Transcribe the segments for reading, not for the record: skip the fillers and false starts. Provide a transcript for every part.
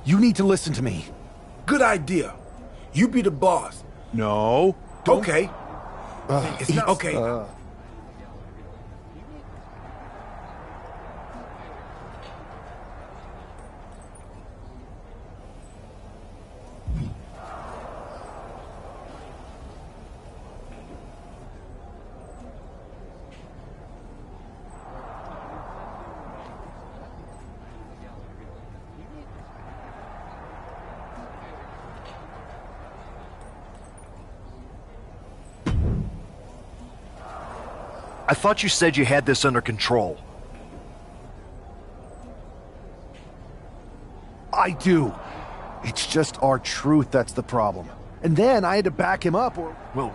You need to listen to me. Good idea. You be the boss. No. Okay. It's not okay. I thought you said you had this under control. I do. It's just our truth that's the problem. And then I had to back him up or... Well,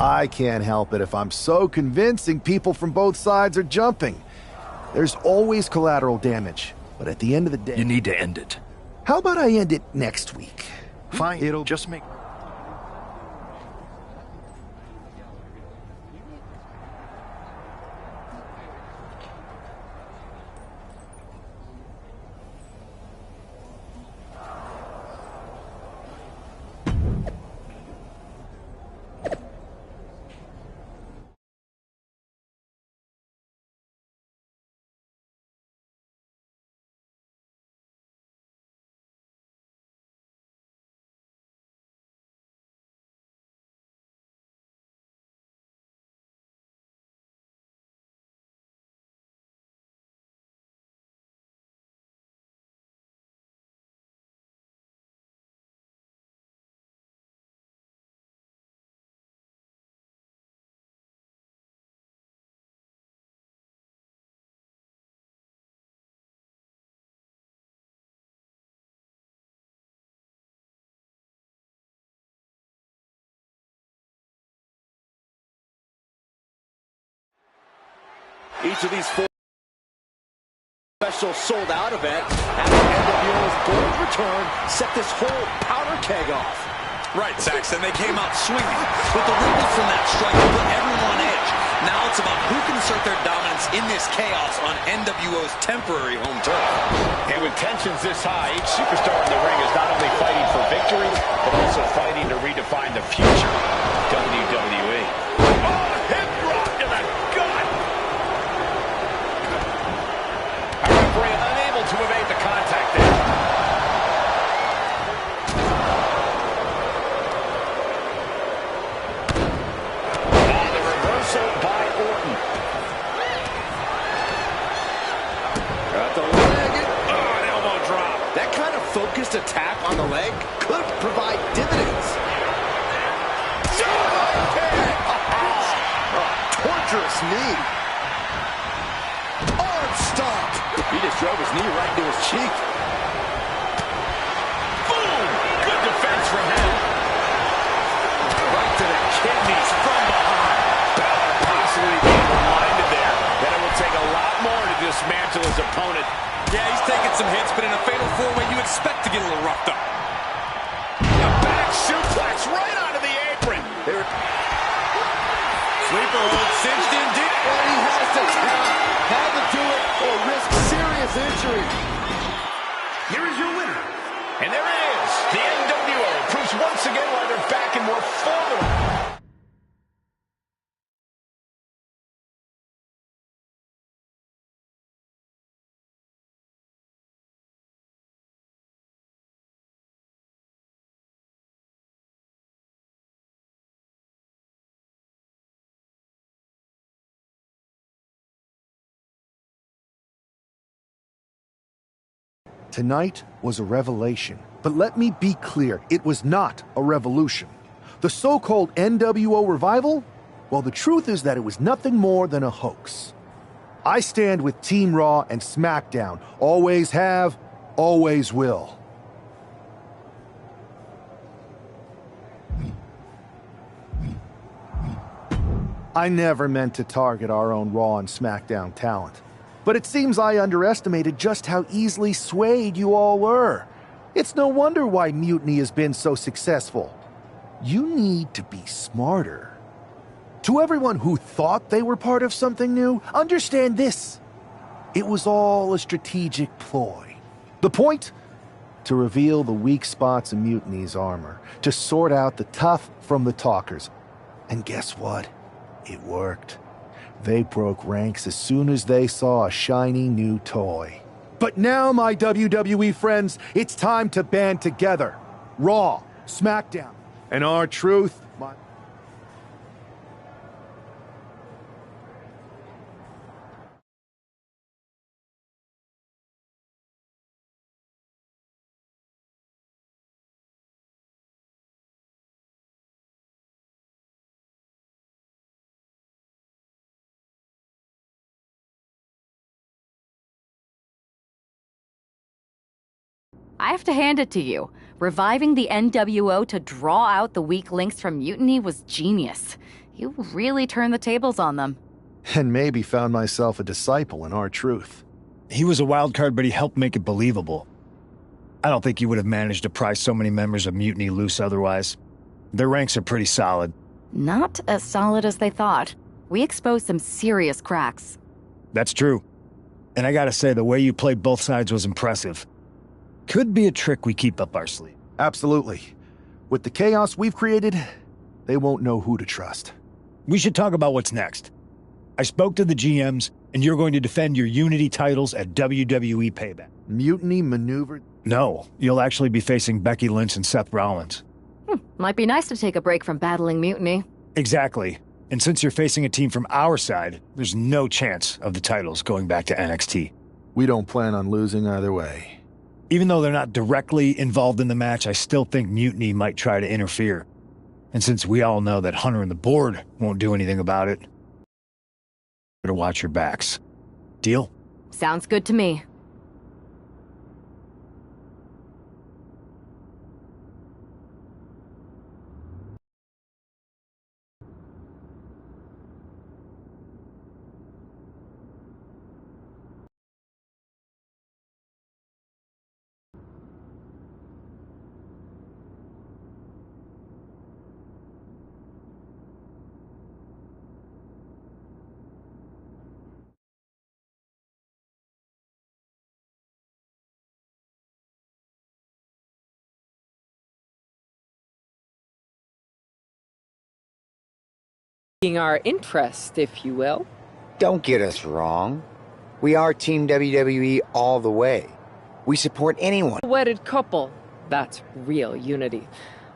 I can't help it if I'm so convincing people from both sides are jumping. There's always collateral damage. But at the end of the day... you need to end it. How about I end it next week? Fine, it'll just make... Each of these four special sold-out event after NWO's bold return set this whole powder keg off. Right, Saxon. They came out swinging, but the ripples from that strike put everyone on edge. Now it's about who can assert their dominance in this chaos on NWO's temporary home turf. And with tensions this high, each superstar in the ring is not only fighting for victory, but also fighting to redefine the future of WWE. Oh, hip drop to the gut! Our referee unable to evade the contact there. And the reversal by Orton. Got the leg. Oh, an elbow drop. That kind of focused attack on the leg could provide dividends. Torturous knee. Arm stomp. He just drove his knee right into his cheek. Boom! Good defense from him. Right to the kidneys from behind. Balor possibly being reminded there that it will take a lot more to dismantle his opponent. Yeah, he's taking some hits, but in a fatal four-way, you expect to get a little roughed up. A back suplex right onto the apron. Sleeper hold cinched in deep. And he has to count. Had to do it or risk serious injury. Here is your winner. And there it is. The NWO proves once again why they're back and more formidable. Tonight was a revelation, but let me be clear, it was not a revolution. The so-called NWO revival? Well, the truth is that it was nothing more than a hoax. I stand with Team Raw and SmackDown. Always have, always will. I never meant to target our own Raw and SmackDown talent. But it seems I underestimated just how easily swayed you all were. It's no wonder why Mutiny has been so successful. You need to be smarter. To everyone who thought they were part of something new, understand this. It was all a strategic ploy. The point? To reveal the weak spots in Mutiny's armor, to sort out the tough from the talkers. And guess what? It worked. They broke ranks as soon as they saw a shiny new toy. But now, my WWE friends, it's time to band together. Raw, SmackDown, and R-Truth. I have to hand it to you. Reviving the NWO to draw out the weak links from Mutiny was genius. You really turned the tables on them. And maybe found myself a disciple in R-Truth. He was a wild card, but he helped make it believable. I don't think you would have managed to pry so many members of Mutiny loose otherwise. Their ranks are pretty solid. Not as solid as they thought. We exposed some serious cracks. That's true. And I gotta say, the way you played both sides was impressive. Could be a trick we keep up our sleeve. Absolutely. With the chaos we've created, they won't know who to trust. We should talk about what's next. I spoke to the GMs, and you're going to defend your Unity titles at WWE Payback. Mutiny maneuvered? No, you'll actually be facing Becky Lynch and Seth Rollins. Might be nice to take a break from battling Mutiny. Exactly. And since you're facing a team from our side, there's no chance of the titles going back to NXT. We don't plan on losing either way. Even though they're not directly involved in the match, I still think Mutiny might try to interfere. And since we all know that Hunter and the board won't do anything about it, better watch your backs. Deal? Sounds good to me. Our interest, if you will. Don't get us wrong. We are Team WWE all the way. We support anyone. A wedded couple. That's real unity.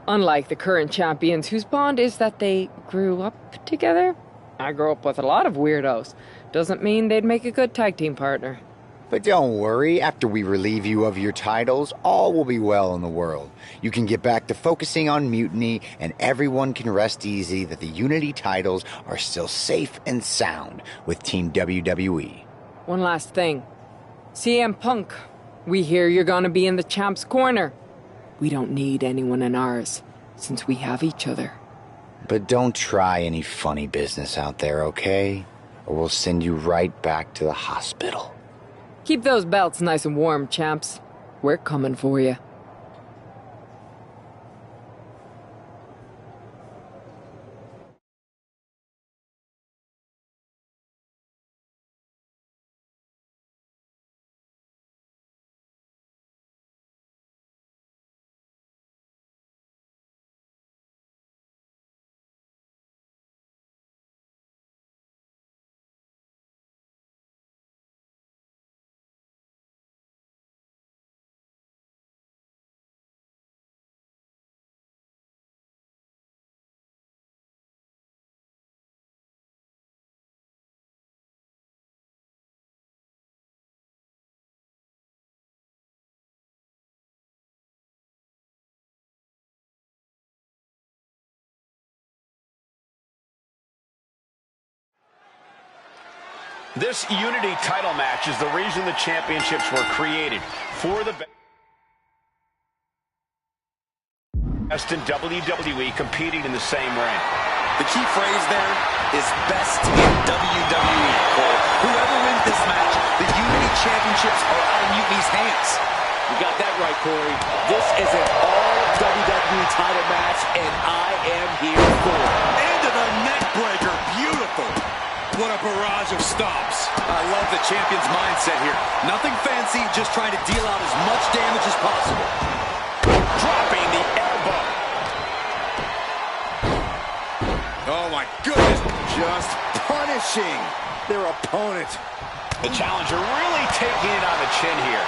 Unlike the current champions whose bond is that they grew up together. I grew up with a lot of weirdos. Doesn't mean they'd make a good tag team partner. But don't worry, after we relieve you of your titles, all will be well in the world. You can get back to focusing on Mutiny, and everyone can rest easy that the Unity titles are still safe and sound with Team WWE. One last thing. CM Punk, we hear you're gonna be in the champ's corner. We don't need anyone in ours, since we have each other. But don't try any funny business out there, okay? Or we'll send you right back to the hospital. Keep those belts nice and warm, champs. We're coming for you. This Unity title match is the reason the championships were created. For the best in WWE competing in the same ring. The key phrase there is best in WWE, Cole. Whoever wins this match, the Unity Championships are out of Mutiny's hands. You got that right, Corey. This is an all-WWE title match, and I am here for it. Into the neck breaker. Beautiful. what a barrage of stomps. I love the champion's mindset here. Nothing fancy, just trying to deal out as much damage as possible. Dropping the elbow. Oh my goodness. Just punishing their opponent. The challenger really taking it on the chin here.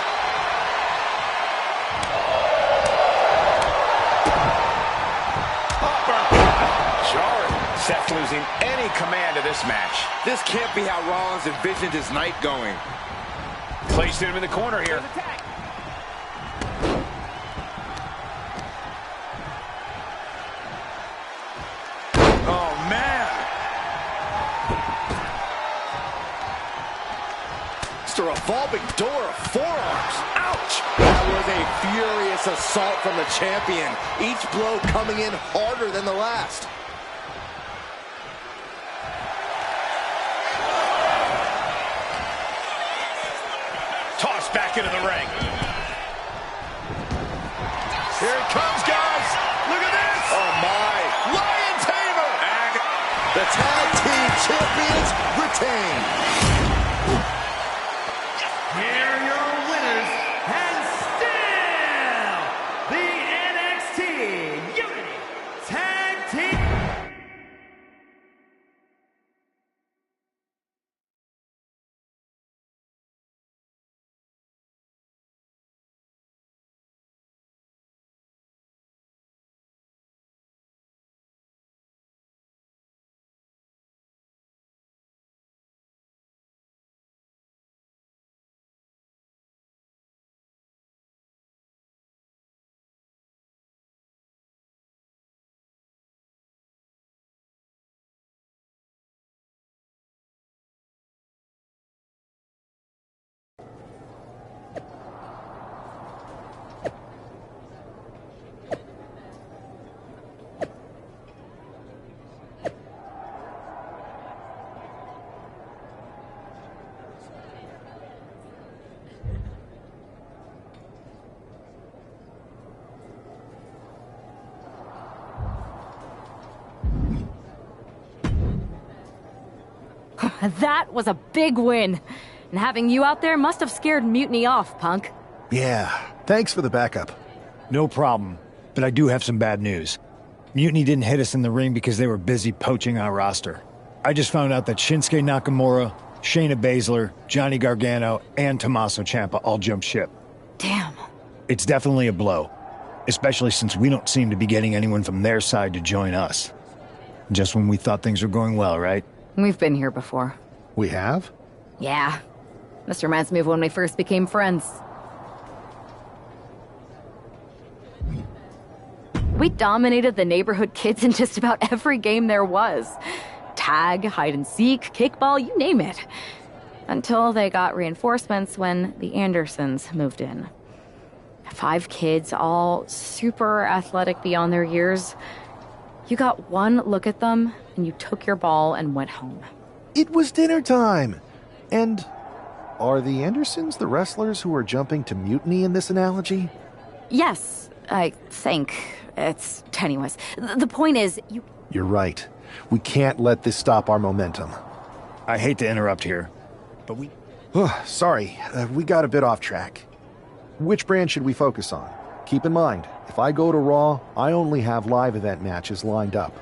Jarring. Seth losing any command of this match. This can't be how Rollins envisioned his night going. Placing him in the corner here. Oh, man. It's a revolving door of forearms. Ouch! That was a furious assault from the champion. Each blow coming in harder than the last. Tossed back into the ring. Here it comes, guys. Look at this. Oh, my. Lion Tamer. The tag team champions retain. Here are your winners, and still the NXT Unity Tag Team. That was a big win. And having you out there must have scared Mutiny off, Punk. Yeah, thanks for the backup. No problem, but I do have some bad news. Mutiny didn't hit us in the ring because they were busy poaching our roster. I just found out that Shinsuke Nakamura, Shayna Baszler, Johnny Gargano, and Tommaso Ciampa all jumped ship. Damn. It's definitely a blow, especially since we don't seem to be getting anyone from their side to join us. Just when we thought things were going well, right? We've been here before. We have? Yeah. This reminds me of when we first became friends. We dominated the neighborhood kids in just about every game there was. Tag, hide and seek, kickball, you name it. Until they got reinforcements when the Andersons moved in. 5 kids, all super athletic beyond their years. You got one look at them, and you took your ball and went home. It was dinner time. And are the Andersons the wrestlers who are jumping to Mutiny in this analogy? Yes, I think. It's tenuous. The point is, You're right. We can't let this stop our momentum. I hate to interrupt here, but we... Sorry, we got a bit off track. Which brand should we focus on? Keep in mind, if I go to Raw, I only have live event matches lined up.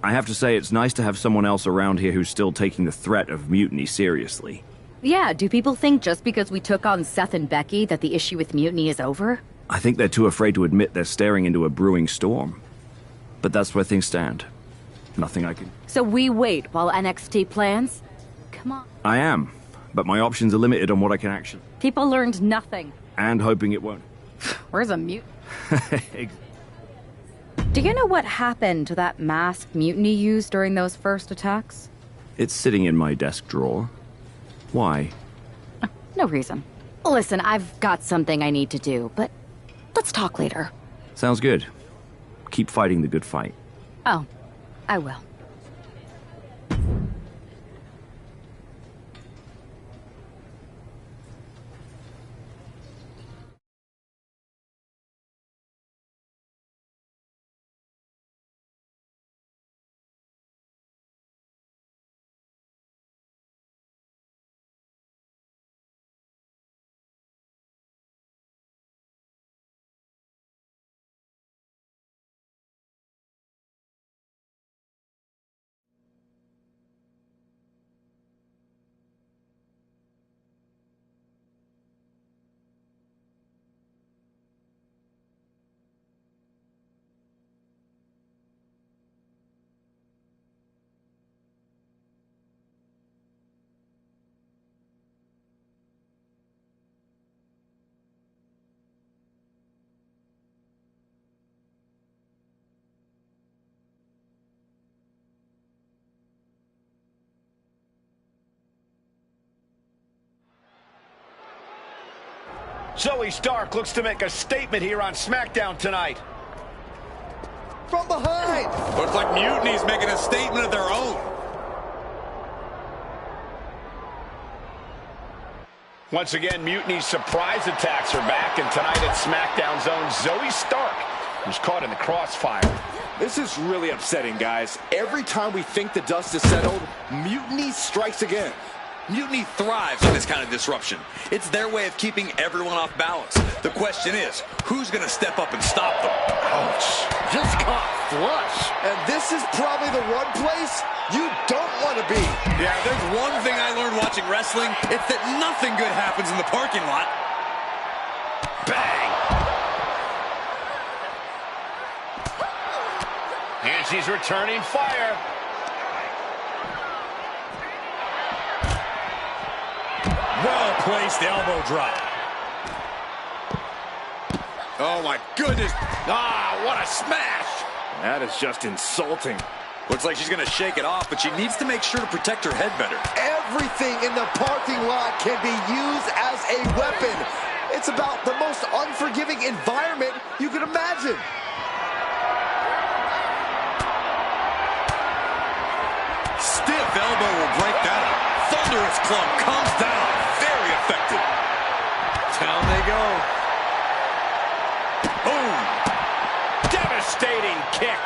I have to say it's nice to have someone else around here who's still taking the threat of mutiny seriously. Yeah, do people think just because we took on Seth and Becky that the issue with mutiny is over? I think they're too afraid to admit they're staring into a brewing storm. But that's where things stand. Nothing I can... So we wait while NXT plans? Come on. I am, but my options are limited on what I can actually... People learned nothing. And hoping it won't. Where's a mute? Do you know what happened to that masked mutiny used during those first attacks? It's sitting in my desk drawer. Why? No reason. Listen, I've got something I need to do, but let's talk later. Sounds good. Keep fighting the good fight. Oh, I will. Zoe Stark looks to make a statement here on SmackDown tonight. From behind! Looks like Mutiny's making a statement of their own. Once again, Mutiny's surprise attacks are back, and tonight at SmackDown's own Zoe Stark was caught in the crossfire. This is really upsetting, guys. Every time we think the dust is settled, Mutiny strikes again. Mutiny thrives on this kind of disruption. It's their way of keeping everyone off balance. The question is, who's going to step up and stop them? Ouch. Just caught flush. And this is probably the one place you don't want to be. Yeah, there's one thing I learned watching wrestling. It's that nothing good happens in the parking lot. Bang! And she's returning fire. Well-placed elbow drop. Oh, my goodness. Ah, what a smash. That is just insulting. Looks like she's going to shake it off, but she needs to make sure to protect her head better. Everything in the parking lot can be used as a weapon. It's about the most unforgiving environment you can imagine. Stiff elbow will break that up. Thunderous club comes down. Very effective. Down they go. Boom. Devastating kick.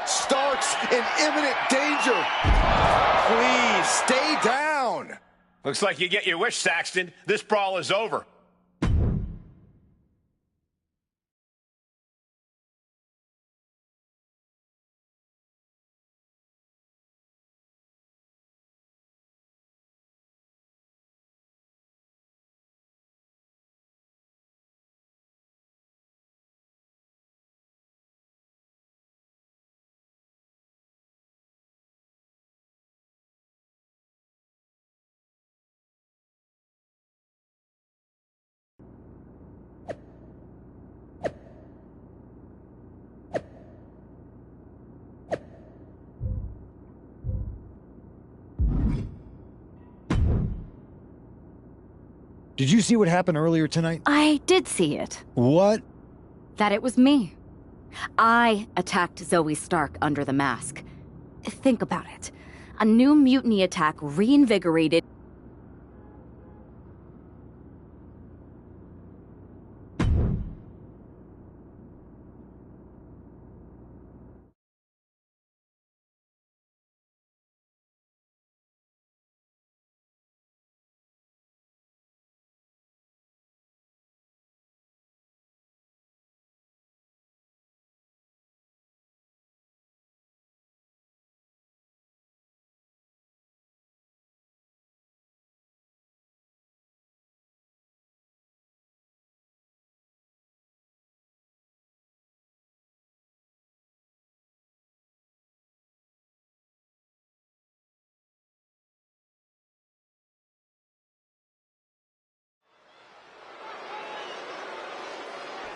Stark's in imminent danger. Please, stay down. Looks like you get your wish, Saxton. This brawl is over. Did you see what happened earlier tonight? I did see it. What? That it was me. I attacked Zoe Stark under the mask. Think about it. A new mutiny attack reinvigorated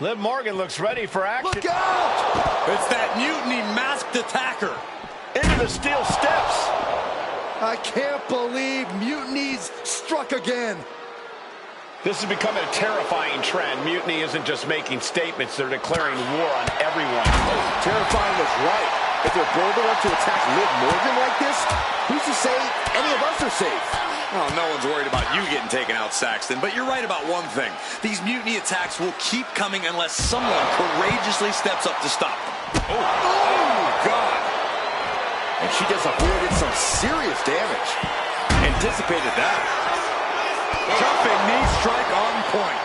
Liv Morgan looks ready for action. Look out! It's that Mutiny masked attacker. Into the steel steps. I can't believe Mutiny's struck again. This is becoming a terrifying trend. Mutiny isn't just making statements, they're declaring war on everyone. Terrifying was right. If they're bold enough to attack Liv Morgan like this, who's to say any of us are safe? Oh, no one's worried about you getting taken out, Saxton. But you're right about one thing. These Mutiny attacks will keep coming unless someone courageously steps up to stop them. Oh, God. And she just avoided some serious damage. Anticipated that. Jumping knee strike on point.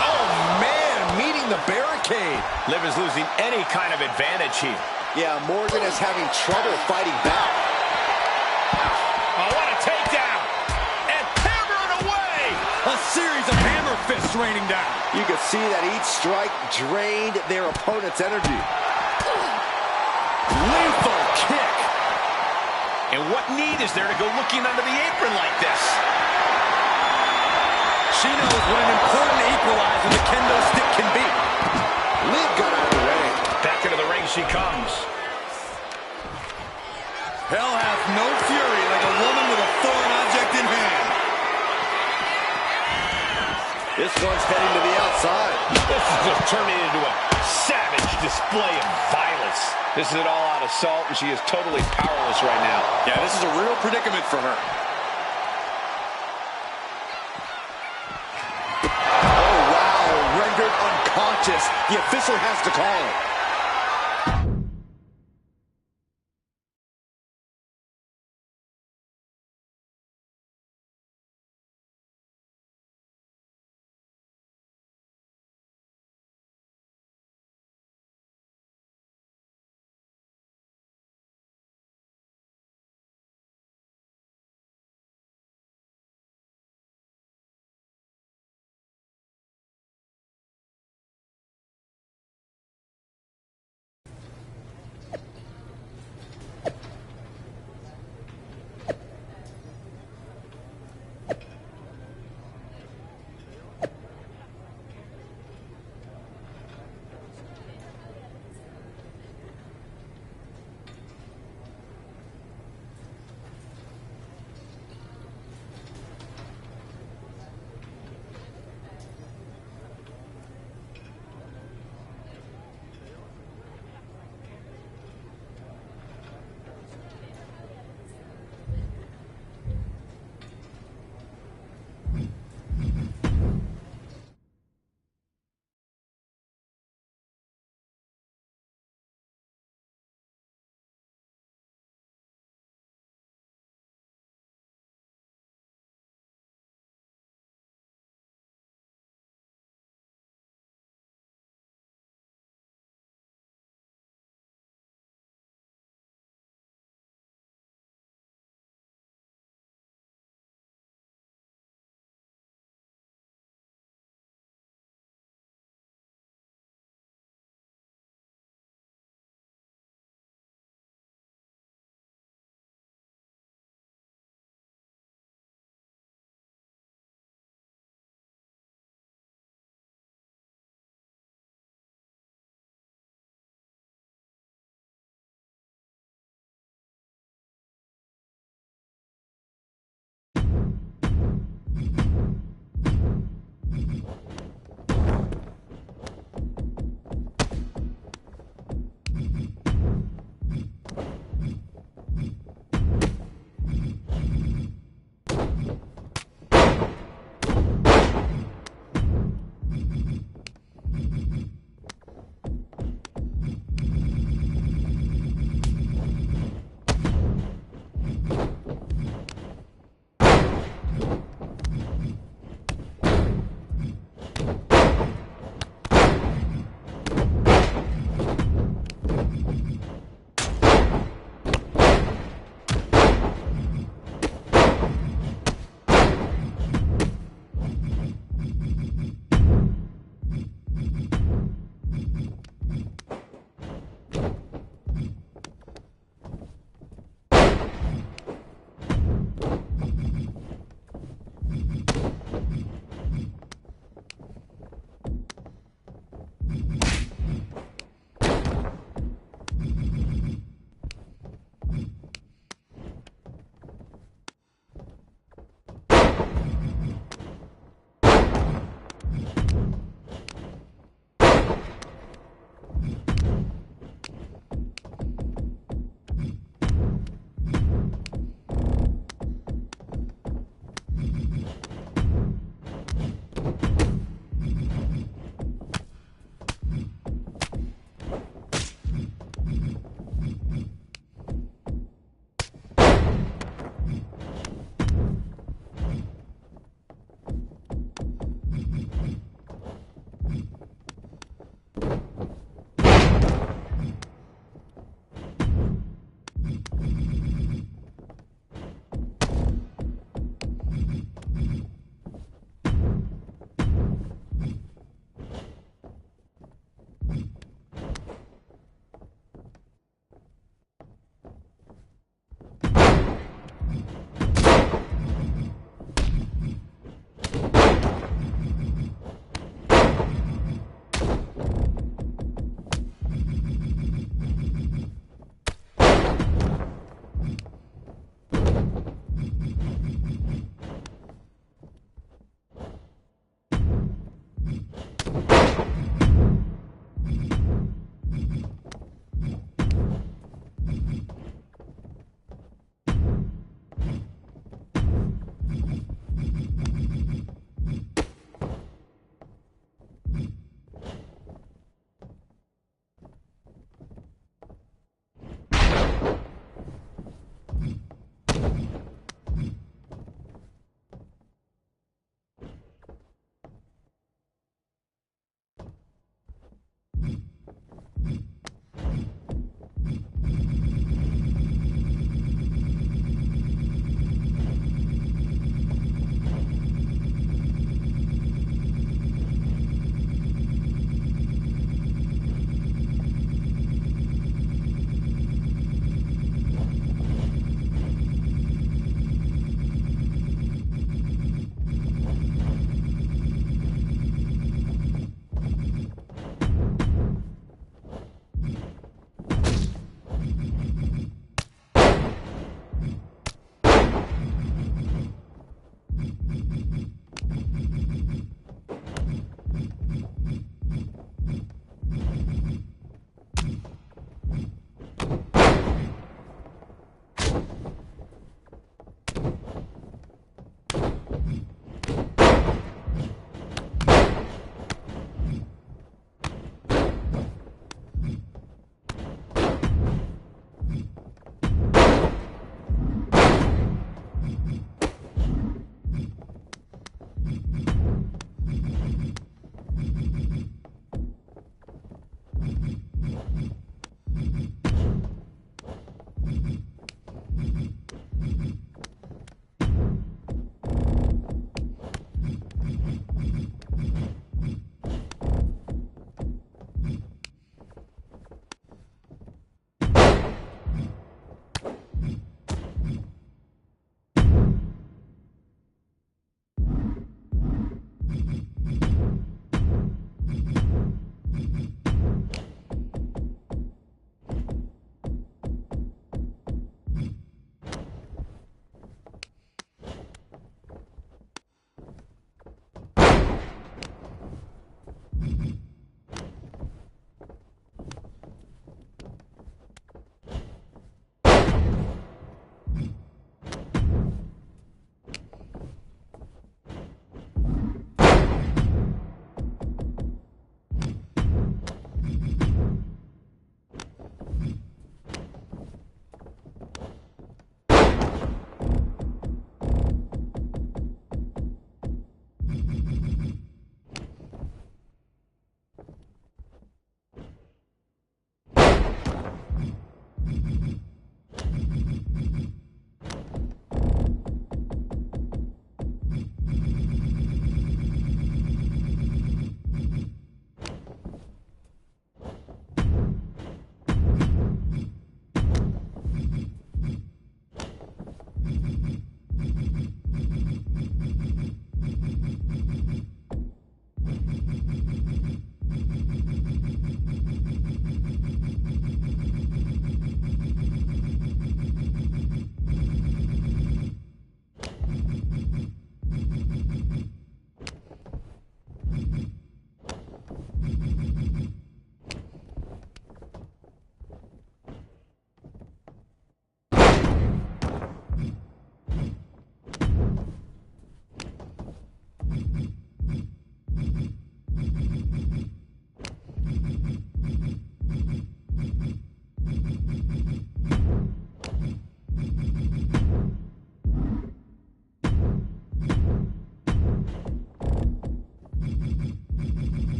Oh, man, meeting the barricade. Liv is losing any kind of advantage here. Yeah, Morgan is having trouble fighting back. Oh, what a takedown! And hammering away! A series of hammer fists raining down. You could see that each strike drained their opponent's energy. Lethal kick. And what need is there to go looking under the apron like this? She knows what an important equalizer the kendo stick can be. Liv got out of the way. Back into the ring she comes. Hell hath no fury like a woman with a foreign object in hand. This one's heading to the outside. This is just turning into a savage display of violence. This is an all-out assault, and she is totally powerless right now. Yeah, this is a real predicament for her. Oh, wow. Rendered unconscious. The official has to call it.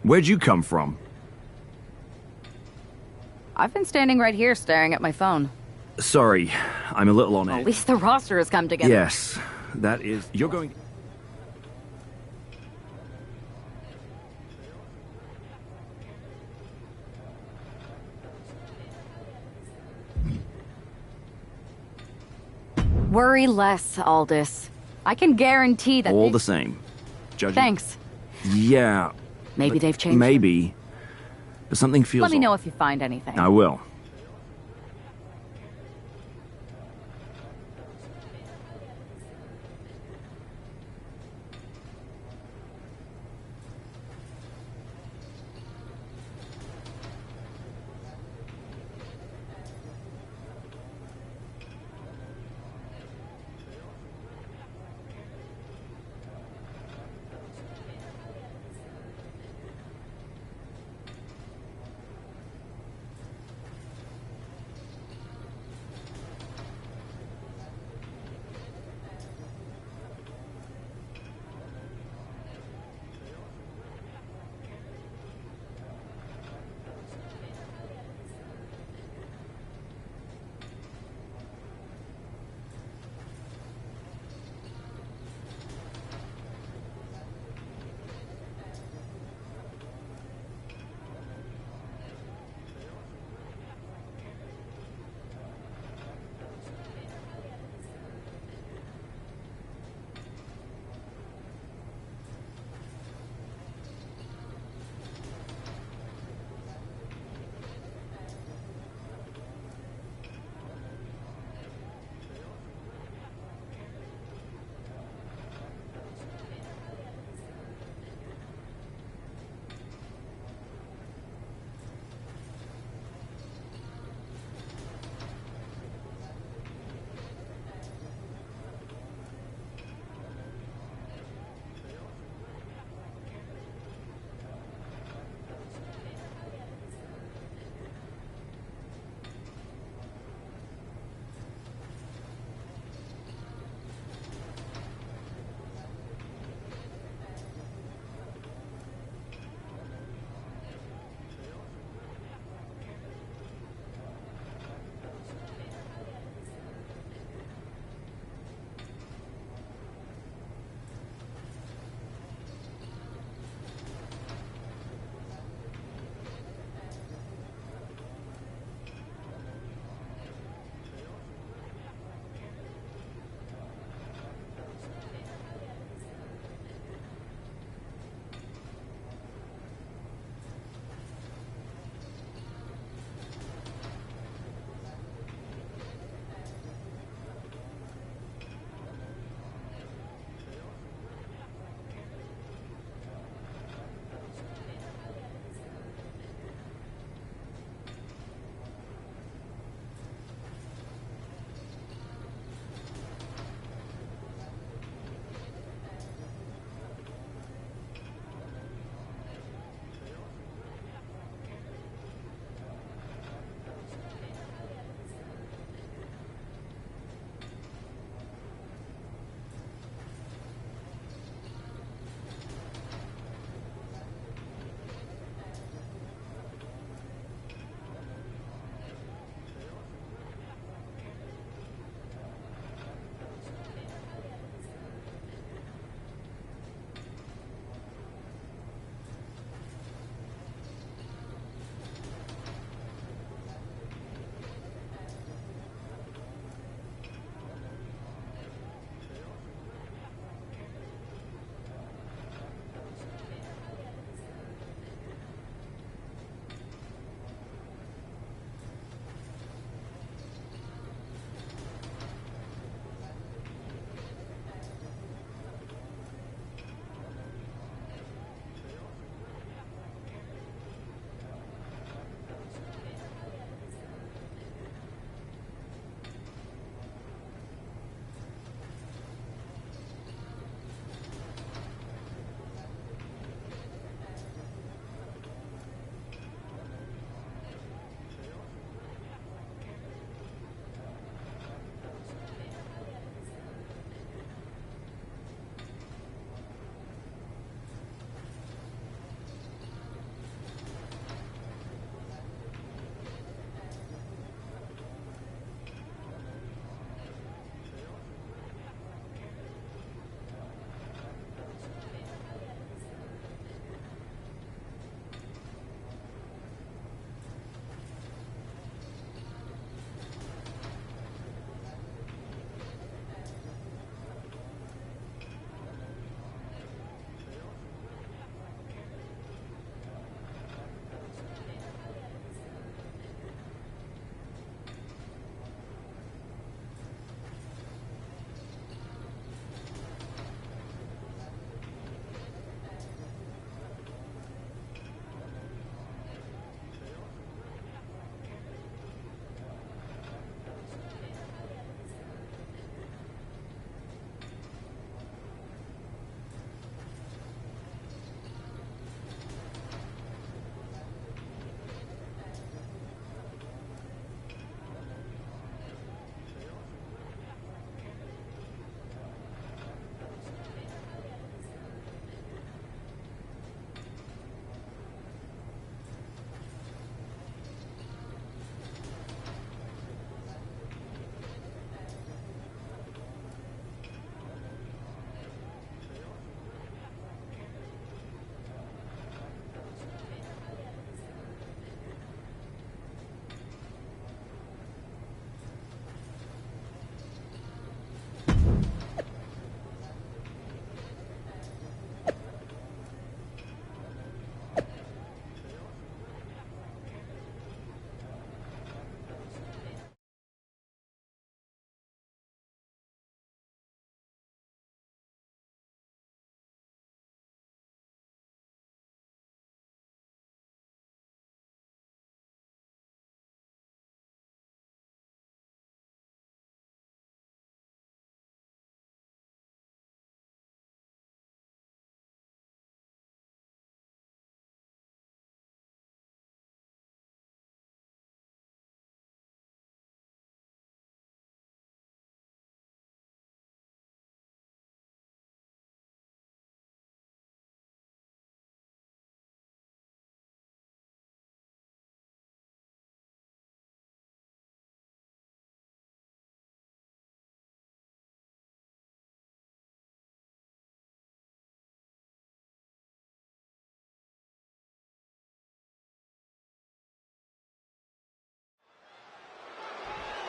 Where'd you come from? I've been standing right here staring at my phone. Sorry, I'm a little on edge. At least the roster has come together. Yes, that is... You're going... Worry less, Aldous. I can guarantee that... All the same. Judging... Thanks. Yeah. Maybe they've changed. Maybe. But something feels Let me know off. if you find anything. I will.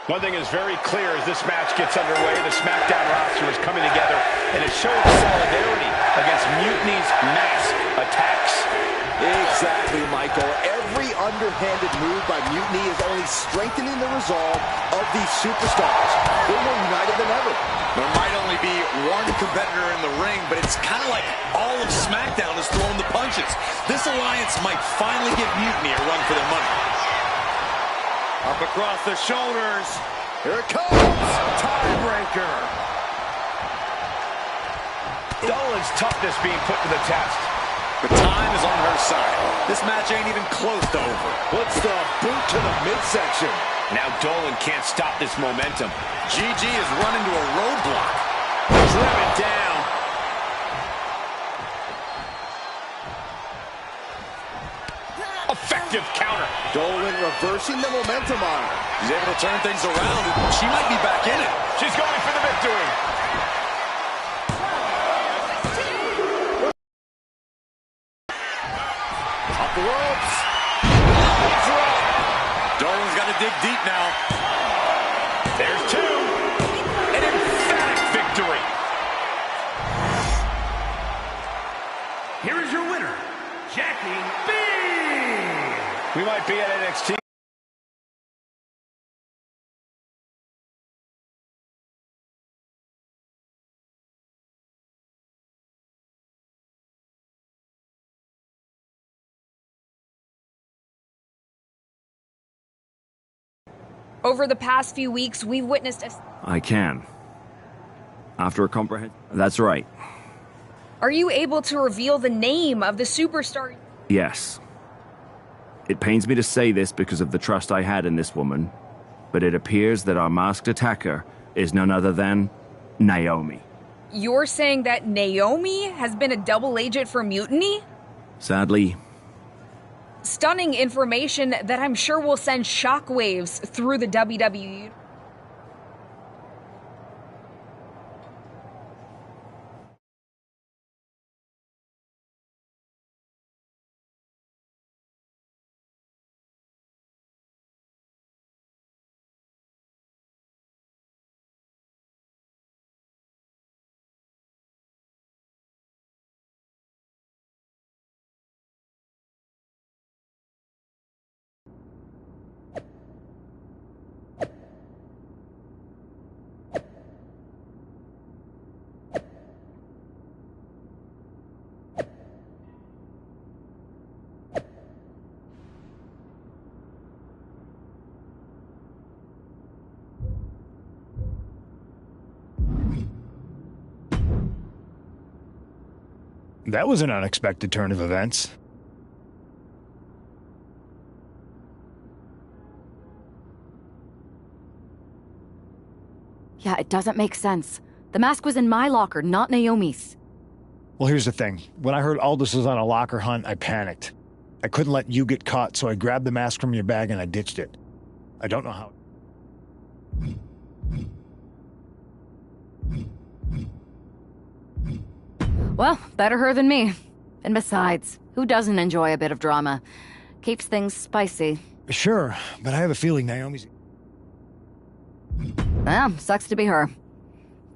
One thing is very clear as this match gets underway, the SmackDown roster is coming together and it shows solidarity against Mutiny's mass attacks. Exactly, Michael. Every underhanded move by Mutiny is only strengthening the resolve of these superstars. They're more united than ever. There might only be one competitor in the ring, but it's kind of like all of SmackDown is throwing the punches. This alliance might finally give Mutiny a run for their money. Up across the shoulders. Here it comes. Tiebreaker. Dolan's toughness being put to the test. The time is on her side. This match ain't even close to over. Puts the boot to the midsection. Now Dolan can't stop this momentum. GG has run into a roadblock. Driven down. Effective counter. Dolan reversing the momentum on her. He's able to turn things around. She might be back in it. She's going for the victory. Off the ropes. Dolan's got to dig deep now. There's two. An emphatic victory. Here is your winner, Jackie B. We might be at NXT. Over the past few weeks, we've witnessed a... I can. After a comprehensive... That's right. Are you able to reveal the name of the superstar? Yes. It pains me to say this because of the trust I had in this woman, but it appears that our masked attacker is none other than Naomi. You're saying that Naomi has been a double agent for Mutiny? Sadly, Stunning information that I'm sure will send shockwaves through the WWE. That was an unexpected turn of events. Yeah, it doesn't make sense. The mask was in my locker, not Naomi's. Well, here's the thing. When I heard Aldous was on a locker hunt, I panicked. I couldn't let you get caught, so I grabbed the mask from your bag and I ditched it. I don't know how. Well, better her than me. And besides, who doesn't enjoy a bit of drama? Keeps things spicy. Sure, but I have a feeling Naomi's... Well, sucks to be her.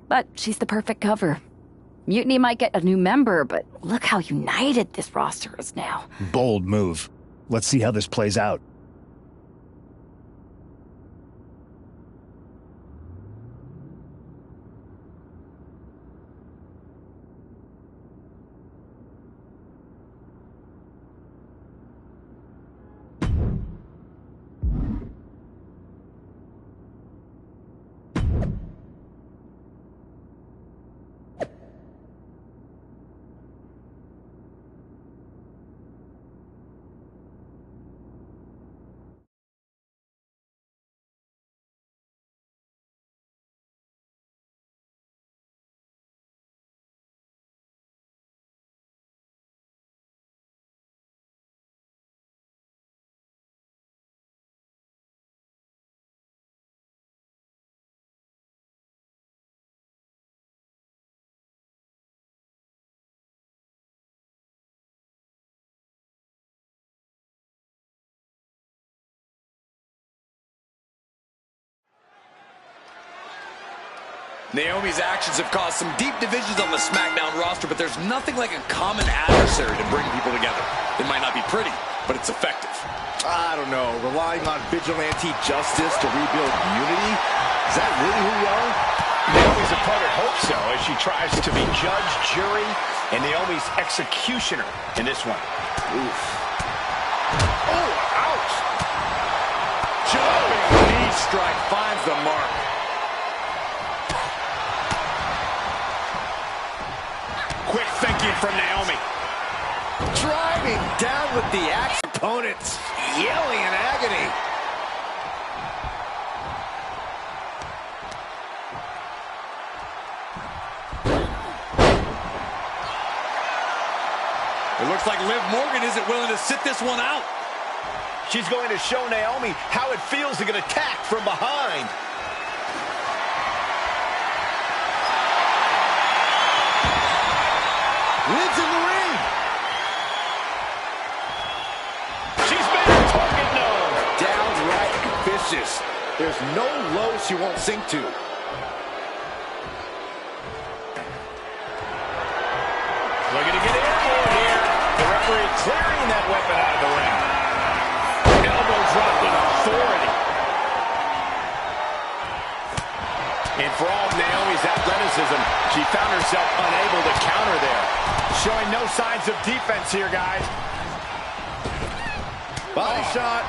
But she's the perfect cover. Mutiny might get a new member, but look how united this roster is now. Bold move. Let's see how this plays out. Naomi's actions have caused some deep divisions on the SmackDown roster, but there's nothing like a common adversary to bring people together. It might not be pretty, but it's effective. I don't know. Relying on vigilante justice to rebuild unity? Is that really who we are? Naomi's opponent hopes so, as she tries to be judge, jury, and Naomi's executioner in this one. Oof. Oh, ouch! Jumping knee strike finds the mark. Quick thinking from Naomi. Driving down with the axe. Opponents yelling in agony. It looks like Liv Morgan isn't willing to sit this one out. She's going to show Naomi how it feels to get attacked from behind. Liv's in the ring. She's made her target known. Downright vicious. There's no low she won't sink to. Looking to get airborne here. The referee clearing that weapon out of the ring. Elbow drop with authority. And for all of Naomi's athleticism, she found herself unable to counter there. Showing no signs of defense here, guys. Body shot.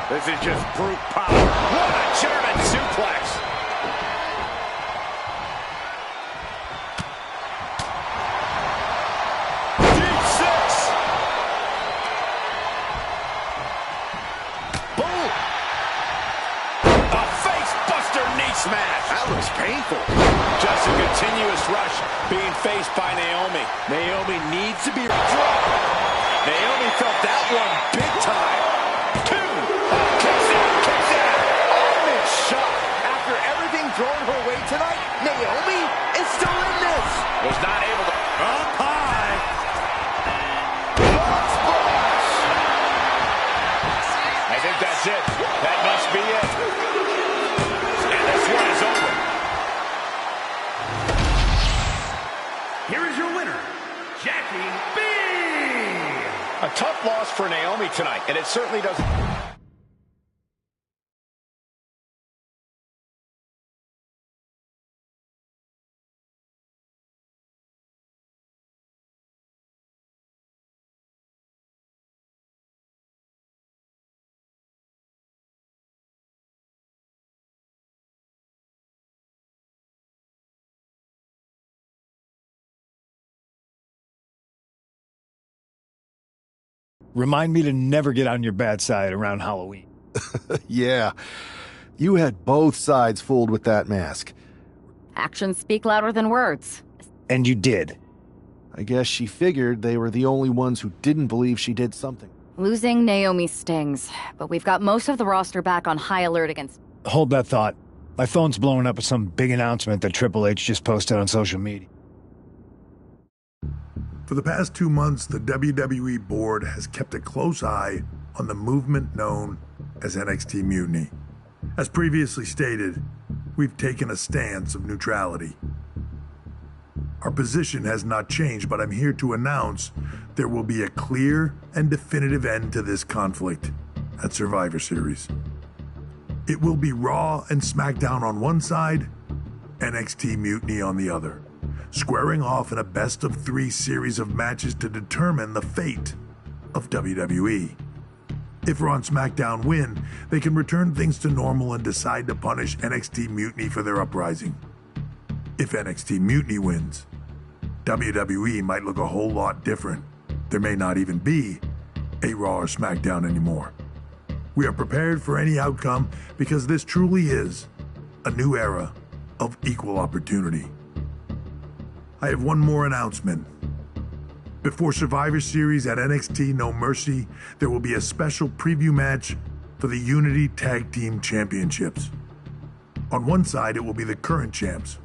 This is just brute power. What a German suplex. Deep six. Boom. A face buster knee smash. That looks painful. Just a continuous rush being faced by Naomi. Naomi needs to be dropped. Naomi felt that one big time. Two. Kicks out. I'm in shock. After everything thrown her way tonight, Naomi is still in this. Was not able to. Up high. Frog splash. I think that's it. That must be it. And this one is over. Here is your winner, Jackie B. A tough loss for Naomi tonight, and it certainly doesn't. Remind me to never get on your bad side around Halloween. Yeah. You had both sides fooled with that mask. Actions speak louder than words. And you did. I guess she figured they were the only ones who didn't believe she did something. Losing Naomi stings, but we've got most of the roster back on high alert against... Hold that thought. My phone's blowing up with some big announcement that Triple H just posted on social media. For the past 2 months, the WWE board has kept a close eye on the movement known as NXT Mutiny. As previously stated, we've taken a stance of neutrality. Our position has not changed, but I'm here to announce there will be a clear and definitive end to this conflict at Survivor Series. It will be Raw and SmackDown on one side, NXT Mutiny on the other, squaring off in a best-of-3 series of matches to determine the fate of WWE. If Raw and SmackDown win, they can return things to normal and decide to punish NXT Mutiny for their uprising. If NXT Mutiny wins, WWE might look a whole lot different. There may not even be a Raw or SmackDown anymore. We are prepared for any outcome because this truly is a new era of equal opportunity. I have one more announcement. Before Survivor Series at NXT No Mercy, there will be a special preview match for the Unity Tag Team Championships. On one side, it will be the current champs,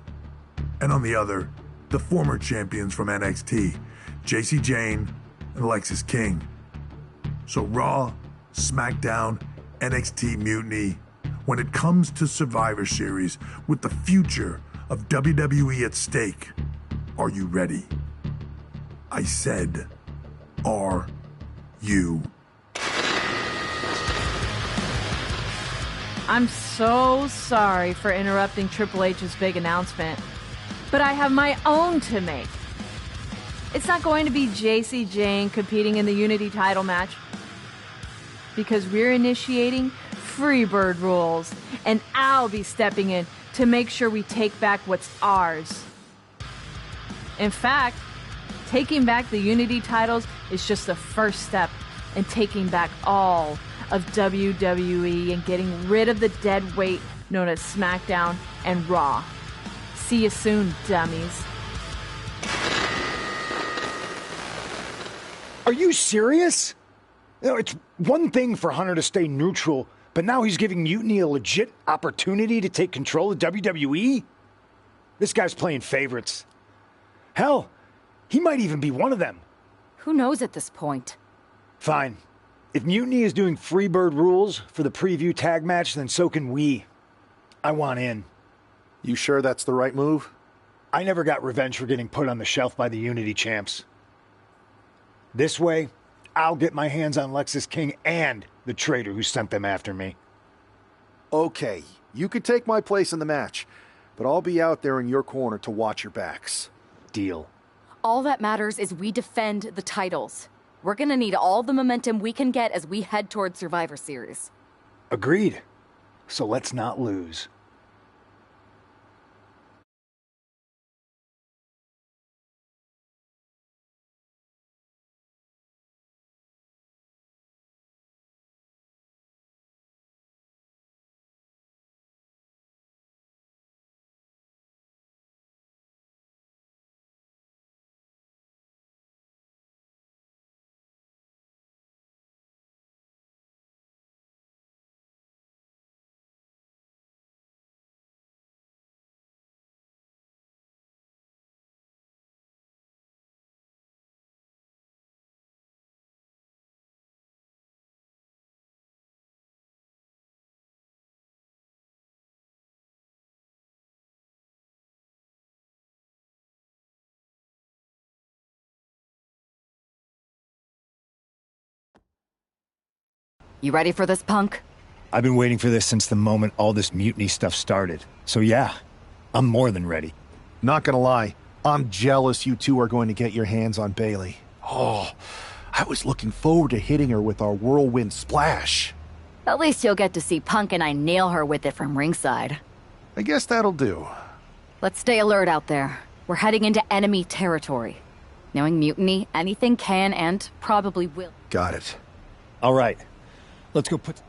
and on the other, the former champions from NXT, Jacy Jayne and Lexis King. So Raw, SmackDown, NXT Mutiny when it comes to Survivor Series with the future of WWE at stake. Are you ready? I said, are you? I'm so sorry for interrupting Triple H's big announcement, but I have my own to make. It's not going to be JC Jane competing in the Unity title match, because we're initiating Freebird rules, and I'll be stepping in to make sure we take back what's ours. In fact, taking back the Unity titles is just the first step in taking back all of WWE and getting rid of the dead weight known as SmackDown and Raw. See you soon, dummies. Are you serious? You know, it's one thing for Hunter to stay neutral, but now he's giving Mutiny a legit opportunity to take control of WWE? This guy's playing favorites. Hell, he might even be one of them. Who knows at this point? Fine. If Mutiny is doing Freebird rules for the preview tag match, then so can we. I want in. You sure that's the right move? I never got revenge for getting put on the shelf by the Unity champs. This way, I'll get my hands on Lexis King and the traitor who sent them after me. Okay, you could take my place in the match, but I'll be out there in your corner to watch your backs. Deal. All that matters is we defend the titles. We're gonna need all the momentum we can get as we head toward Survivor Series. Agreed. So let's not lose. You ready for this, Punk? I've been waiting for this since the moment all this Mutiny stuff started. So yeah, I'm more than ready. Not gonna lie, I'm jealous you two are going to get your hands on Bayley. Oh, I was looking forward to hitting her with our whirlwind splash. At least you'll get to see Punk and I nail her with it from ringside. I guess that'll do. Let's stay alert out there. We're heading into enemy territory. Knowing Mutiny, anything can and probably will. Got it. All right. Let's go put...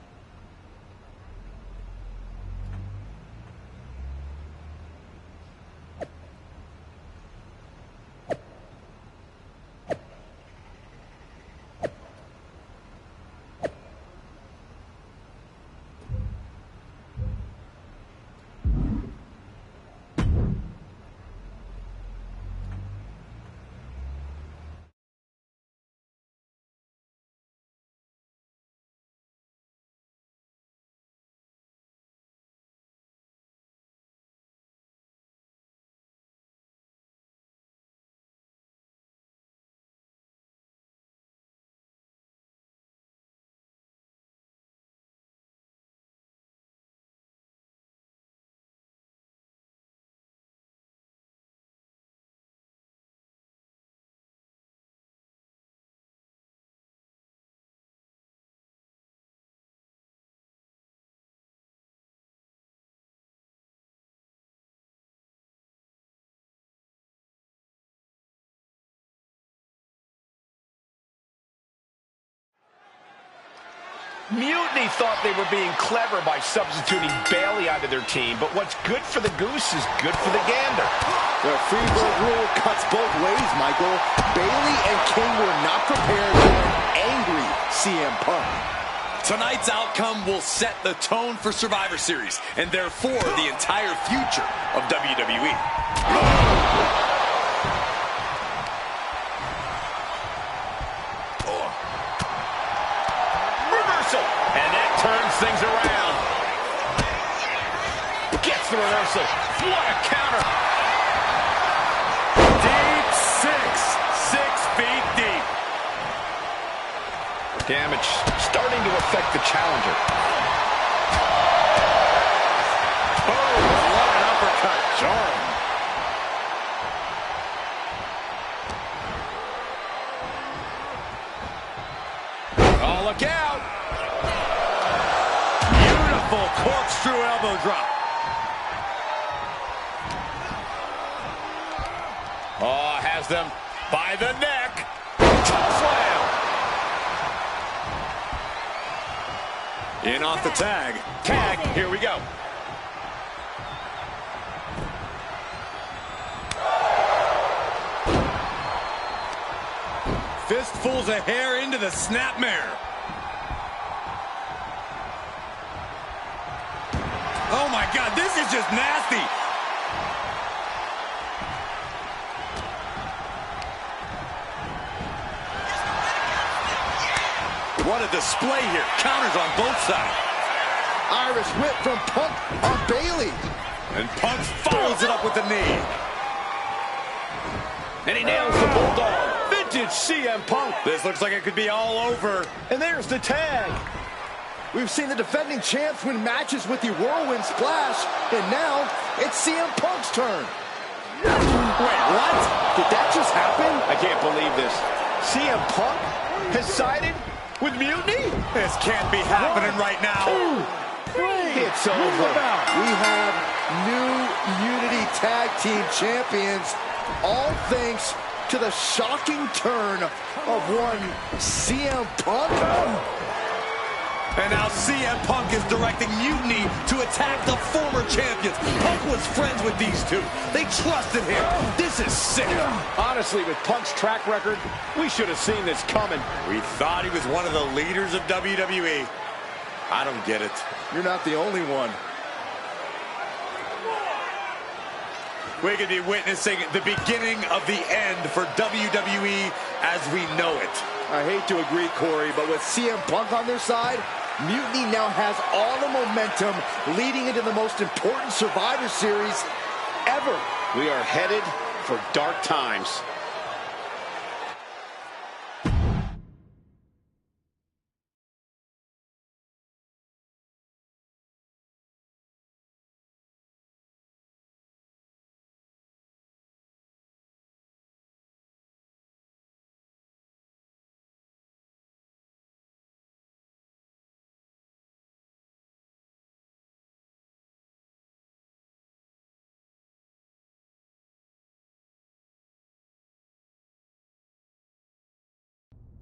Mutiny thought they were being clever by substituting Bayley onto their team, but what's good for the goose is good for the gander. The Freebird rule cuts both ways, Michael. Bayley and King were not prepared for an angry CM Punk. Tonight's outcome will set the tone for Survivor Series, and therefore the entire future of WWE. And that turns things around. Watch the reversal. What a counter. Deep six. 6 feet deep. Damage starting to affect the challenger. Oh, what an uppercut. Jarring. Oh, look out. Beautiful corkscrew elbow drop. Oh, has them by the neck. Slam. In off the tag. Tag, here we go. Fistfuls of hair into the snapmare. Oh my God, this is just nasty. What a display here. Counters on both sides. Irish whip from Punk on Bailey. And Punk follows it up with the knee. And he nails the Bulldog. Vintage CM Punk. This looks like it could be all over. And there's the tag. We've seen the defending champs win matches with the Whirlwind Splash, and now it's CM Punk's turn. Wait, what? Did that just happen? I can't believe this. CM Punk has sided with Mutiny? This can't be happening right now. 2, 3. It's over. We have new Unity Tag Team Champions, all thanks to the shocking turn of one CM Punk. And now CM Punk is directing Mutiny to attack the former champions. Punk was friends with these two. They trusted him. This is sick. Honestly, with Punk's track record, we should have seen this coming. We thought he was one of the leaders of WWE. I don't get it. You're not the only one. We could be witnessing the beginning of the end for WWE as we know it. I hate to agree, Corey, but with CM Punk on their side, Mutiny now has all the momentum leading into the most important Survivor Series ever. We are headed for dark times.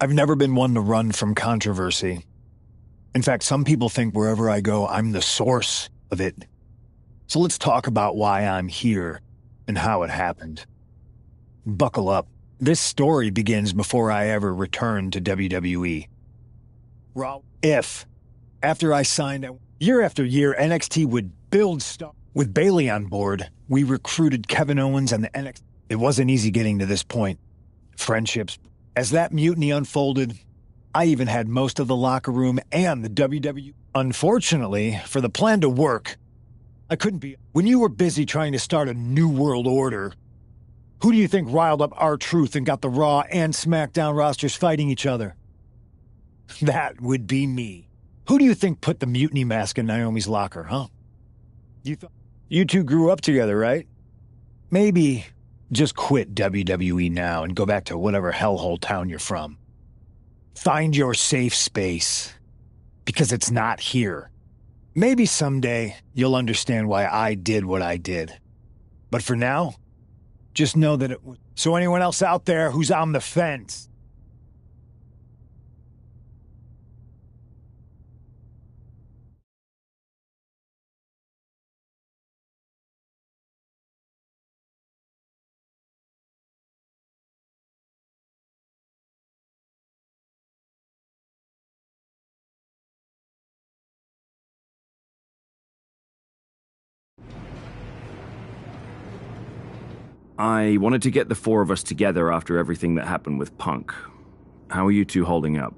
I've never been one to run from controversy. In fact, some people think wherever I go, I'm the source of it. So let's talk about why I'm here and how it happened. Buckle up. This story begins before I ever returned to WWE. If, after I signed, year after year, NXT would build stuff. With Bailey on board, we recruited Kevin Owens and the NXT. It wasn't easy getting to this point. Friendships. As that mutiny unfolded, I even had most of the locker room and the WWE. Unfortunately, for the plan to work, I couldn't be. When you were busy trying to start a new world order, who do you think riled up R-Truth and got the Raw and SmackDown rosters fighting each other? That would be me. Who do you think put the mutiny mask in Naomi's locker, huh? You two grew up together, right? Maybe just quit WWE now and go back to whatever hellhole town you're from. Find your safe space, because it's not here. Maybe someday you'll understand why I did what I did. But for now, just know that it was. So anyone else out there who's on the fence, I wanted to get the four of us together after everything that happened with Punk. How are you two holding up?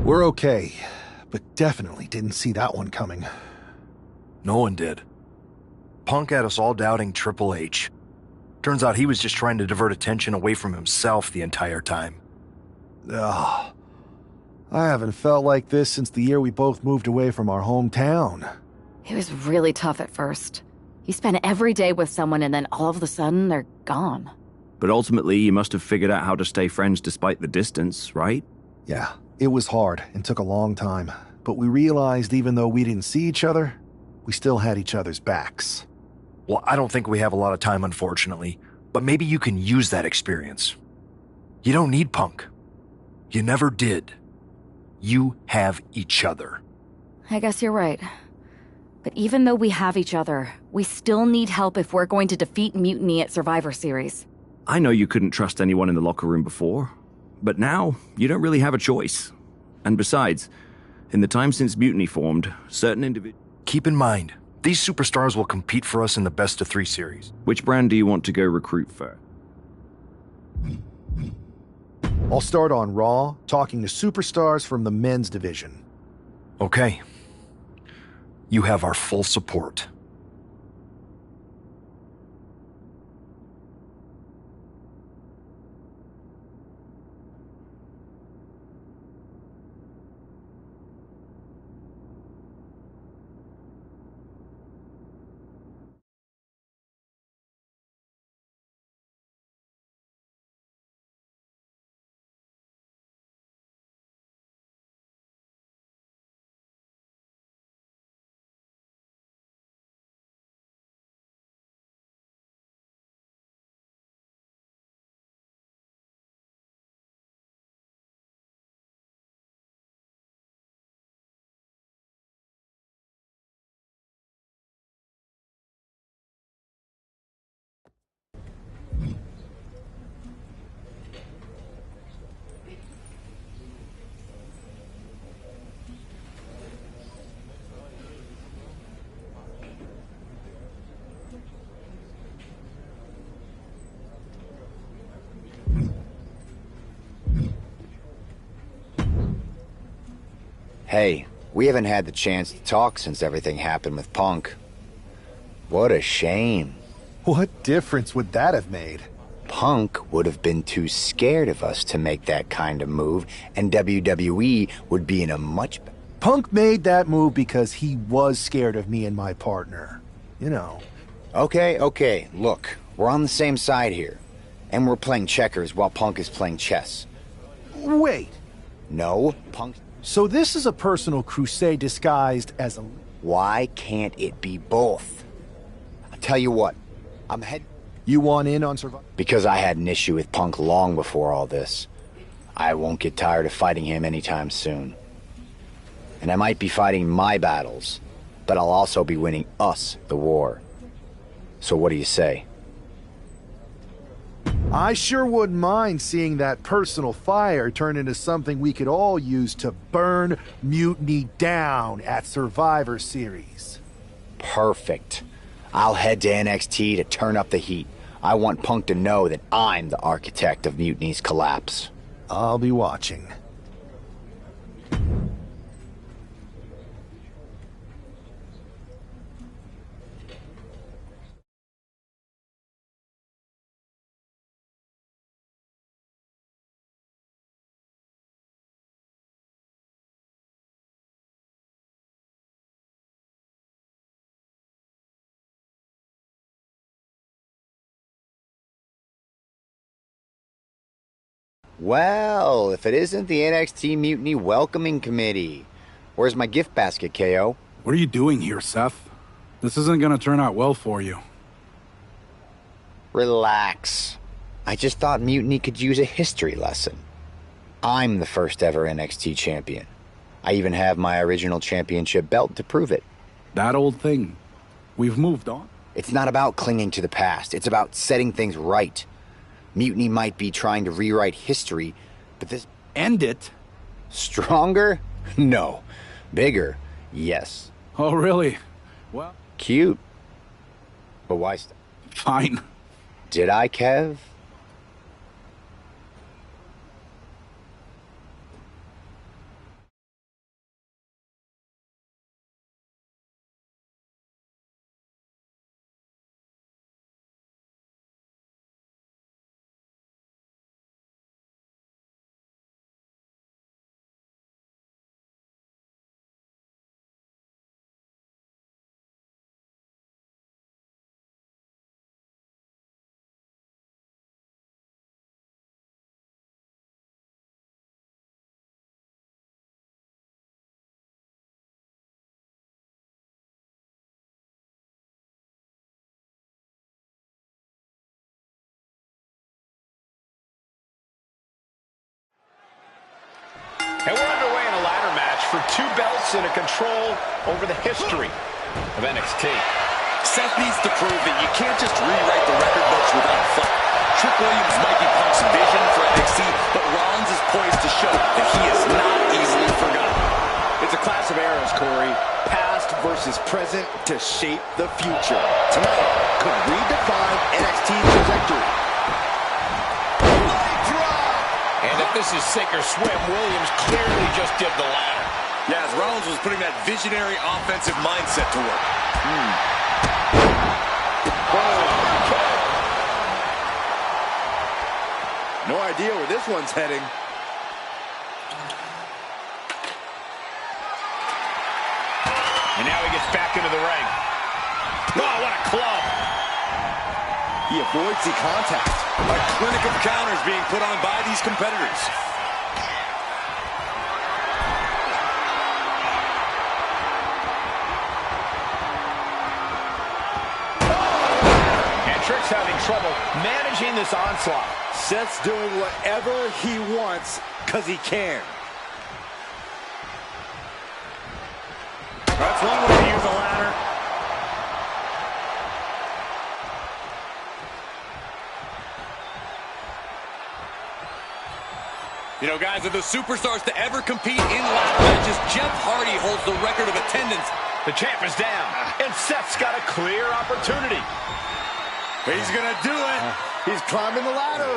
We're okay, but definitely didn't see that one coming. No one did. Punk had us all doubting Triple H. Turns out he was just trying to divert attention away from himself the entire time. Ugh. I haven't felt like this since the year we both moved away from our hometown. It was really tough at first. You spend every day with someone and then all of a sudden they're gone. But ultimately, you must have figured out how to stay friends despite the distance, right? Yeah, it was hard and took a long time. But we realized even though we didn't see each other, we still had each other's backs. Well, I don't think we have a lot of time, unfortunately. But maybe you can use that experience. You don't need Punk. You never did. You have each other. I guess you're right. But even though we have each other, we still need help if we're going to defeat Mutiny at Survivor Series. I know you couldn't trust anyone in the locker room before, but now you don't really have a choice. And besides, in the time since Mutiny formed, certain individuals... Keep in mind, these superstars will compete for us in the best-of-3 series. Which brand do you want to go recruit first? I'll start on Raw, talking to superstars from the men's division. Okay. You have our full support. Hey, we haven't had the chance to talk since everything happened with Punk. What a shame. What difference would that have made? Punk would have been too scared of us to make that kind of move, and WWE would be in a much... Punk made that move because he was scared of me and my partner. You know. Okay, look, we're on the same side here. And we're playing checkers while Punk is playing chess. Wait. No, Punk... So this is a personal crusade disguised as a... Why can't it be both? I'll tell you what, You want in on Survivor? Because I had an issue with Punk long before all this. I won't get tired of fighting him anytime soon. And I might be fighting my battles, but I'll also be winning us the war. So what do you say? I sure wouldn't mind seeing that personal fire turn into something we could all use to burn Mutiny down at Survivor Series. Perfect. I'll head to NXT to turn up the heat. I want Punk to know that I'm the architect of Mutiny's collapse. I'll be watching. Well, if it isn't the NXT Mutiny Welcoming Committee. Where's my gift basket, KO? What are you doing here, Seth? This isn't gonna turn out well for you. Relax. I just thought Mutiny could use a history lesson. I'm the first ever NXT champion. I even have my original championship belt to prove it. That old thing. We've moved on. It's not about clinging to the past. It's about setting things right. Mutiny might be trying to rewrite history, but this... End it? Stronger? No. Bigger? Yes. Oh, really? Well... Cute. But why... Fine. Did I, Kev? And we're underway in a ladder match for 2 belts and a control over the history of NXT. Seth needs to prove that you can't just rewrite the record books without a fight. Trick Williams might be Punk's vision for NXT, but Rollins is poised to show that he is not easily forgotten. It's a clash of eras, Corey. Past versus present to shape the future. Tonight could redefine NXT's trajectory. And if this is sink or swim, Williams clearly just did the latter. Yeah, as Rollins was putting that visionary offensive mindset to work. No idea where this one's heading. And now he gets back into the ring. Oh, what a club. He avoids the contact. A clinic of counters being put on by these competitors. And Trick's having trouble managing this onslaught. Seth's doing whatever he wants because he can. That's one way to use a ladder. You know, guys, of the superstars to ever compete in ladder matches, Jeff Hardy holds the record of attendance. The champ is down, and Seth's got a clear opportunity. He's going to do it. He's climbing the ladder.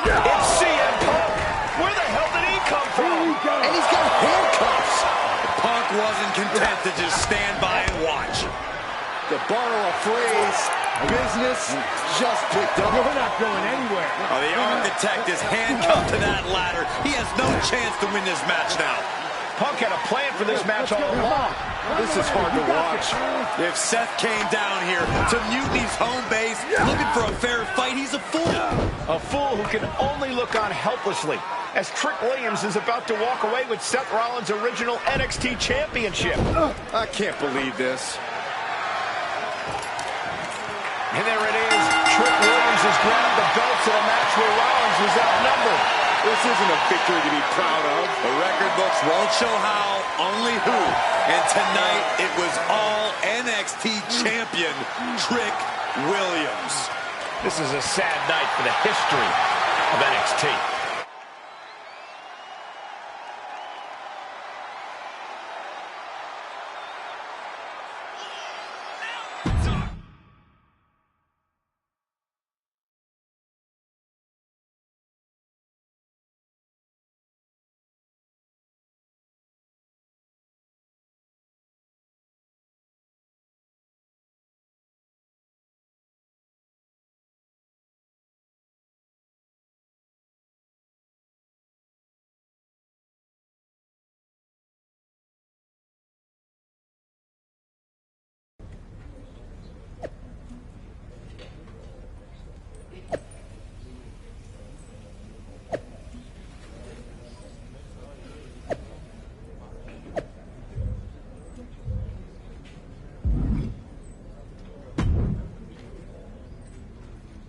It's CM Punk. Where the hell did he come from? And he's got handcuffs. Punk wasn't content to just stand by and watch. To borrow a phrase, business just picked up. We're not going anywhere. Oh, the architect is handcuffed to that ladder. He has no chance to win this match now. Punk had a plan for this match all along. This is hard to watch. If Seth came down here to Mutiny's home base looking for a fair fight, he's a fool. A fool who can only look on helplessly as Trick Williams is about to walk away with Seth Rollins' original NXT championship. I can't believe this. And there it is. Trick Williams has grabbed the belts in a match where Rollins was outnumbered. This isn't a victory to be proud of. The record books won't show how, only who. And tonight, it was all NXT champion Trick Williams. This is a sad night for the history of NXT.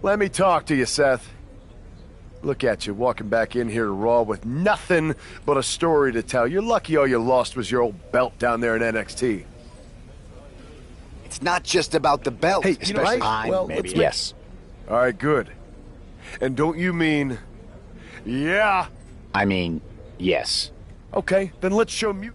Let me talk to you, Seth. Look at you, walking back in here to Raw with nothing but a story to tell. You're lucky all you lost was your old belt down there in NXT. It's not just about the belt. Hey, especially right? Well, maybe. yes. All right, good. And don't you mean, yeah? I mean, yes. Okay, then let's show Mute.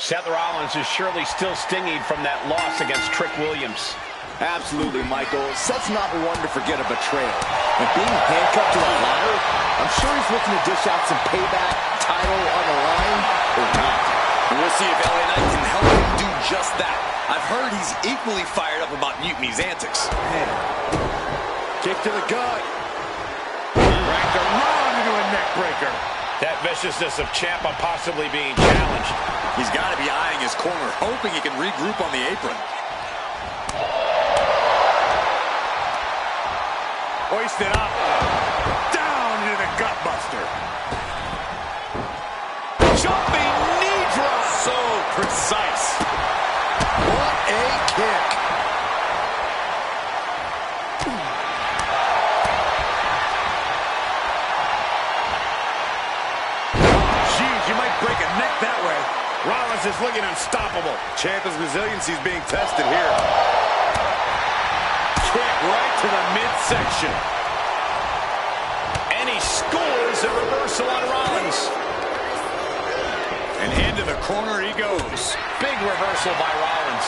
Seth Rollins is surely still stinging from that loss against Trick Williams. Absolutely, Michael. Seth's not one to forget a betrayal. And being handcuffed to the ladder, I'm sure he's looking to dish out some payback, title on the line, or not. And we'll see if LA Knight can help him do just that. I've heard he's equally fired up about Mutiny's antics. Man. Kick to the gut. Dragged around into a neck breaker. That viciousness of Ciampa possibly being challenged. He's got to be eyeing his corner, hoping he can regroup on the apron. Hoisted up. Down into the gutbuster. Jumping knee drop. So precise. What a kick. Jeez, you might break a neck that way. Rollins is looking unstoppable. Ciampa's resiliency is being tested here. Kick right to the midsection. And he scores a reversal on Rollins. And into the corner he goes. Big reversal by Rollins.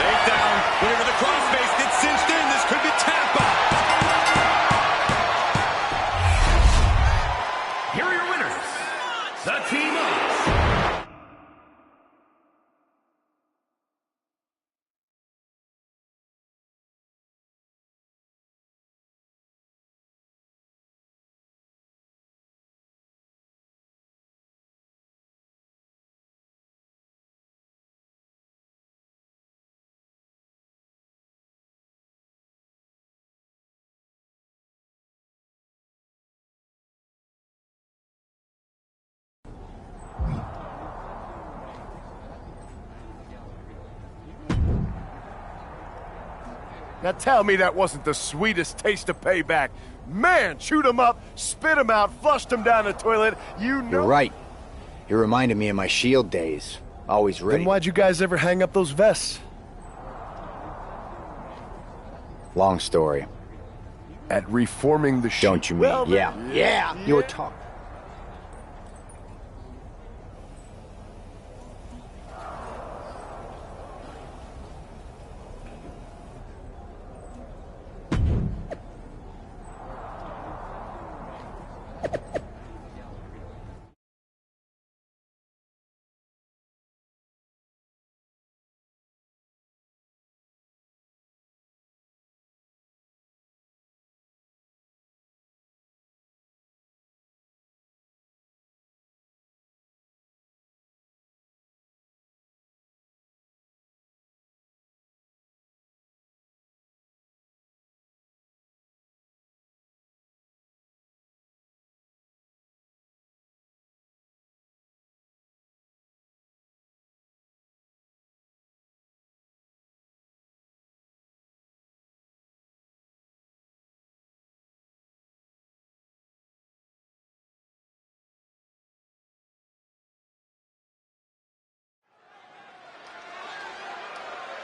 Takedown. Whenever the crossface gets cinched in, this could be tap out. Here are your winners, the team of... Now tell me that wasn't the sweetest taste of payback. Man, chewed him up, spit him out, flushed him down the toilet. You know... You're right. It reminded me of my Shield days. Always ready. Then why'd you guys ever hang up those vests? Long story. At reforming the Shield. Don't you mean? Well, Yeah. You were talking.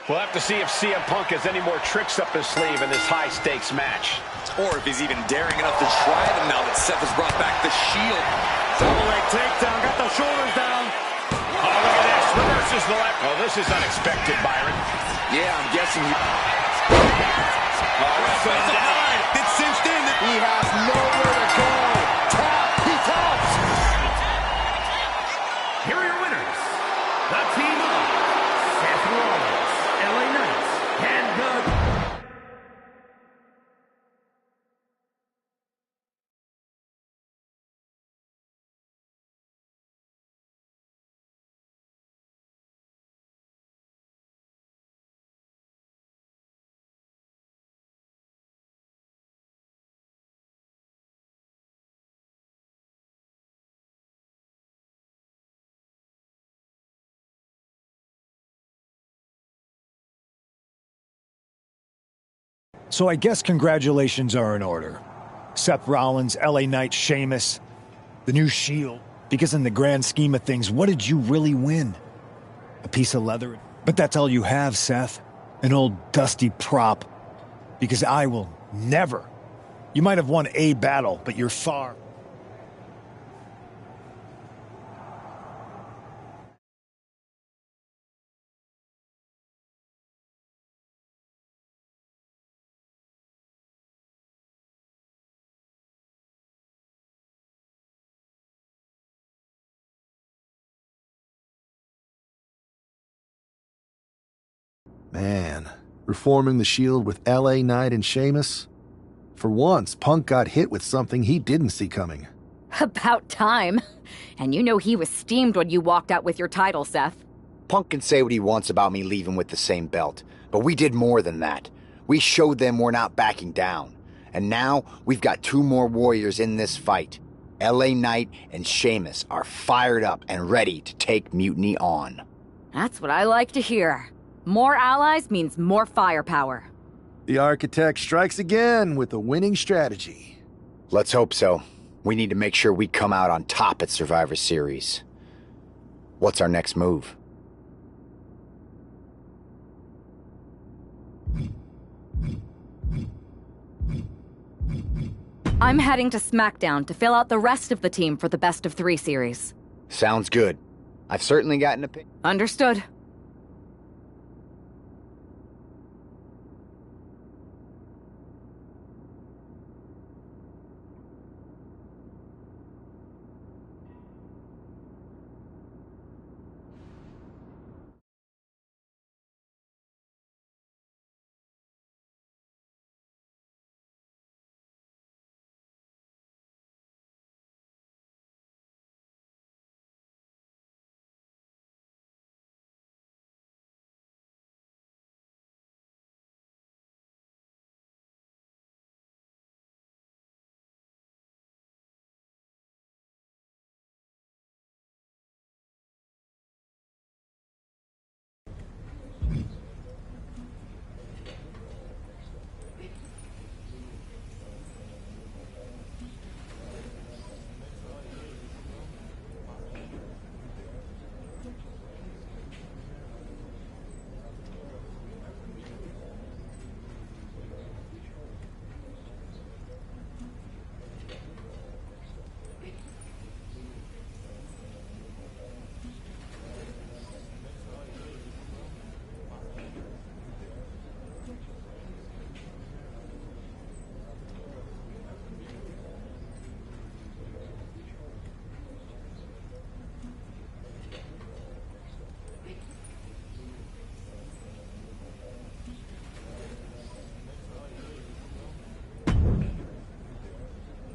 We'll have to see if CM Punk has any more tricks up his sleeve in this high-stakes match. Or if he's even daring enough to try them now that Seth has brought back the Shield. Double leg takedown, got the shoulders down. Oh, look at this, reverses the left. Oh, this is unexpected, Byron. Yeah, I'm guessing he... Wrestling down. It's cinched in. He has nowhere to go. Tap, he taps. Here are your winners, the team of Seth Rollins, LA Knight, and the... So I guess congratulations are in order. Seth Rollins, LA Knight, Sheamus, the new Shield. Because in the grand scheme of things, what did you really win? A piece of leather? But that's all you have, Seth. An old dusty prop. Because I will never. You might have won a battle, but you're far Man, reforming the Shield with LA Knight and Sheamus? For once, Punk got hit with something he didn't see coming. About time. And you know he was steamed when you walked out with your title, Seth. Punk can say what he wants about me leaving with the same belt, but we did more than that. We showed them we're not backing down. And now, we've got 2 more warriors in this fight. LA Knight and Sheamus are fired up and ready to take Mutiny on. That's what I like to hear. More allies means more firepower. The Architect strikes again with a winning strategy. Let's hope so. We need to make sure we come out on top at Survivor Series. What's our next move? I'm heading to SmackDown to fill out the rest of the team for the Best of 3 series. Sounds good. I've certainly got an opinion. Understood.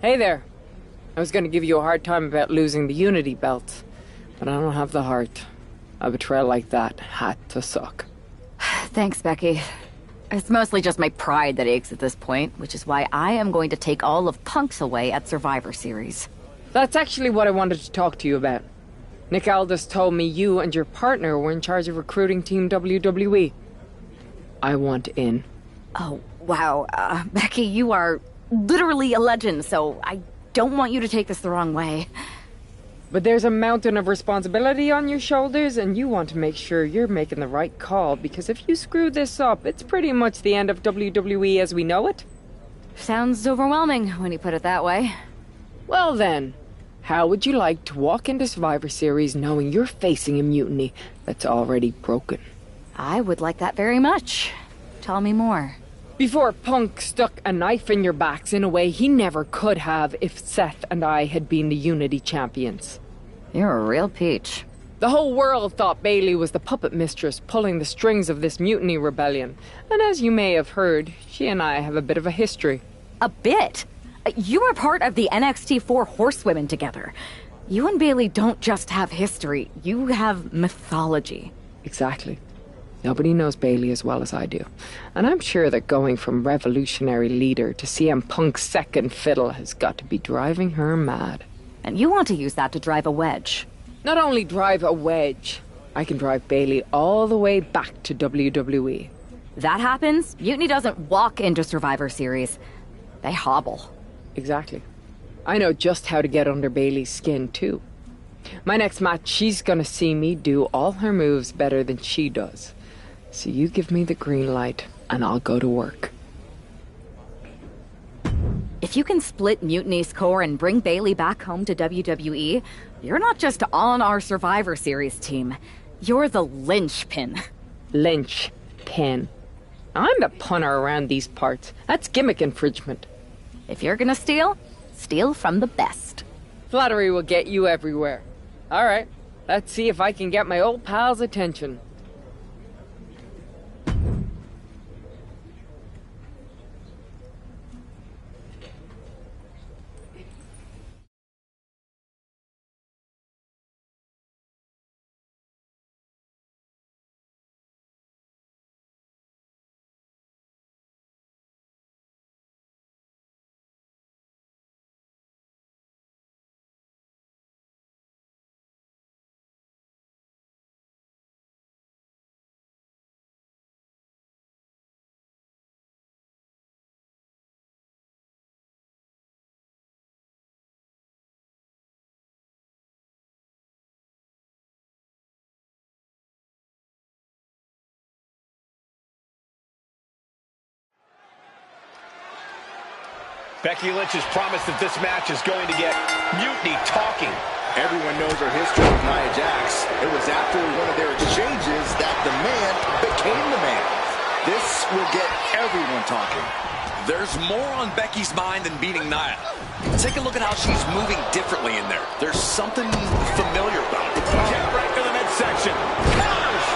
Hey there. I was gonna give you a hard time about losing the Unity belt, but I don't have the heart. A betrayal like that had to suck. Thanks, Becky. It's mostly just my pride that aches at this point, which is why I am going to take all of Punk's away at Survivor Series. That's actually what I wanted to talk to you about. Nick Aldis told me you and your partner were in charge of recruiting Team WWE. I want in. Oh, wow. Becky, you are literally a legend, so I don't want you to take this the wrong way. But there's a mountain of responsibility on your shoulders, and you want to make sure you're making the right call, because if you screw this up, it's pretty much the end of WWE as we know it. Sounds overwhelming when you put it that way. Well then, how would you like to walk into Survivor Series knowing you're facing a mutiny that's already broken? I would like that very much. Tell me more. Before Punk stuck a knife in your backs in a way he never could have if Seth and I had been the Unity champions. You're a real peach. The whole world thought Bayley was the puppet mistress pulling the strings of this mutiny rebellion. And as you may have heard, she and I have a bit of a history. A bit? You were part of the NXT 4 Horsewomen together. You and Bayley don't just have history, you have mythology. Exactly. Nobody knows Bayley as well as I do. And I'm sure that going from revolutionary leader to CM Punk's second fiddle has got to be driving her mad. And you want to use that to drive a wedge. Not only drive a wedge, I can drive Bayley all the way back to WWE. That happens, Mutiny doesn't walk into Survivor Series. They hobble. Exactly. I know just how to get under Bayley's skin, too. My next match, she's gonna see me do all her moves better than she does. So you give me the green light, and I'll go to work. If you can split Mutiny's core and bring Bayley back home to WWE, you're not just on our Survivor Series team. You're the linchpin. Linchpin. I'm the punter around these parts. That's gimmick infringement. If you're gonna steal, steal from the best. Flattery will get you everywhere. All right, let's see if I can get my old pal's attention. Becky Lynch has promised that this match is going to get Mutiny talking. Everyone knows her history with Nia Jax. It was after one of their exchanges that the man became the man. This will get everyone talking. There's more on Becky's mind than beating Nia. Take a look at how she's moving differently in there. There's something familiar about it. Kick right to the midsection. Counters!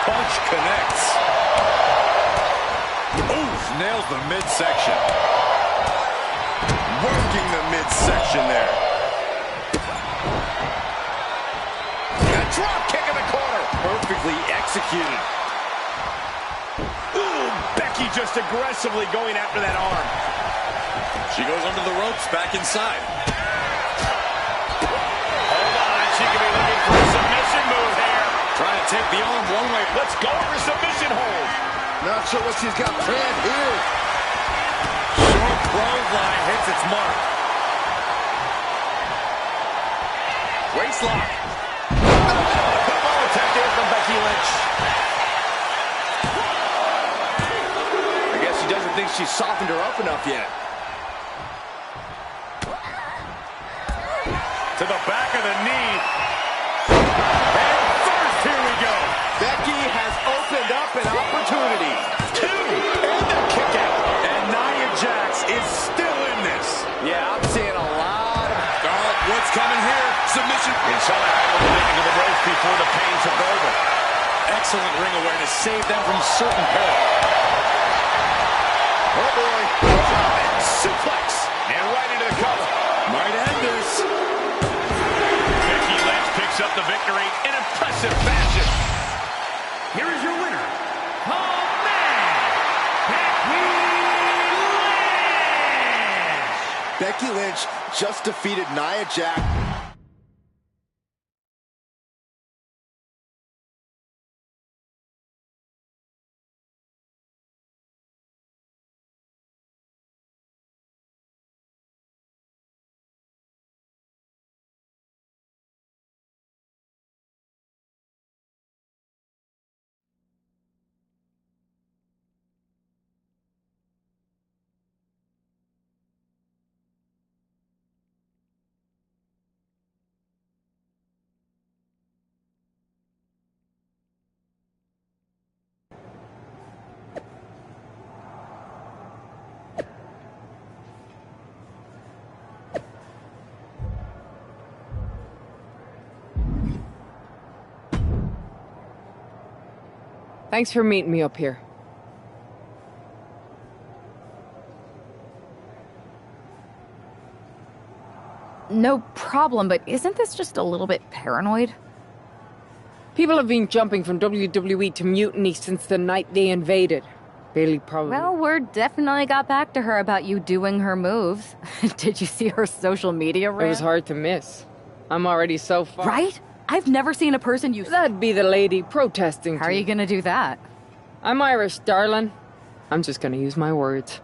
Punch connects. Oof, nails the midsection. Working the midsection there. A drop kick in the corner. Perfectly executed. Ooh, Becky just aggressively going after that arm. She goes under the ropes, back inside. Hold on, she could be looking for a submission move here. Trying to take the arm one way. Let's go for a submission hold. Not sure what she's got planned here. Short clothesline hits its mark. Waistlock. Football attack there from Becky Lynch. I guess she doesn't think she's softened her up enough yet. To the back of the knee. And first, here we go. Becky has opened up an opportunity. Two, and the kick out. And Nia Jax is still in this. Yeah, I'm seeing a lot of... Oh, what's coming here? Submission. And somehow able to get into the ropes before the pain took over. Excellent ring awareness. Saved them from certain peril. Oh, boy. German suplex. And right into the cover. Might end this. Becky Lynch picks up the victory in impressive fashion. Here is your winner, the man, Becky Lynch. Becky Lynch just defeated Nia Jax. Thanks for meeting me up here. No problem, but isn't this just a little bit paranoid? People have been jumping from WWE to Mutiny since the night they invaded. Bailey probably... Well, word definitely got back to her about you doing her moves. Did you see her social media rant? It was hard to miss. I'm already so far... Right? I've never seen a person use... That'd be the lady protesting. How are you gonna do that? I'm Irish, darling. I'm just gonna use my words.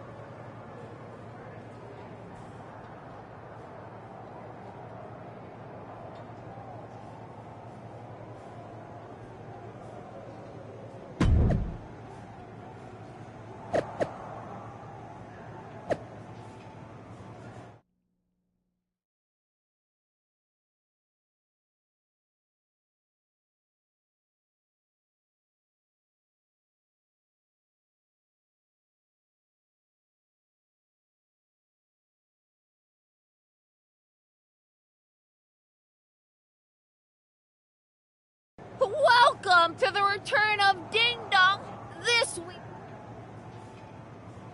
Welcome to the return of Ding Dong this week.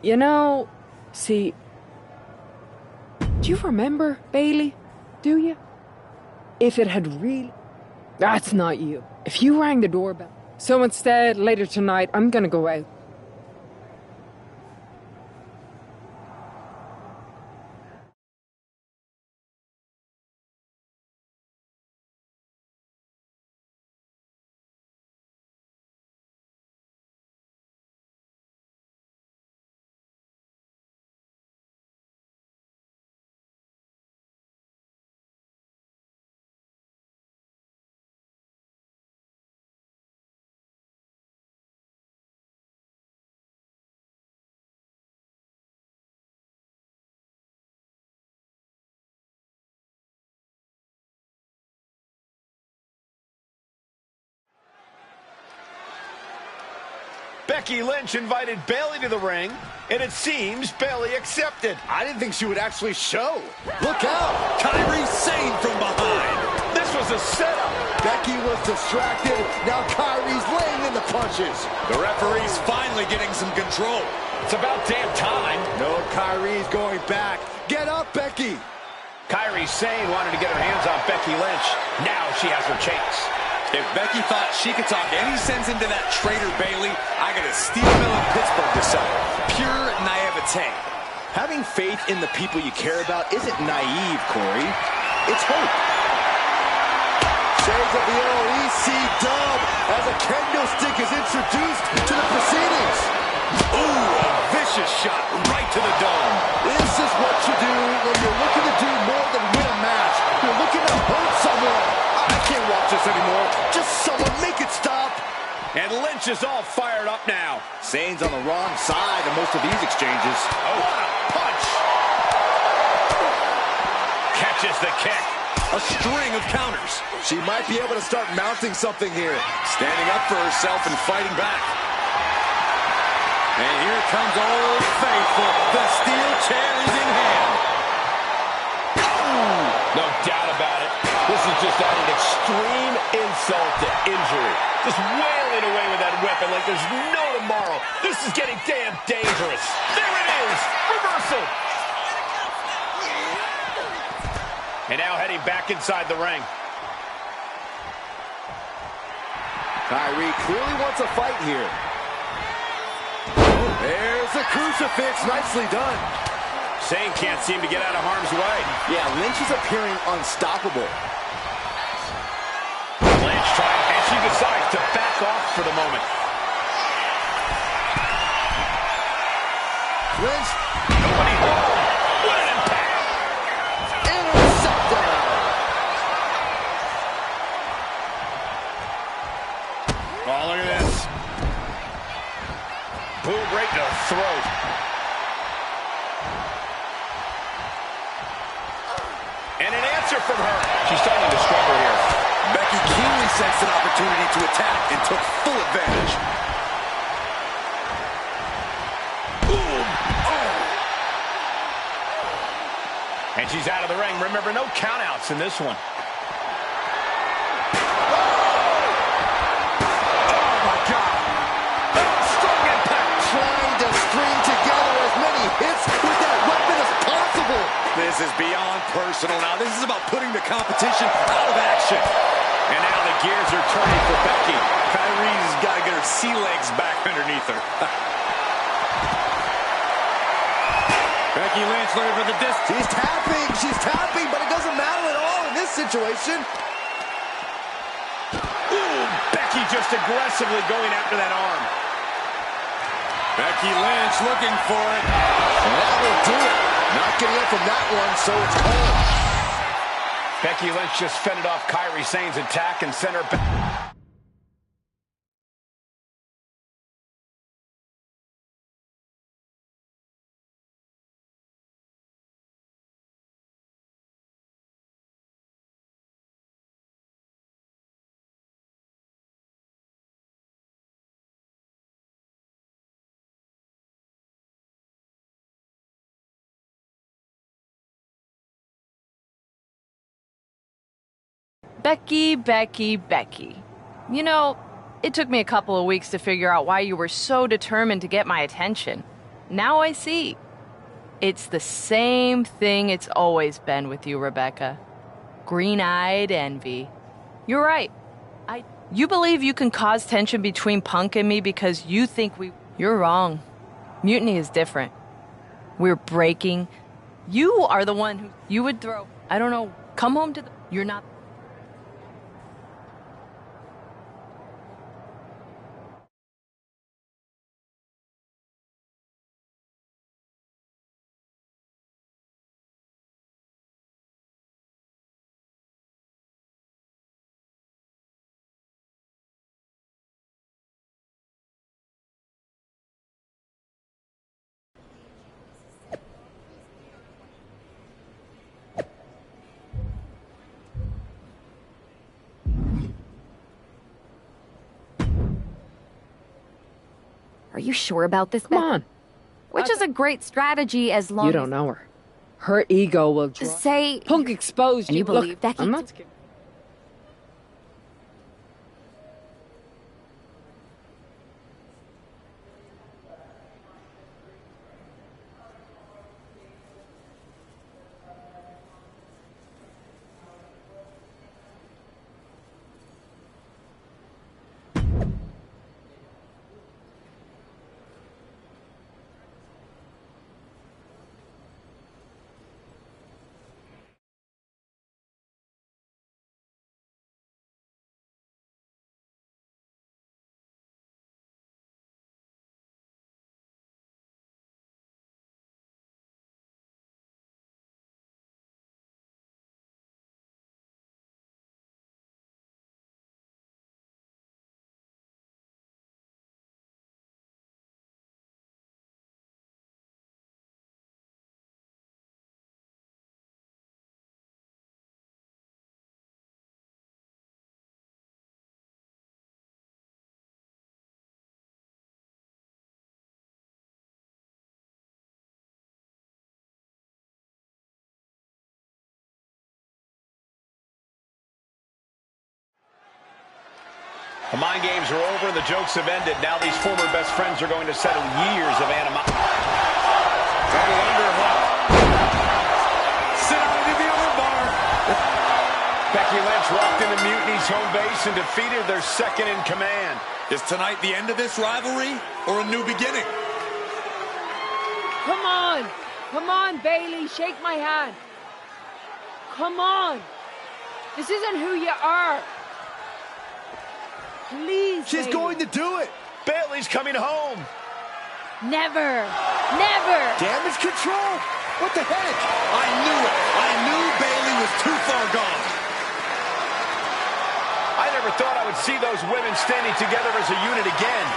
You know, see... Do you remember, Bailey? Do you? If it had really... That's not you. If you rang the doorbell. So instead, later tonight, I'm gonna go out. Becky Lynch invited Bayley to the ring, and it seems Bayley accepted. I didn't think she would actually show. Look out! Kyrie Sane from behind. This was a setup. Becky was distracted. Now Kyrie's laying in the punches. The referee's finally getting some control. It's about damn time. No, Kyrie's going back. Get up, Becky. Kyrie Sane wanted to get her hands on Becky Lynch. Now she has her chance. If Becky thought she could talk any sense into that traitor Bayley, I got a steel mill in Pittsburgh to sell her. Pure naivete. Having faith in the people you care about isn't naive, Corey. It's hope. Shades of the OEC dub as a kendo stick is introduced to the proceedings. Ooh, a vicious shot right to the dome. This is what you do when you're looking to do more than win a match. You're looking to hurt someone. I can't watch this anymore. Just someone make it stop. And Lynch is all fired up now. Sane's on the wrong side of most of these exchanges. Oh, what a punch. Catches the kick. A string of counters. She might be able to start mounting something here. Standing up for herself and fighting back. And here comes Old Faithful. The steel chair is in hand. Oh, no doubt about it. This is just adding extreme insult to injury. Just wailing away with that weapon like there's no tomorrow. This is getting damn dangerous. There it is. Reversal. And now heading back inside the ring. Kyrie clearly wants a fight here. There's the crucifix. Nicely done. Sane can't seem to get out of harm's way. Yeah, Lynch is appearing unstoppable. Lynch trying, and she decides to back off for the moment. Lynch. Nobody home. What an impact. Intercepted. Oh, look at this. Boom right to the throat. And an answer from her. She's starting to struggle here. Becky keenly sensed an opportunity to attack and took full advantage. Boom. Oh. And she's out of the ring. Remember, no countouts in this one. Oh, my God. Oh, strong impact. Trying to string together as many hits with that weapon as possible. This is beyond personal now. This is about putting the competition out of action. And now the gears are turning for Becky. Kyrie's got to get her sea legs back underneath her. Becky Lynch looking for the distance. She's tapping, but it doesn't matter at all in this situation. Ooh, Becky just aggressively going after that arm. Becky Lynch looking for it. And that will do it. Not getting up from that one, so it's cold. Becky Lynch just fended off Kyrie Sane's attack and sent her back. Becky, Becky, Becky. You know, it took me a couple of weeks to figure out why you were so determined to get my attention. Now I see. It's the same thing it's always been with you, Rebecca. Green-eyed envy. You're right. You believe you can cause tension between Punk and me because you think we... You're wrong. Mutiny is different. We're breaking. You are the one who... You would throw... I don't know. Come home to the... You're not... Are you sure about this, Come on. Which is a great strategy as long You don't know her. Her ego will say Punk exposed and you believe Look, Becky. I'm not scared. The mind games are over and the jokes have ended. Now these former best friends are going to settle years of animosity. Double underhook. Sit on to the other bar. Becky Lynch walked into Mutiny's home base and defeated their second in command. Is tonight the end of this rivalry or a new beginning? Come on. Come on, Bailey. Shake my hand. Come on. This isn't who you are. Please, She's Bailey. going to do it. Bailey's coming home. Never. Never. Damage control? What the heck? I knew it. I knew Bailey was too far gone. I never thought I would see those women standing together as a unit again.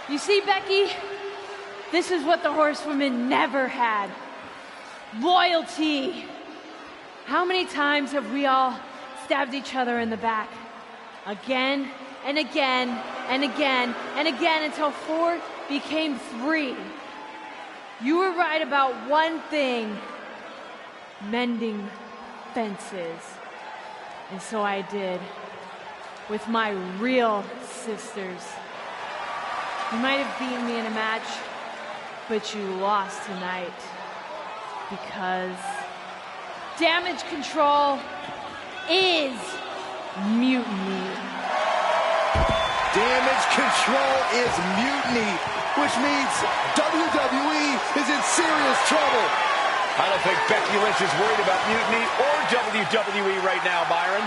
You see, Becky? This is what the horsewomen never had. Loyalty. How many times have we all stabbed each other in the back? Again and again and again and again until 4 became 3. You were right about one thing. Mending fences. And so I did. With my real sisters. You might have beaten me in a match, but you lost tonight. Because damage control is mutiny. Damage control is mutiny, which means WWE is in serious trouble. I don't think Becky Lynch is worried about mutiny or WWE right now, Byron.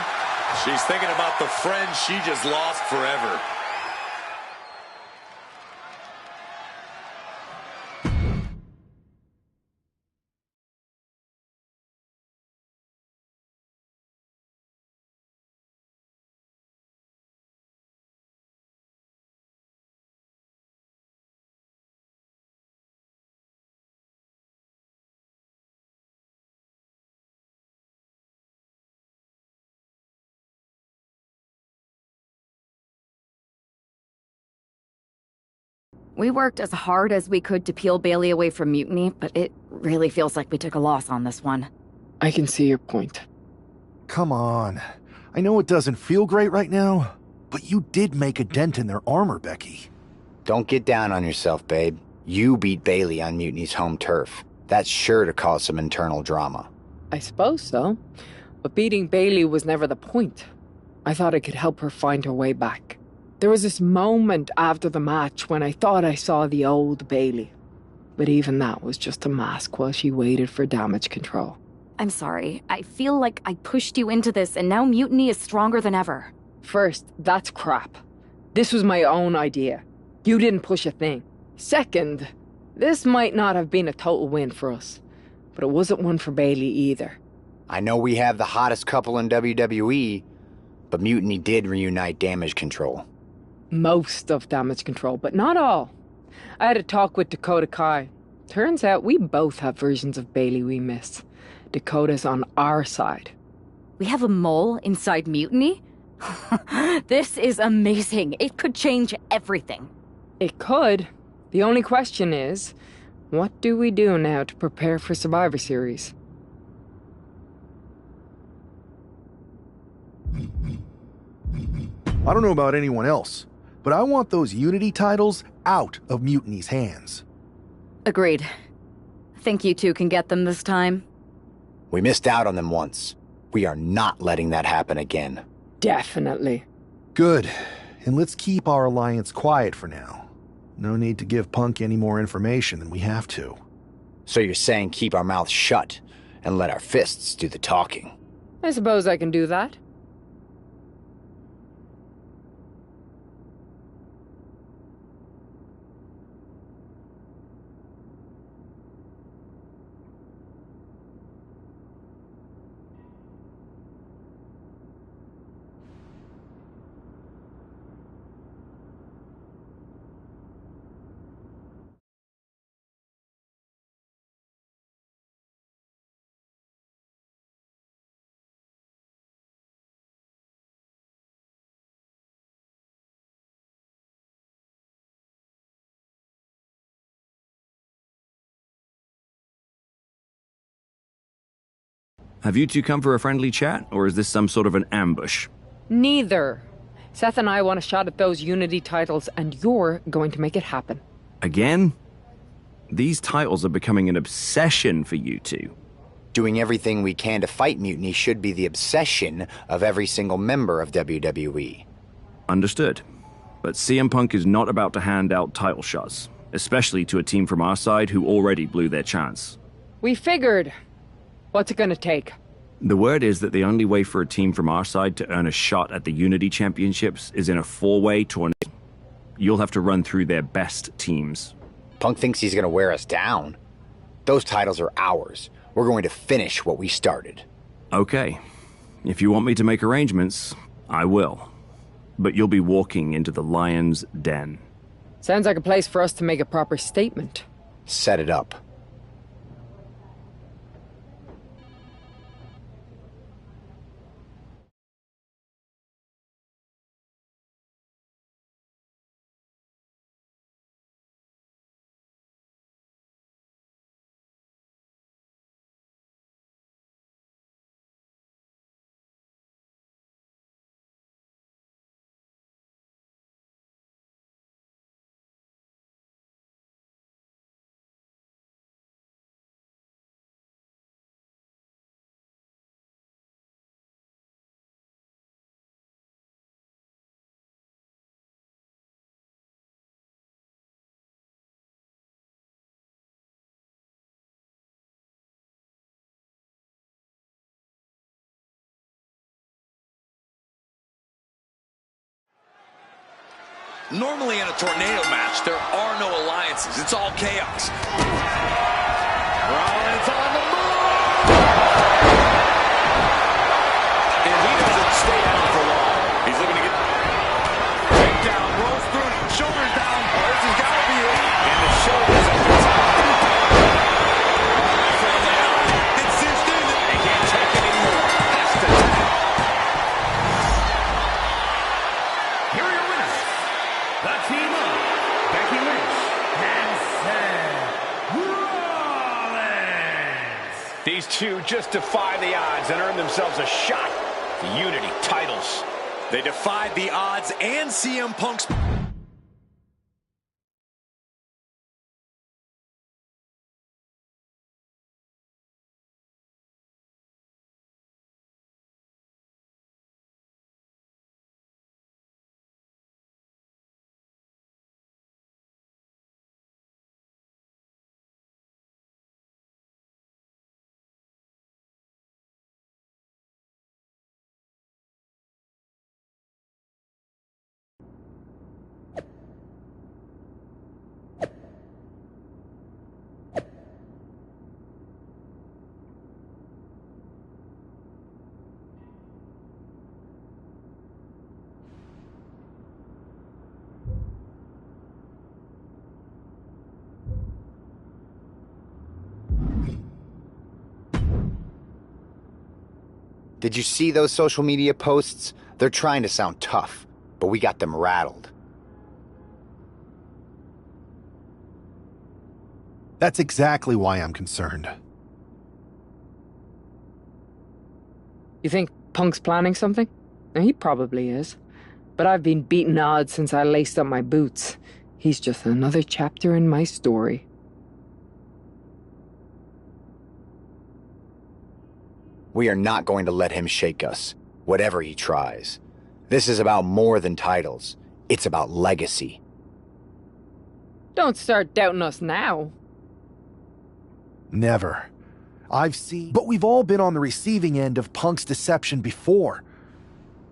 She's thinking about the friend she just lost forever. We worked as hard as we could to peel Bailey away from mutiny, but it really feels like we took a loss on this one. I can see your point. Come on. I know it doesn't feel great right now, but you did make a dent in their armor, Becky. Don't get down on yourself, babe. You beat Bailey on Mutiny's home turf. That's sure to cause some internal drama. I suppose so. But beating Bailey was never the point. I thought it could help her find her way back. There was this moment after the match when I thought I saw the old Bailey. But even that was just a mask while she waited for damage control. I'm sorry. I feel like I pushed you into this, and now mutiny is stronger than ever. First, that's crap. This was my own idea. You didn't push a thing. Second, this might not have been a total win for us. But it wasn't one for Bailey either. I know we have the hottest couple in WWE, but Mutiny did reunite Damage Control. Most of Damage Control, but not all. I had a talk with Dakota Kai. Turns out we both have versions of Bailey we miss. Dakota's on our side. We have a mole inside mutiny? This is amazing. It could change everything. It could. The only question is, what do we do now to prepare for Survivor Series? I don't know about anyone else, but I want those Unity titles out of Mutiny's hands. Agreed. Think you two can get them this time? We missed out on them once. We are not letting that happen again. Definitely. Good. And let's keep our alliance quiet for now. No need to give Punk any more information than we have to. So you're saying keep our mouths shut and let our fists do the talking? I suppose I can do that. Have you two come for a friendly chat, or is this some sort of an ambush? Neither. Seth and I want a shot at those Unity titles, and you're going to make it happen. Again? These titles are becoming an obsession for you two. Doing everything we can to fight Mutiny should be the obsession of every single member of WWE. Understood. But CM Punk is not about to hand out title shots, especially to a team from our side who already blew their chance. We figured. What's it gonna take? The word is that the only way for a team from our side to earn a shot at the Unity Championships is in a four-way tournament. You'll have to run through their best teams. Punk thinks he's gonna wear us down. Those titles are ours. We're going to finish what we started. Okay. If you want me to make arrangements, I will. But you'll be walking into the lion's den. Sounds like a place for us to make a proper statement. Set it up. Normally in a tornado match, there are no alliances. It's all chaos. Rollins on the move! And he doesn't stay down for long. He's looking to get takedown, rolls through, shoulders down. Oh, this has got to be it. And the shoulders at the top. It's cinched in. They can't take it anymore. Has to tap. Here are your winners. The team of Becky Lynch and Seth Rollins. These two just defy the odds and earn themselves a shot at the Unity titles. They defied the odds and CM Punk's... Did you see those social media posts? They're trying to sound tough, but we got them rattled. That's exactly why I'm concerned. You think Punk's planning something? He probably is. But I've been beating odds since I laced up my boots. He's just another chapter in my story. We are not going to let him shake us, whatever he tries. This is about more than titles. It's about legacy. Don't start doubting us now. Never. I've seen... But we've all been on the receiving end of Punk's deception before.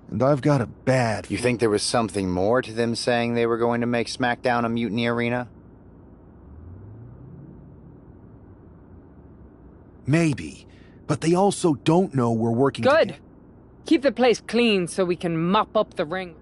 And I've got a bad... You think there was something more to them saying they were going to make SmackDown a mutiny arena? Maybe. But they also don't know we're working... Good. Keep the place clean so we can mop up the ring.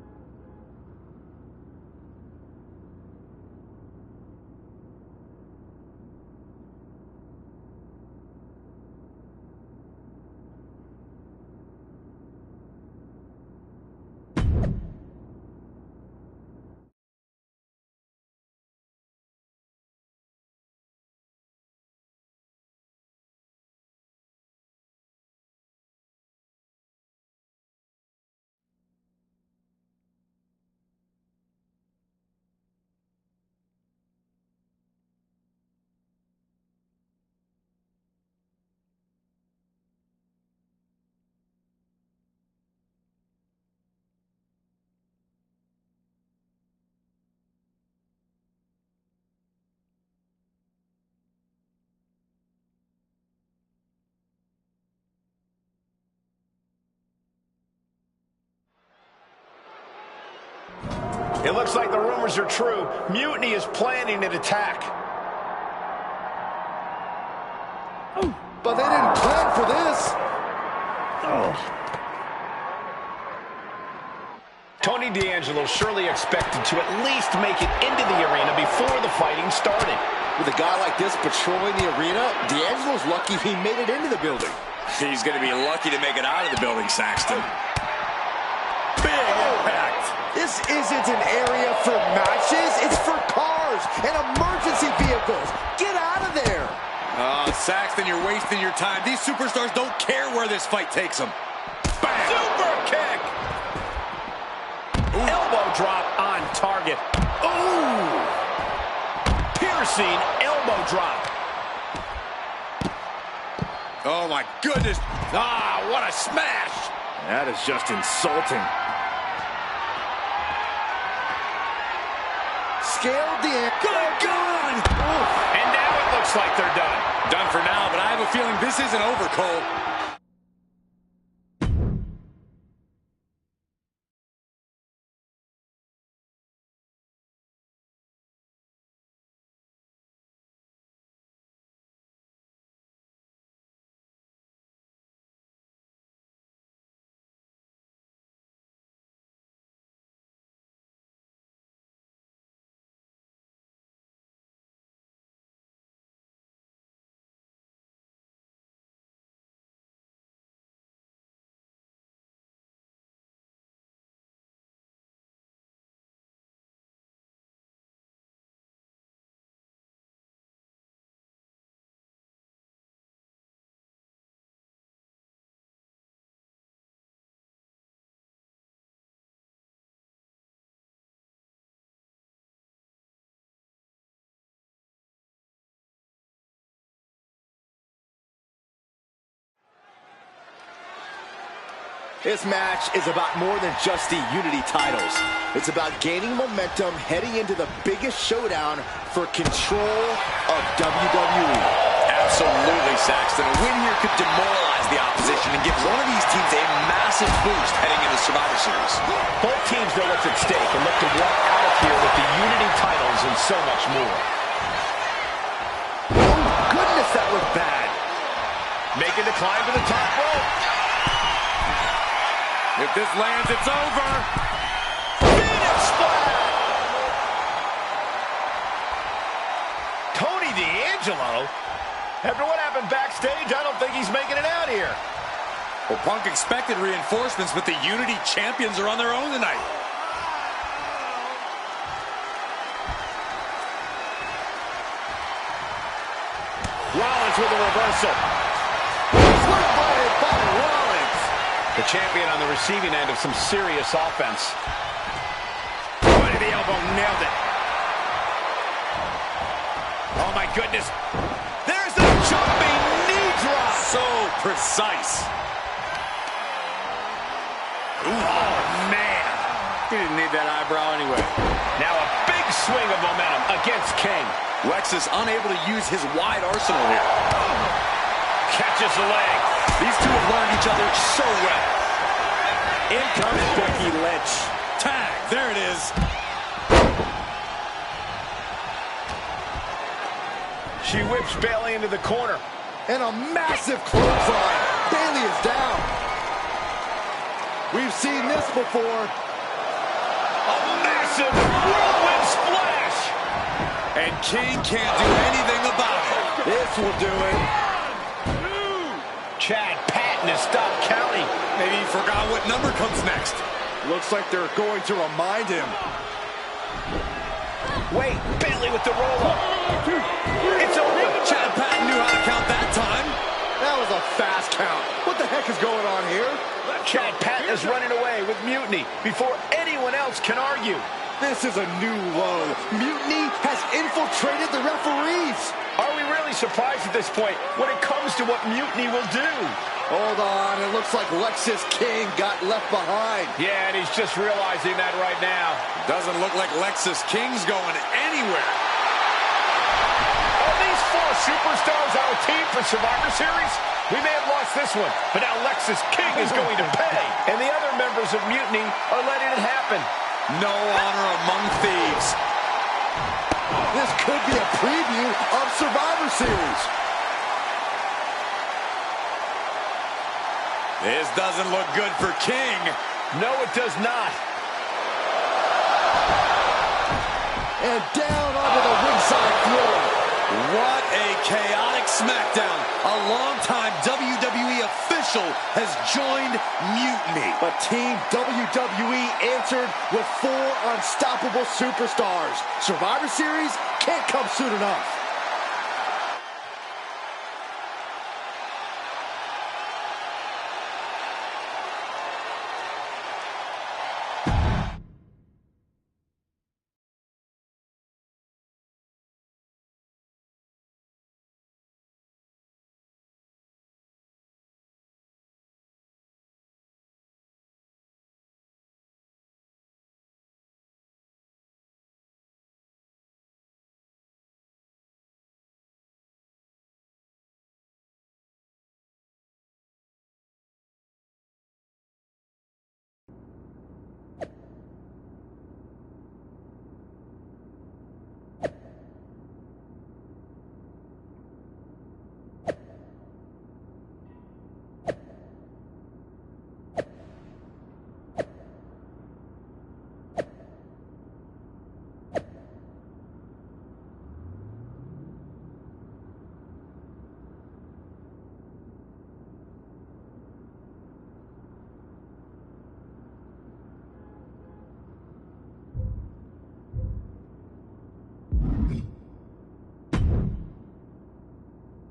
It looks like the rumors are true. Mutiny is planning an attack. But they didn't plan for this. Tony D'Angelo surely expected to at least make it into the arena before the fighting started. With a guy like this patrolling the arena, D'Angelo's lucky he made it into the building. He's going to be lucky to make it out of the building, Saxton. Big impact. This isn't an area for matches. It's for cars and emergency vehicles. Get out of there. Saxton, you're wasting your time. These superstars don't care where this fight takes them. Bam. Super kick. Ooh. Elbow drop on target. Ooh. Piercing elbow drop. Oh, my goodness. Ah, what a smash. That is just insulting. Scaled the air. Good God. And now it looks like they're done. Done for now, but I have a feeling this isn't over, Cole. This match is about more than just the Unity titles. It's about gaining momentum heading into the biggest showdown for control of WWE. Absolutely, Saxton. A win here could demoralize the opposition and give one of these teams a massive boost heading into Survivor Series. Both teams know what's at stake and look to walk out of here with the Unity titles and so much more. Oh, goodness, that was bad. Making the climb to the top rope. If this lands, it's over. Phoenix Splash! Tony D'Angelo? After what happened backstage, I don't think he's making it out here. Well, Punk expected reinforcements, but the Unity champions are on their own tonight. Rollins with a reversal. Slam by Rollins. The champion on the receiving end of some serious offense. Point of the elbow, nailed it. Oh my goodness. There's a jumping knee drop. So precise. Ooh, oh man. He didn't need that eyebrow anyway. Now a big swing of momentum against King. Lex is unable to use his wide arsenal here. Catches the leg. These two have learned each other so well. In comes Becky Lynch. Tag, there it is. She whips Bayley into the corner. And a massive clothesline. Bayley is down. We've seen this before. A massive whirlwind splash. And King can't do anything about it. This will do it. Chad Patton has stopped counting. Maybe he forgot what number comes next. Looks like they're going to remind him. Wait, Bayley with the roll-up. It's over. Chad Patton knew how to count that time. That was a fast count. What the heck is going on here? Chad Patton is running away with Mutiny before anyone else can argue. This is a new low. Mutiny has infiltrated the referees. Are we really surprised at this point when it comes to what Mutiny will do? Hold on, it looks like Lexis King got left behind. Yeah, and he's just realizing that right now. Doesn't look like Lexis King's going anywhere. Are these four superstars our team for Survivor Series? We may have lost this one, but now Lexis King is going to pay. And the other members of Mutiny are letting it happen. No honor among thieves. This could be a preview of Survivor Series. This doesn't look good for King. No, it does not. And down onto the ringside floor. What a chaotic SmackDown. A longtime WWE official has joined Mutiny. But Team WWE answered with 4 unstoppable superstars. Survivor Series can't come soon enough.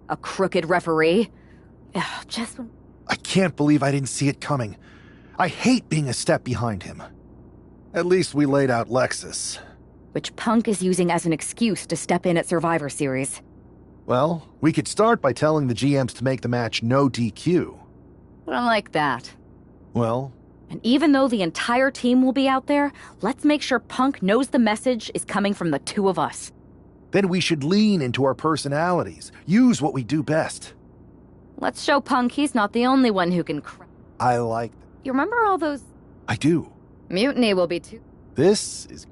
A crooked referee? Ugh, I can't believe I didn't see it coming. I hate being a step behind him. At least we laid out Lexus. Which Punk is using as an excuse to step in at Survivor Series. Well, we could start by telling the GMs to make the match no DQ. I like that. Well? And even though the entire team will be out there, let's make sure Punk knows the message is coming from the two of us. Then we should lean into our personalities. Use what we do best. Let's show Punk he's not the only one who can I like that. You remember all those... I do. Mutiny will be too... This is...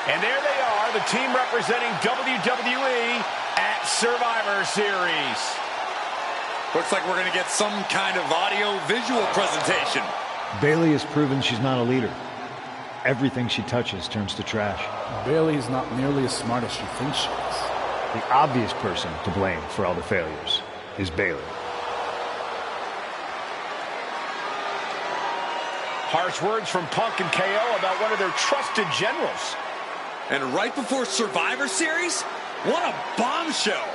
And there they are, the team representing WWE at Survivor Series. Looks like we're going to get some kind of audio-visual presentation. Bayley has proven she's not a leader. Everything she touches turns to trash. Bayley is not nearly as smart as she thinks she is. The obvious person to blame for all the failures is Bayley. Harsh words from Punk and KO about one of their trusted generals. And right before Survivor Series? What a bombshell!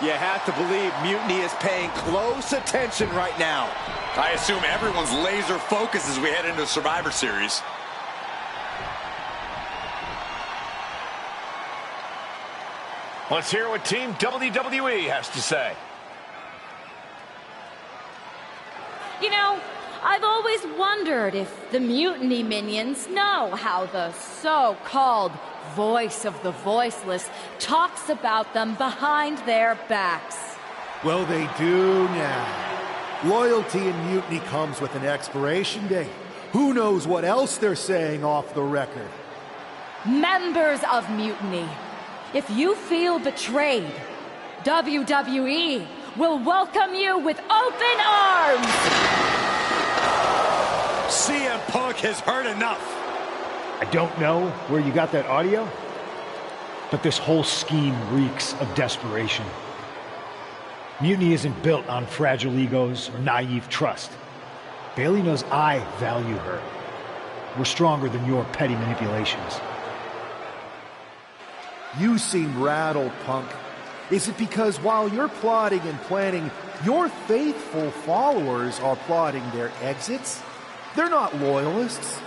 You have to believe Mutiny is paying close attention right now. I assume everyone's laser focused as we head into Survivor Series. Let's hear what Team WWE has to say. You know, I've always wondered if the Mutiny Minions know how the so-called voice of the voiceless talks about them behind their backs. Well, they do now. Loyalty in Mutiny comes with an expiration date. Who knows what else they're saying off the record? Members of Mutiny, if you feel betrayed, WWE will welcome you with open arms! CM Punk has heard enough. I don't know where you got that audio, but this whole scheme reeks of desperation. Mutiny isn't built on fragile egos or naive trust. Bayley knows I value her. We're stronger than your petty manipulations. You seem rattled, Punk. Is it because while you're plotting and planning, your faithful followers are plotting their exits? They're not loyalists.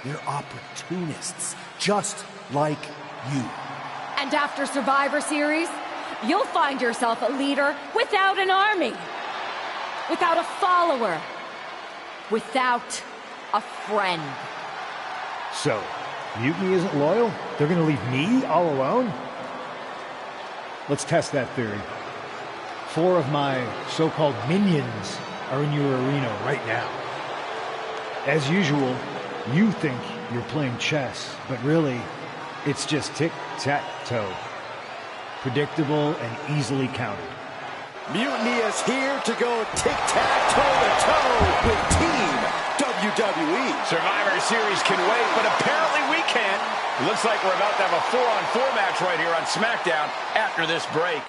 They're opportunists, just like you. And after Survivor Series, you'll find yourself a leader without an army, without a follower, without a friend. So, Mutiny isn't loyal? They're gonna leave me all alone? Let's test that theory. 4 of my so-called minions are in your arena right now. As usual, you think you're playing chess, but really, it's just tic-tac-toe. Predictable and easily countered. Mutiny is here to go tic-tac-toe-to-toe with Team WWE. Survivor Series can wait, but apparently we can't. It looks like we're about to have a 4-on-4 match right here on SmackDown after this break.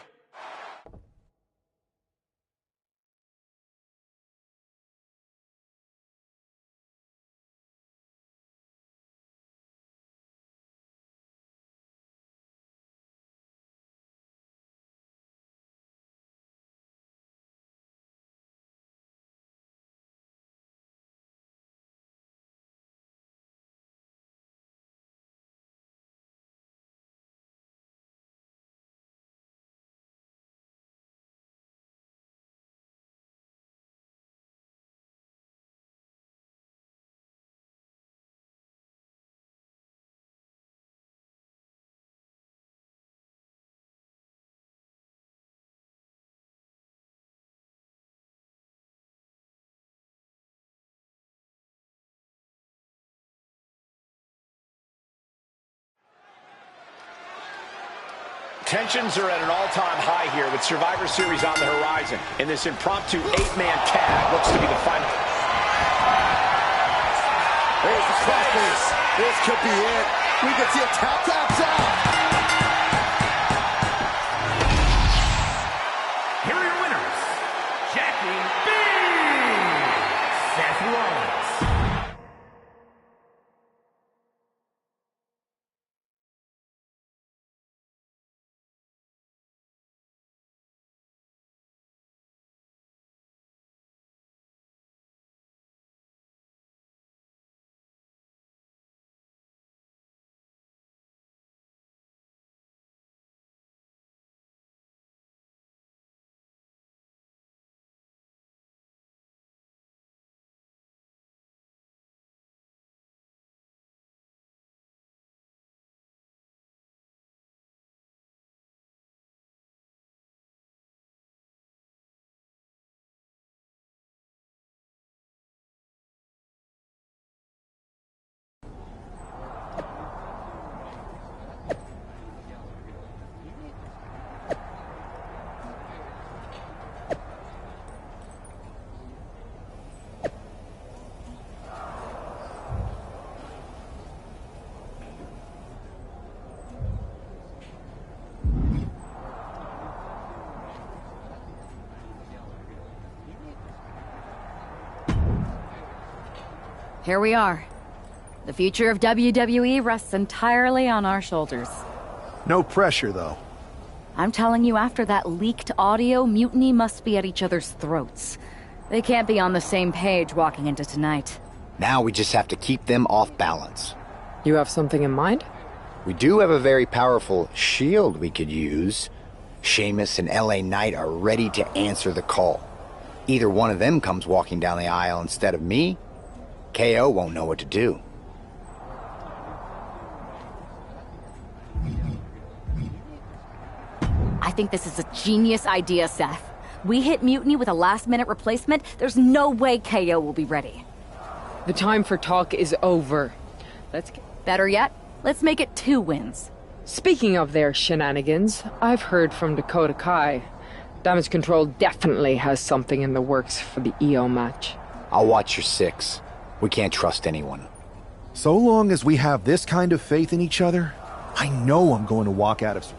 Tensions are at an all-time high here with Survivor Series on the horizon. And this impromptu 8-man tag looks to be the final. Here's the Strikers. This could be it. We could see a tap-taps out. Here are your winners, Jackie B. Seth Rollins. Here we are. The future of WWE rests entirely on our shoulders. No pressure, though. I'm telling you, after that leaked audio, Mutiny must be at each other's throats. They can't be on the same page walking into tonight. Now we just have to keep them off balance. You have something in mind? We do have a very powerful shield we could use. Sheamus and LA Knight are ready to answer the call. Either one of them comes walking down the aisle instead of me, KO won't know what to do. I think this is a genius idea, Seth. We hit Mutiny with a last-minute replacement, there's no way KO will be ready. The time for talk is over. Better yet, let's make it 2 wins. Speaking of their shenanigans, I've heard from Dakota Kai. Damage Control definitely has something in the works for the EO match. I'll watch your 6. We can't trust anyone. So long as we have this kind of faith in each other, I know I'm going to walk out of...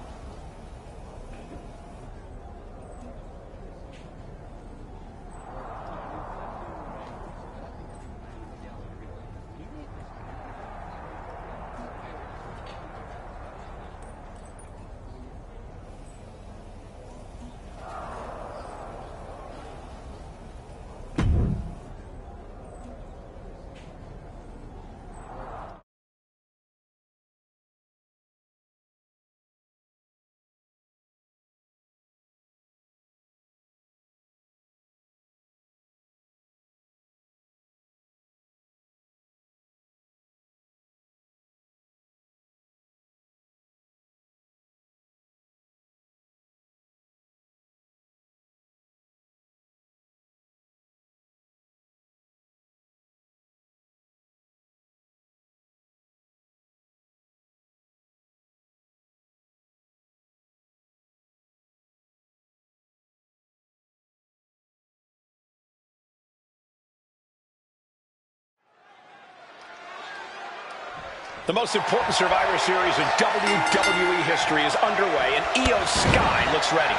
The most important Survivor Series in WWE history is underway, and Io Sky looks ready.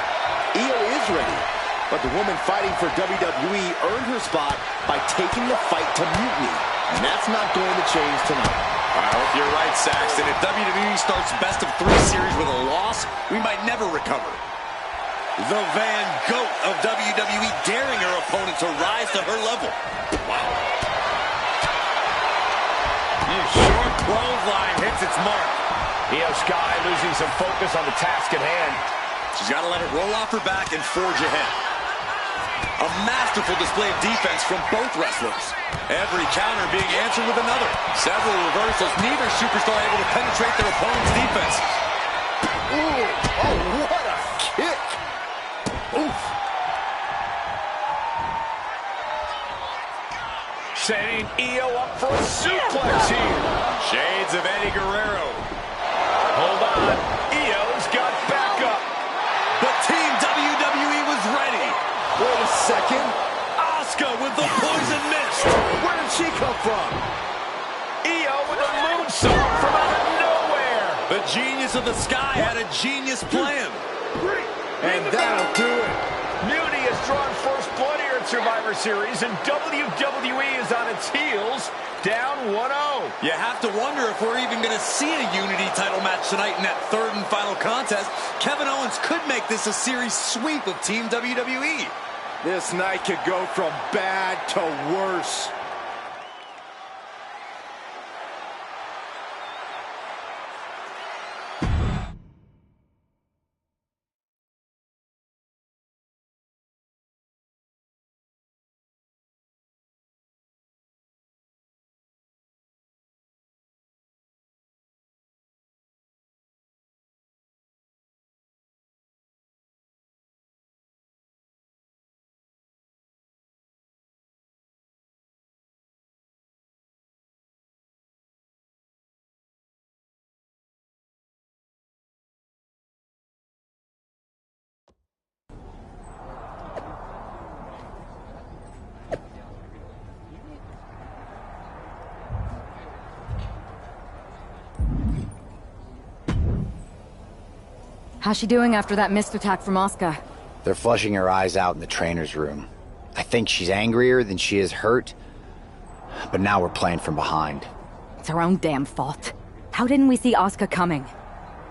Io is ready, but the woman fighting for WWE earned her spot by taking the fight to Mutiny, and that's not going to change tonight. I hope you're right, Saxton. If WWE starts best-of-3 series with a loss, we might never recover. The Van Goat of WWE daring her opponent to rise to her level. Wow. Short clothesline hits its mark. Io Sky losing some focus on the task at hand. She's got to let it roll off her back and forge ahead. A masterful display of defense from both wrestlers. Every counter being answered with another. Several reversals, neither superstar able to penetrate their opponent's defense. Ooh, oh, what a kick. Oof. Setting Io up for a suplex here. Shades of Eddie Guerrero. Hold on. Io's got backup. But Team WWE was ready. Wait a second. Asuka with the poison mist. Where did she come from? Io with a moonsault from out of nowhere. The genius of the Sky had a genius plan. And that'll do it. Mutiny has drawn first blood here at Survivor Series, and WWE is on its heels, down 1-0. You have to wonder if we're even going to see a Unity title match tonight in that third and final contest. Kevin Owens could make this a series sweep of Team WWE. This night could go from bad to worse. How's she doing after that missed attack from Asuka? They're flushing her eyes out in the trainer's room. I think she's angrier than she is hurt. but now we're playing from behind. It's our own damn fault. How didn't we see Asuka coming?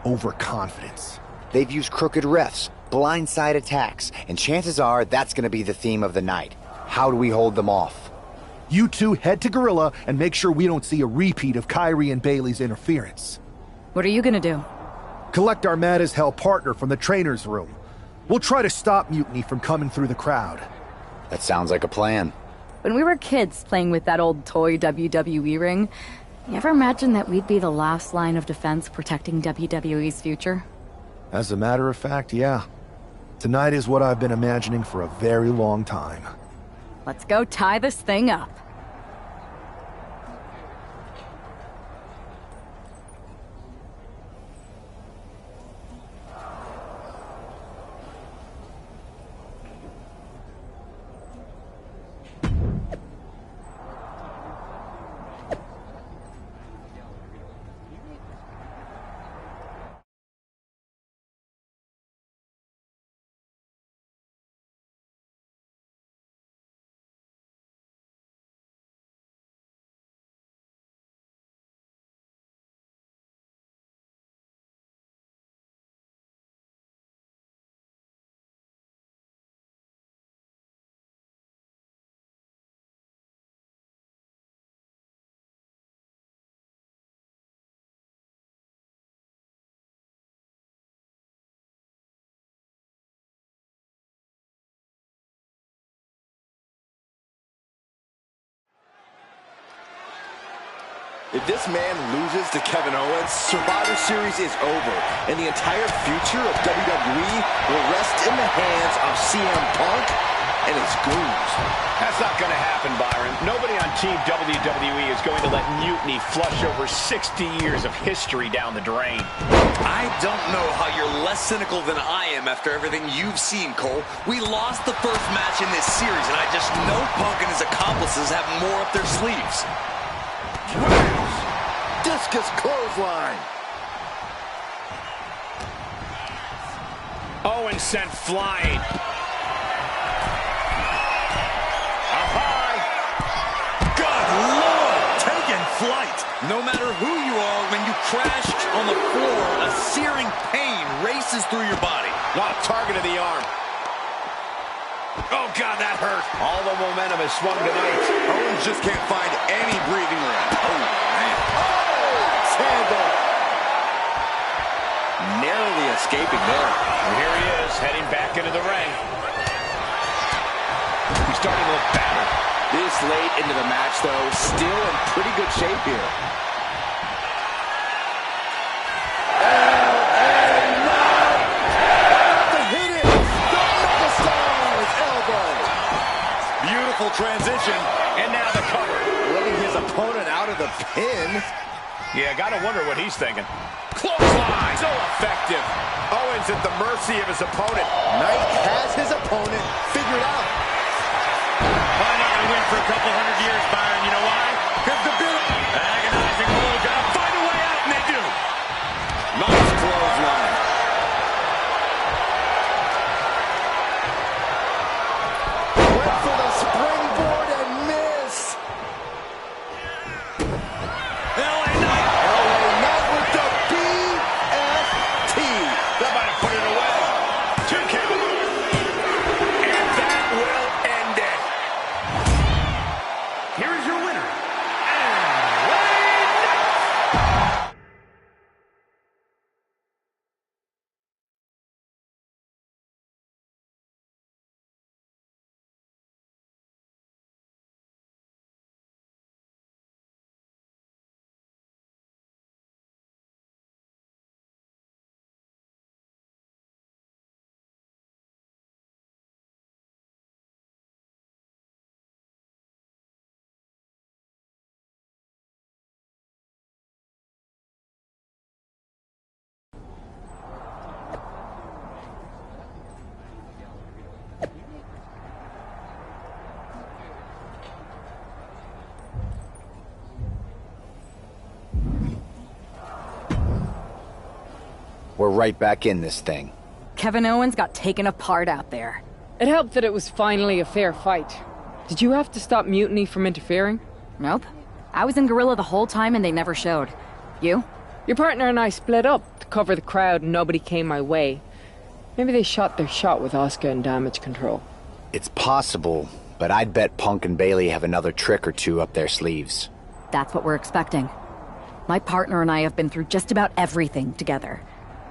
Overconfidence. They've used crooked refs, blindside attacks, and chances are that's gonna be the theme of the night. How do we hold them off? You two head to Gorilla and make sure we don't see a repeat of Kyrie and Bailey's interference. What are you gonna do? Collect our mad-as-hell partner from the trainer's room. We'll try to stop Mutiny from coming through the crowd. That sounds like a plan. When we were kids playing with that old toy WWE ring, you ever imagine that we'd be the last line of defense protecting WWE's future? As a matter of fact, yeah. Tonight is what I've been imagining for a very long time. Let's go tie this thing up. If this man loses to Kevin Owens, Survivor Series is over, and the entire future of WWE will rest in the hands of CM Punk and his goons. That's not going to happen, Byron. Nobody on Team WWE is going to let Mutiny flush over 60 years of history down the drain. I don't know how you're less cynical than I am after everything you've seen, Cole. We lost the first match in this series, and I just know Punk and his accomplices have more up their sleeves. Discus clothesline. Owens sent flying. Up high. Good Lord! Taking flight. No matter who you are, when you crash on the floor, a searing pain races through your body. Not target of the arm. Oh, God, that hurt. All the momentum has swung tonight. Owens just can't find any breathing room. Oh, man. Oh, handle. Narrowly escaping there. And here he is, heading back into the ring. He's starting to look battered. This late into the match, though, still in pretty good shape here. Beautiful transition, and now the cover. Letting his opponent out of the pin. Yeah, gotta wonder what he's thinking. Clothesline! So effective. Owens at the mercy of his opponent. Knight has his opponent figured out. Probably not gonna win for a couple hundred years, Byron. You know why? Here's the bill. Agonizing move. Gotta find a way out, and they do. Nice clothesline. Went for the springboard and miss. LA Knight. LA Knight with the BFT. That might have put it away. 2 count. And that will end it. Here is your winner, We're right back in this thing. Kevin Owens got taken apart out there. It helped that it was finally a fair fight. Did you have to stop Mutiny from interfering? Nope. I was in Gorilla the whole time and they never showed. You? Your partner and I split up to cover the crowd and nobody came my way. Maybe they shot their shot with Asuka and Damage Control. It's possible, but I'd bet Punk and Bailey have another trick or two up their sleeves. That's what we're expecting. My partner and I have been through just about everything together.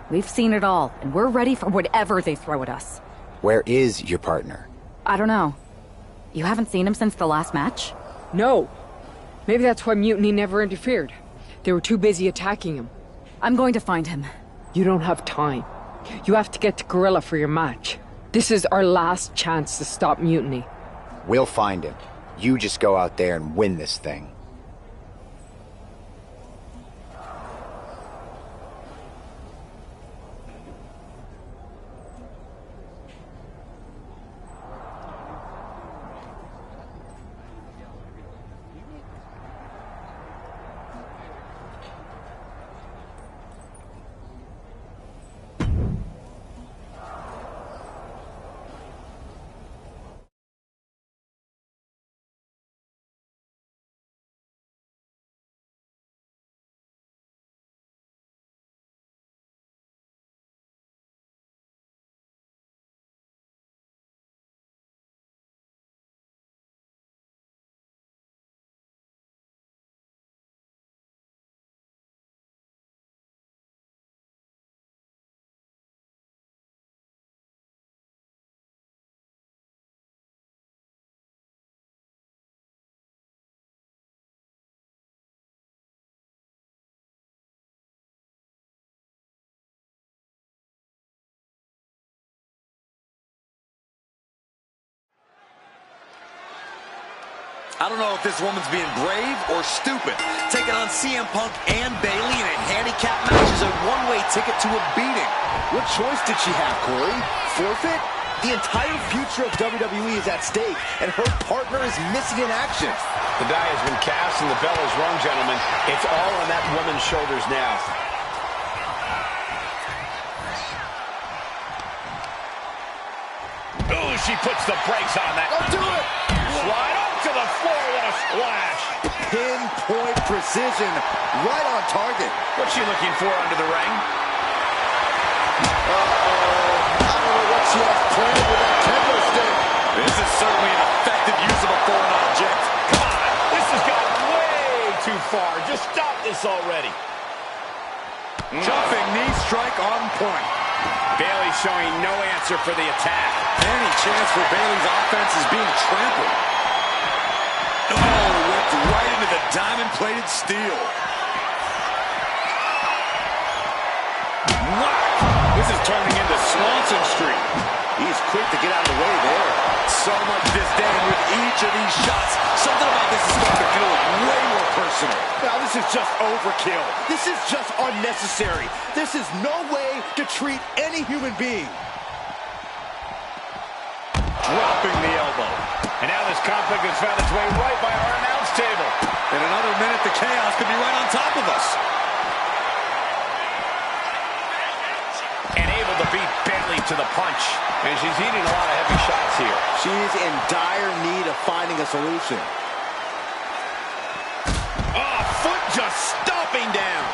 We've seen it all, and we're ready for whatever they throw at us. Where is your partner? I don't know. You haven't seen him since the last match? No. Maybe that's why Mutiny never interfered. They were too busy attacking him. I'm going to find him. You don't have time. You have to get to Gorilla for your match. This is our last chance to stop Mutiny. We'll find him. You just go out there and win this thing. I don't know if this woman's being brave or stupid. Taking on CM Punk and Bailey in a handicap match is a one-way ticket to a beating. What choice did she have, Corey? Forfeit? The entire future of WWE is at stake, and her partner is missing in action. The die has been cast and the bell is rung, gentlemen. It's all on that woman's shoulders now. Ooh, she puts the brakes on that. Don't do it! Slide up to the floor, what a splash. Pinpoint precision, right on target. What's she looking for under the ring? Uh-oh. I don't know what she has planned with that kendo stick. This is certainly an effective use of a foreign object. Come on, this has gone way too far. Just stop this already. Jumping knee strike on point. Bailey showing no answer for the attack. Any chance for Bailey's offense is being trampled. Oh, whipped right into the diamond-plated steel. Wow, this is turning into Swanson Street. He's quick to get out of the way there. So much disdain with each of these shots. Something about this is starting to feel way more personal. Now this is just overkill. This is just unnecessary. This is no way to treat any human being. Dropping the elbow. And now this conflict has found its way right by our announce table. In another minute, the chaos could be right on top of us. And able to beat Bailey to the punch. And she's eating a lot of heavy shots here. She's in dire need of finding a solution. Oh, foot just stomping down.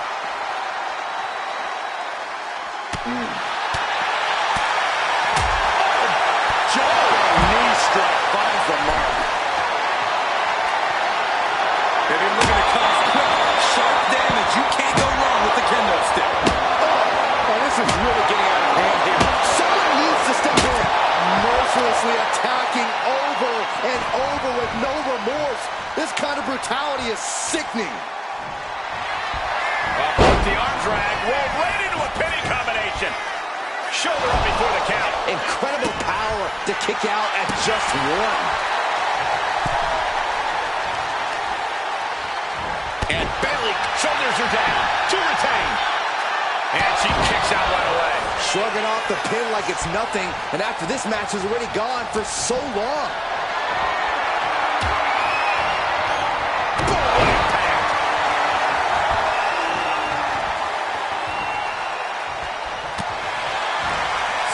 Knee strike finds the mark. If you're looking to cause quick, sharp damage, you can't go wrong with the kendo stick. Oh, this is really getting out of hand here. Someone needs to step in. Mercilessly attacking over and over with no remorse. This kind of brutality is sickening. Up the arm drag, rolled right into a pinning combination. Shoulder up before the count. Incredible power to kick out at just one. And Bailey shoulders her down to retain. And she kicks out right away. Shrugging off the pin like it's nothing. And after this match is already gone for so long.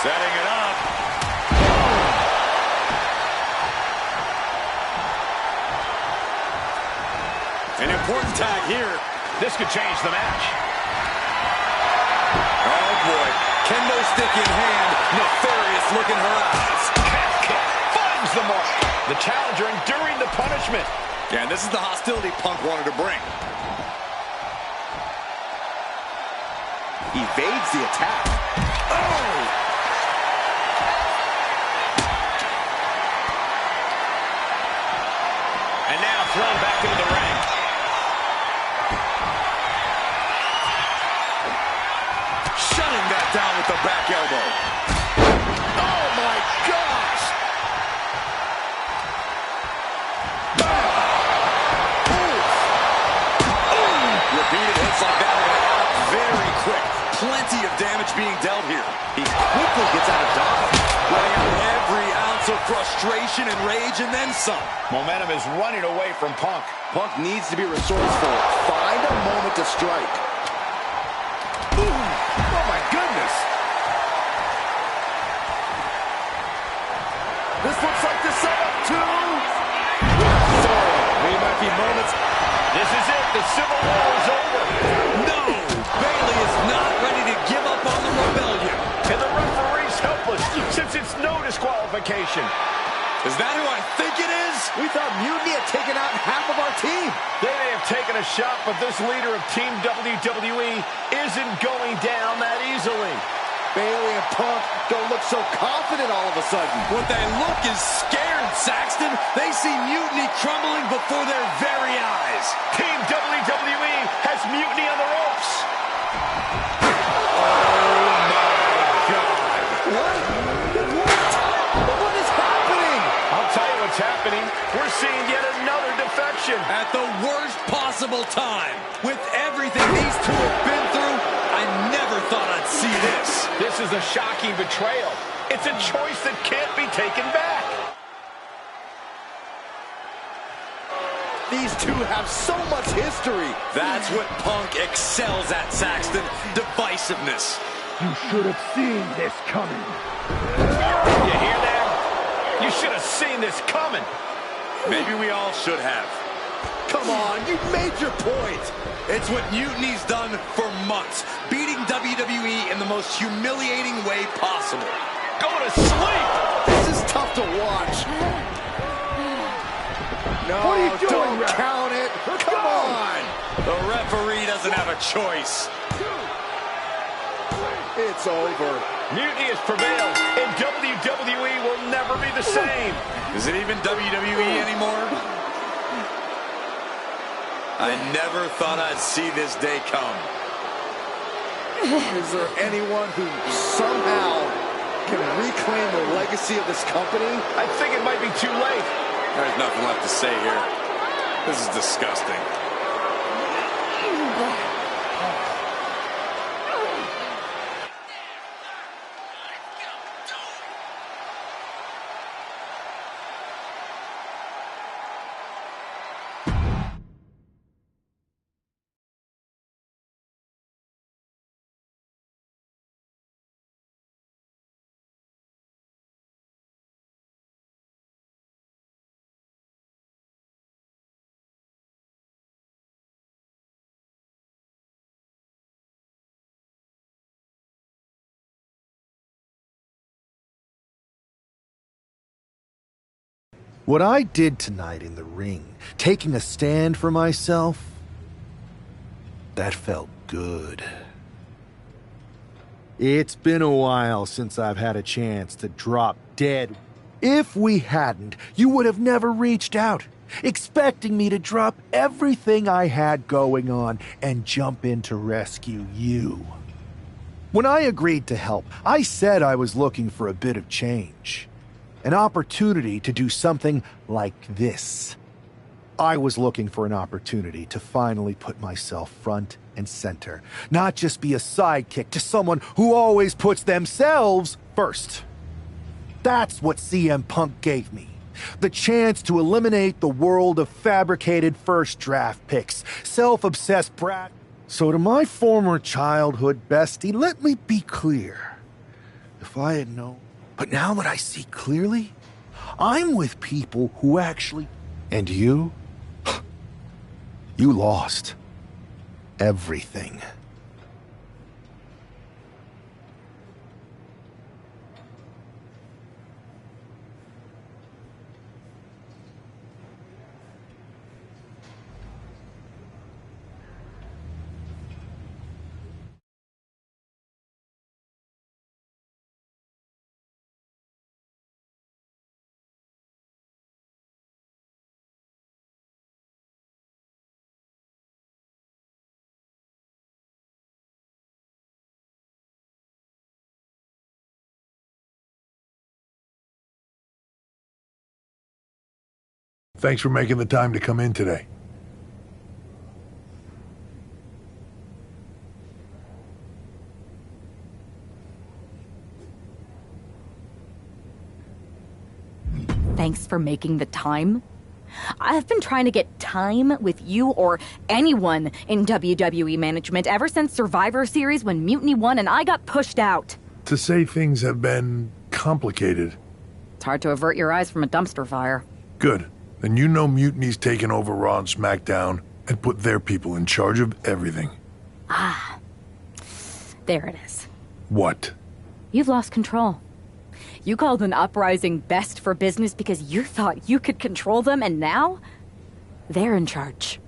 Setting it up. important tag here. This could change the match. Oh, boy. Kendo stick in hand. Nefarious look in her eyes. Calf kick finds the mark. The challenger enduring the punishment. Yeah, and this is the hostility Punk wanted to bring. Evades the attack. Oh! And now thrown back into the ring. Shutting that down with the back elbow. Oh, my gosh! Repeated hits like that are going to add up very quick. Plenty of damage being dealt here. He quickly gets out of dodge, letting out every ounce of frustration and rage and then some. Momentum is running away from Punk. Punk needs to be resourceful. Find a moment to strike. Ooh, oh my goodness. This looks like the setup to... We might be moments. This is it. The Civil War is over. No! Bayley is not ready to give up on the rebellion. And the referee's helpless since it's no disqualification. Is that who I think it is? We thought Mutiny had taken out half of our team. They may have taken a shot, but this leader of Team WWE isn't going down that easily. Bayley and Punk don't look so confident all of a sudden. What they look is scared, Saxton. They see Mutiny crumbling before their very eyes. Team WWE has Mutiny on the ropes. Oh, my God. What is happening? I'll tell you what's happening. We're seeing yet another defection. At the worst possible time. With everything these two have been through, I never thought I'd see this. This is a shocking betrayal. It's a choice that can't be taken back. These two have so much history. That's what Punk excels at, Saxton. Divisiveness. You should have seen this coming. You hear that? You should have seen this coming. Maybe we all should have. Come on, you made your point. It's what Mutiny's done for months, beating WWE in the most humiliating way possible. Go to sleep! This is tough to watch. No, what are you doing, don't ref? count it. Come on. The referee doesn't have a choice. It's over. Mutiny has prevailed, and WWE will never be the same. Is it even WWE anymore? I never thought I'd see this day come. Is there anyone who somehow can reclaim the legacy of this company? I think it might be too late. There's nothing left to say here. This is disgusting. What I did tonight in the ring, taking a stand for myself, that felt good. It's been a while since I've had a chance to drop dead. If we hadn't, you would have never reached out, expecting me to drop everything I had going on and jump in to rescue you. When I agreed to help, I said I was looking for a bit of change. An opportunity to do something like this. I was looking for an opportunity to finally put myself front and center, not just be a sidekick to someone who always puts themselves first. That's what CM Punk gave me. The chance to eliminate the world of fabricated first draft picks, self-obsessed brat. So to my former childhood bestie, let me be clear. If I had known... But now that I see clearly, I'm with people who actually... And you? You lost. Everything. Thanks for making the time to come in today. Thanks for making the time. I've been trying to get time with you or anyone in WWE management ever since Survivor Series when Mutiny won and I got pushed out. To say things have been complicated. It's hard to avert your eyes from a dumpster fire. Good. Then you know Mutiny's taken over Raw and SmackDown and put their people in charge of everything. Ah. There it is. What? You've lost control. You called an uprising best for business because you thought you could control them, and now they're in charge.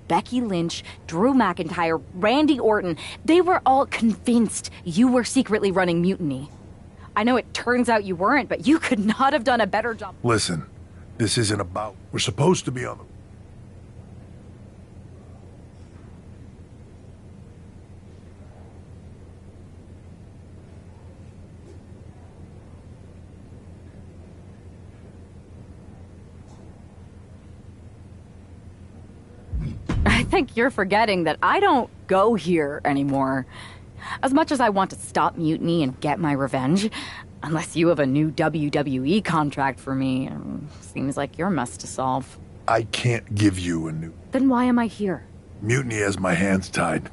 Becky Lynch, Drew McIntyre, Randy Orton, they were all convinced you were secretly running Mutiny. I know it turns out you weren't, but you could not have done a better job. Listen, this isn't about... We're supposed to be on the... I think you're forgetting that I don't go here anymore. As much as I want to stop Mutiny and get my revenge, unless you have a new WWE contract for me, seems like your mess to solve. I can't give you a new... Then why am I here? Mutiny has my hands tied.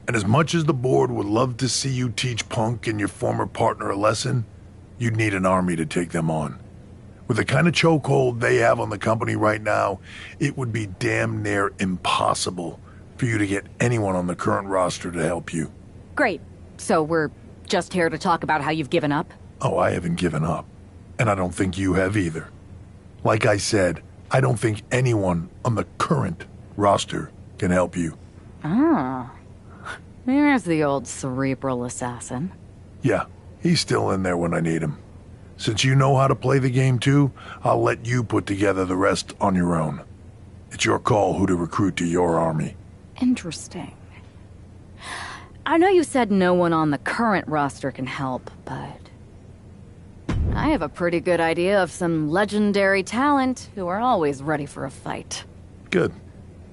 And as much as the board would love to see you teach Punk and your former partner a lesson, you'd need an army to take them on. With the kind of chokehold they have on the company right now, it would be damn near impossible for you to get anyone on the current roster to help you. Great. So we're just here to talk about how you've given up? Oh, I haven't given up. And I don't think you have either. Like I said, I don't think anyone on the current roster can help you. Ah. There's the old cerebral assassin. Yeah, he's still in there when I need him. Since you know how to play the game too, I'll let you put together the rest on your own. It's your call who to recruit to your army. Interesting. I know you said no one on the current roster can help, but I have a pretty good idea of some legendary talent who are always ready for a fight. Good.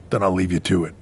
Then I'll leave you to it.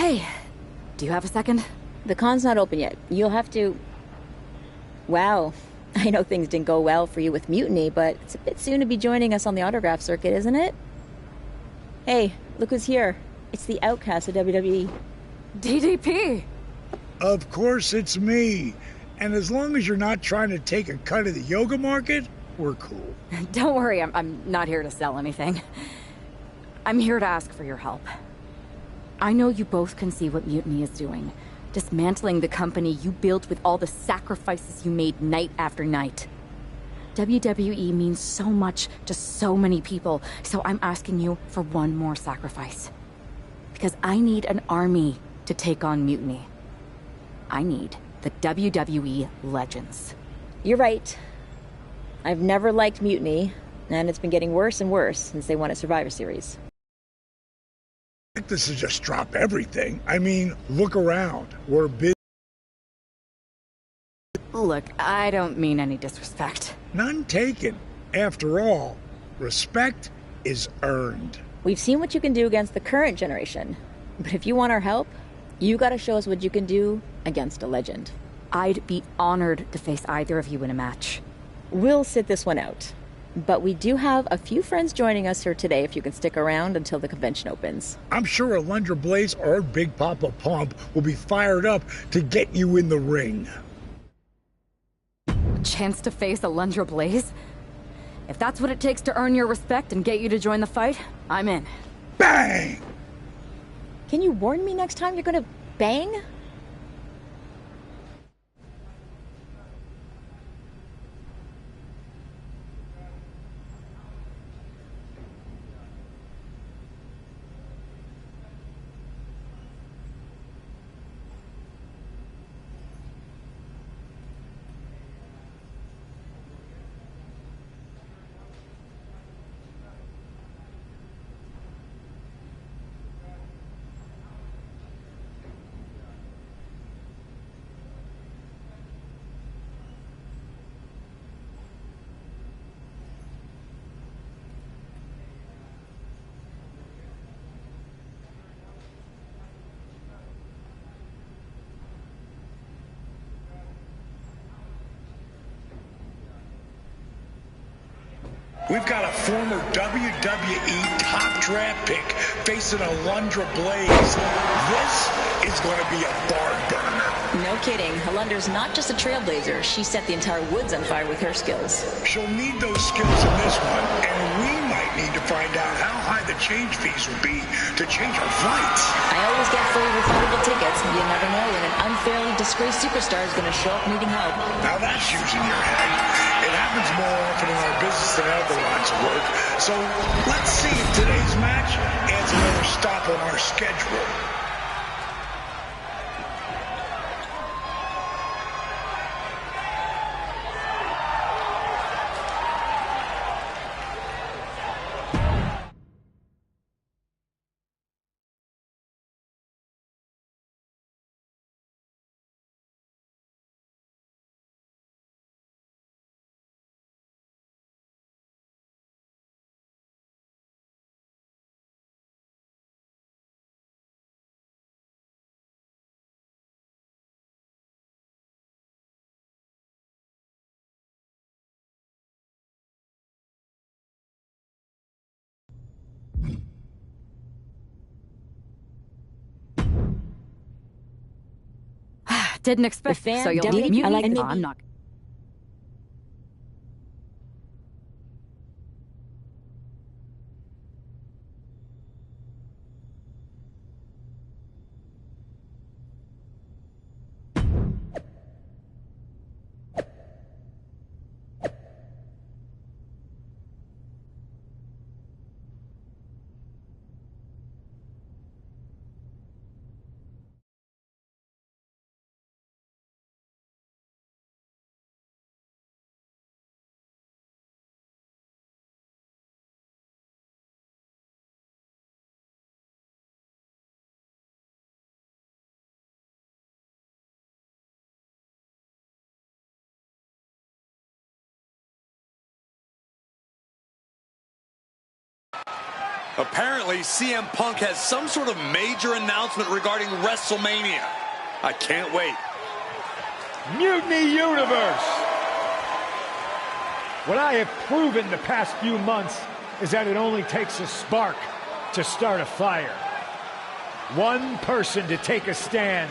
Hey, do you have a second? The con's not open yet. You'll have to... Wow. I know things didn't go well for you with Mutiny, but it's a bit soon to be joining us on the autograph circuit, isn't it? Hey, look who's here. It's the outcast of WWE. DDP! Of course it's me. And as long as you're not trying to take a cut of the yoga market, we're cool. Don't worry, I'm not here to sell anything. I'm here to ask for your help. I know you both can see what Mutiny is doing. Dismantling the company you built with all the sacrifices you made night after night. WWE means so much to so many people, so I'm asking you for one more sacrifice. Because I need an army to take on Mutiny. I need the WWE Legends. You're right. I've never liked Mutiny, and it's been getting worse and worse since they won a Survivor Series. This is just drop everything. I mean, look around. We're busy. Look, I don't mean any disrespect. None taken. After all, respect is earned. We've seen what you can do against the current generation. But if you want our help, you gotta show us what you can do against a legend. I'd be honored to face either of you in a match. We'll sit this one out. But we do have a few friends joining us here today if you can stick around until the convention opens. I'm sure Alundra Blaze or Big Papa Pump will be fired up to get you in the ring. A chance to face Alundra Blaze? If that's what it takes to earn your respect and get you to join the fight, I'm in. Bang! Can you warn me next time you're gonna bang? We've got a former WWE top draft pick facing Alundra Blaze. This is going to be a barn burner. No kidding. Alundra's not just a trailblazer. She set the entire woods on fire with her skills. She'll need those skills in this one, and we might need to find out how high the change fees will be to change our flights. I always get free refundable tickets. You never know when an unfairly disgraced superstar is going to show up needing help. Now that's using your head. It happens more often in our business than other lines of work. So let's see if today's match adds another stop on our schedule. Didn't expect so you'll need Mutiny. like No, I'm not. Apparently, CM Punk has some sort of major announcement regarding WrestleMania. I can't wait. Mutiny Universe! What I have proven the past few months is that it only takes a spark to start a fire. One person to take a stand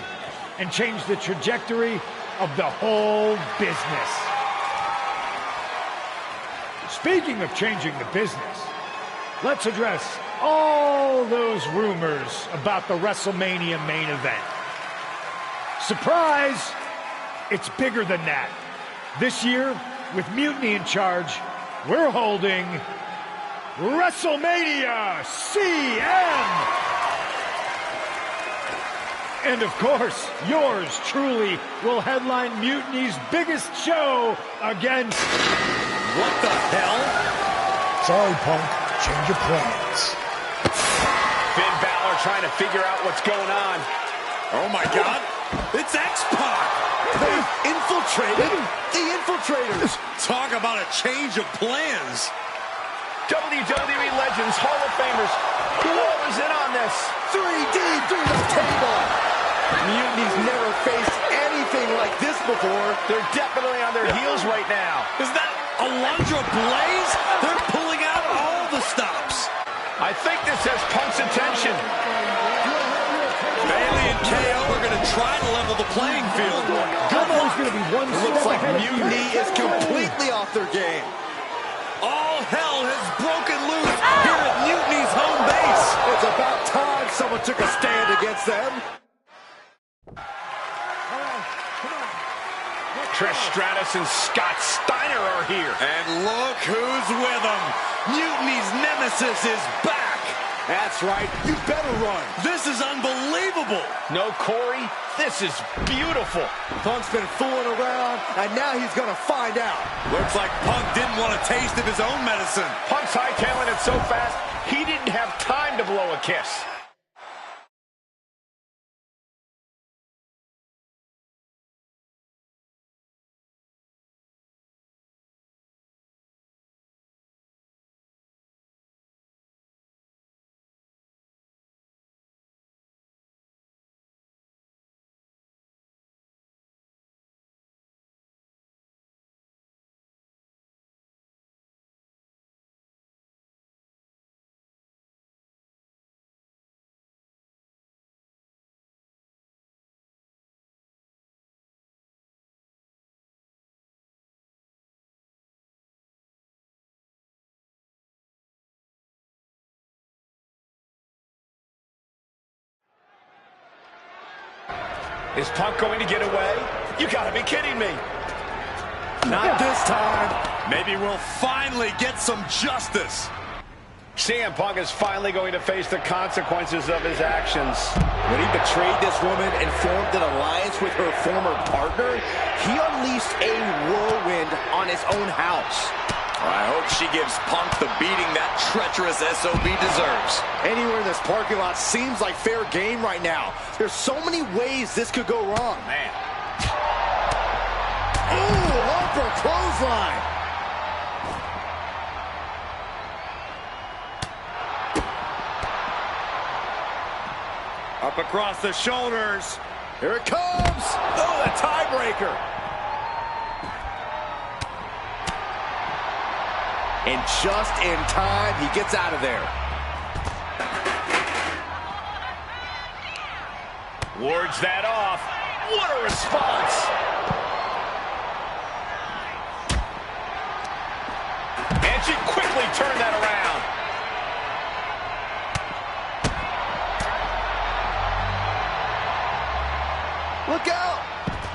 and change the trajectory of the whole business. Speaking of changing the business, let's address all those rumors about the WrestleMania main event. Surprise! It's bigger than that. This year, with Mutiny in charge, we're holding WrestleMania CM! And of course, yours truly will headline Mutiny's biggest show against... What the hell? Sorry, Punk. Change your plans. Finn Balor trying to figure out what's going on. Oh my God, it's X-Pac! They've infiltrated the Infiltrators! Talk about a change of plans! WWE Legends, Hall of Famers, who all is in on this? 3D through the table! Mutiny's never faced anything like this before. They're definitely on their heels right now. Is that Alundra Blaze? They're pulling out all the stops. I think this has Punk's attention. Bailey and KO are going to try to level the playing field. Almost going to be one It looks like Mutiny is completely off their game. All hell has broken loose here at Mutiny's home base. It's about time someone took a stand against them. Trish Stratus and Scott Steiner are here. And look who's with them. Mutiny's nemesis is back. That's right. You better run. This is unbelievable. No, Corey, this is beautiful. Punk's been fooling around, and now he's going to find out. Looks like Punk didn't want a taste of his own medicine. Punk's hightailing it so fast, he didn't have time to blow a kiss. Is Punk going to get away? You gotta be kidding me. Not this time. Maybe we'll finally get some justice. CM Punk is finally going to face the consequences of his actions. When he betrayed this woman and formed an alliance with her former partner, he unleashed a whirlwind on his own house. I hope she gives Punk the beating that treacherous SOB deserves. Anywhere in this parking lot seems like fair game right now. There's so many ways this could go wrong. Man. Ooh, upper clothesline. Up across the shoulders. Here it comes. Oh, the tiebreaker. And just in time, he gets out of there. Wards that off. What a response. And she quickly turned that around. Look out.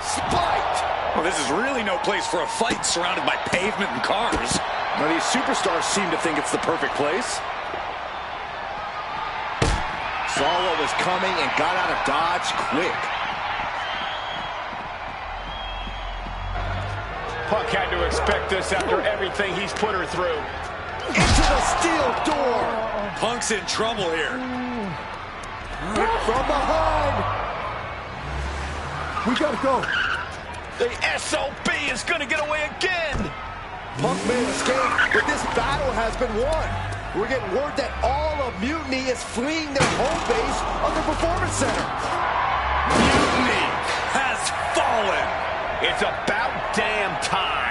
Spiked. Well, this is really no place for a fight surrounded by pavement and cars. Now, these superstars seem to think it's the perfect place. Saw what was coming and got out of dodge quick. Punk had to expect this after everything he's put her through. Into the steel door. Punk's in trouble here. From behind. We gotta go. The SOB is gonna get away again. Punk may escape, but this battle has been won. We're getting word that all of Mutiny is fleeing their home base of the Performance Center. Mutiny has fallen. It's about damn time.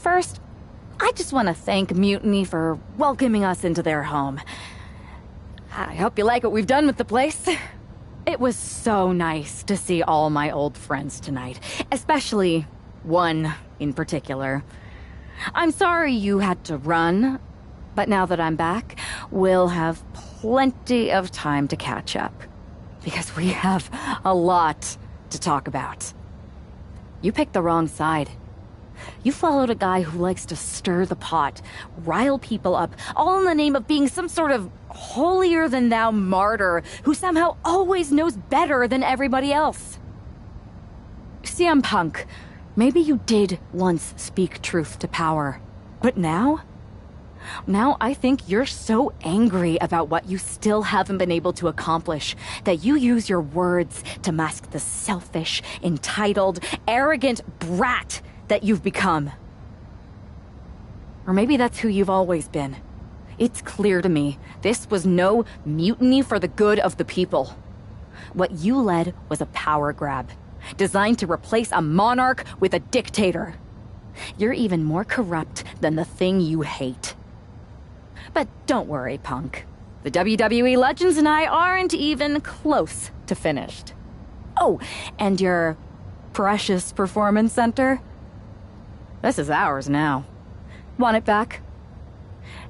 First, I just want to thank Mutiny for welcoming us into their home. I hope you like what we've done with the place. It was so nice to see all my old friends tonight, especially one in particular. I'm sorry you had to run, but now that I'm back, we'll have plenty of time to catch up. Because we have a lot to talk about. You picked the wrong side. You followed a guy who likes to stir the pot, rile people up, all in the name of being some sort of holier-than-thou martyr who somehow always knows better than everybody else. CM Punk, maybe you did once speak truth to power, but now? Now I think you're so angry about what you still haven't been able to accomplish that you use your words to mask the selfish, entitled, arrogant brat that you've become. Or maybe that's who you've always been. It's clear to me this was no mutiny for the good of the people. What you led was a power grab, designed to replace a monarch with a dictator. You're even more corrupt than the thing you hate. But don't worry, Punk. The WWE Legends and I aren't even close to finished. Oh, and your precious performance center? This is ours now. Want it back?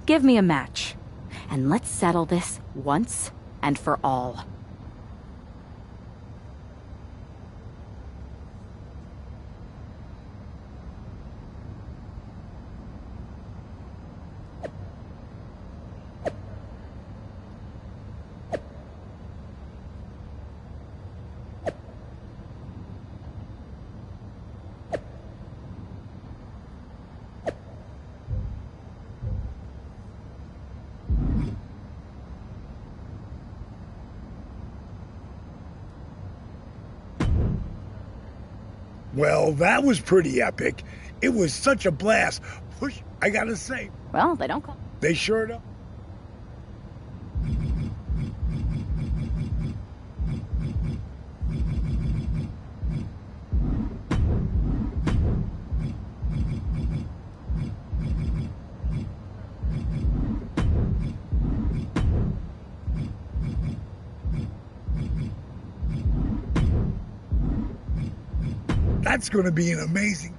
Give me a match, and let's settle this once and for all. Well, that was pretty epic. It was such a blast. Push, I gotta say. Well, they don't call. They sure don't. That's going to be an amazing...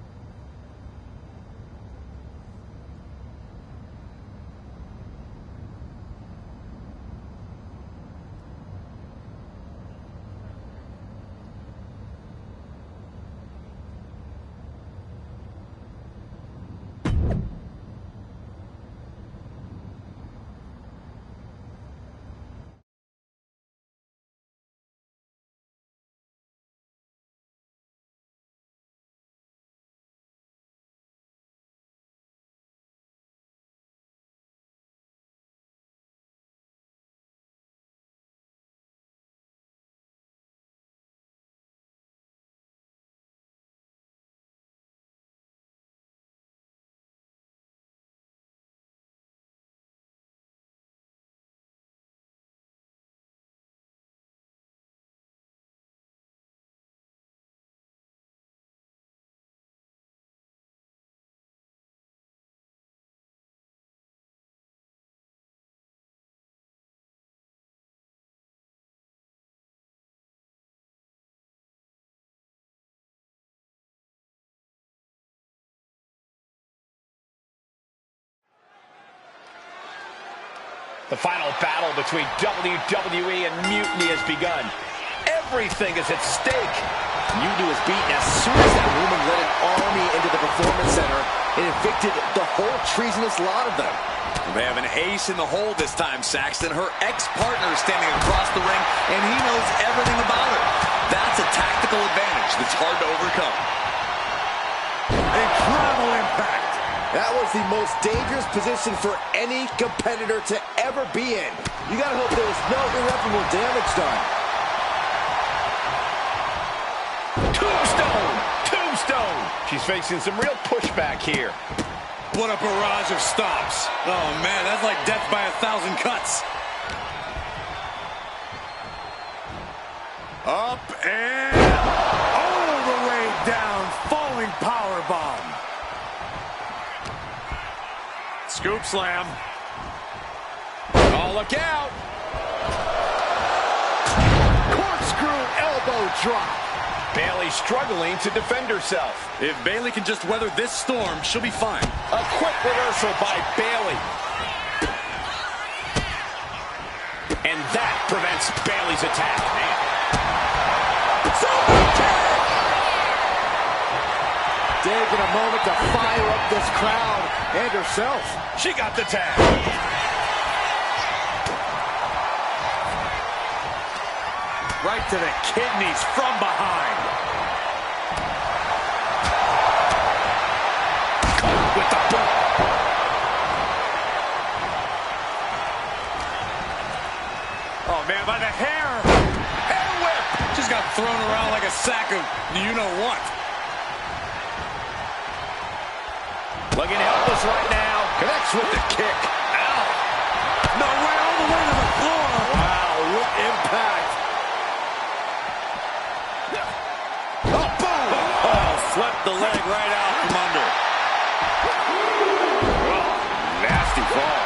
The final battle between WWE and Mutiny has begun. Everything is at stake. Mutiny was beaten as soon as that woman led an army into the Performance Center and evicted the whole treasonous lot of them. They have an ace in the hole this time, Saxton. Her ex-partner is standing across the ring, and he knows everything about her. That's a tactical advantage that's hard to overcome. Incredible impact. That was the most dangerous position for any competitor to ever be in. You gotta hope there was no irreparable damage done. Tombstone! Tombstone! She's facing some real pushback here. What a barrage of stops. Oh, man, that's like death by 1,000 cuts. Up and all the way down. Falling powerbomb. Scoop slam. Oh, look out. Corkscrew elbow drop. Bayley struggling to defend herself. If Bayley can just weather this storm, she'll be fine. A quick reversal by Bayley. And that prevents Bayley's attack. Taking a moment to fire up this crowd and herself. She got the tag. Right to the kidneys from behind. Caught with the boot. Oh, man, by the hair. Hair whip. Just got thrown around like a sack of you-know-what. Looking helpless right now. Connects with the kick. Ow. No way, all the way to the floor. Wow, what impact. Oh, boom. Oh, swept the leg right out from under. Oh, nasty fall.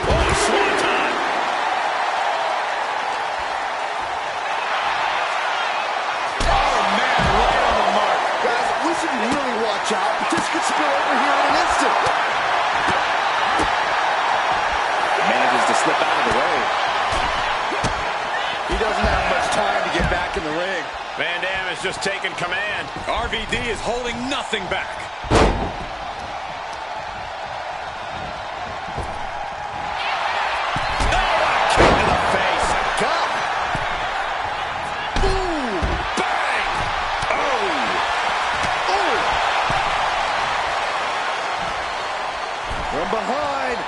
Oh, swanton. Oh, man, right on the mark. Guys, we should really watch out. This could spill over here in an instant. Manages to slip out of the way. He doesn't have much time to get back in the ring. Van Dam has just taken command. RVD is holding nothing back. From behind,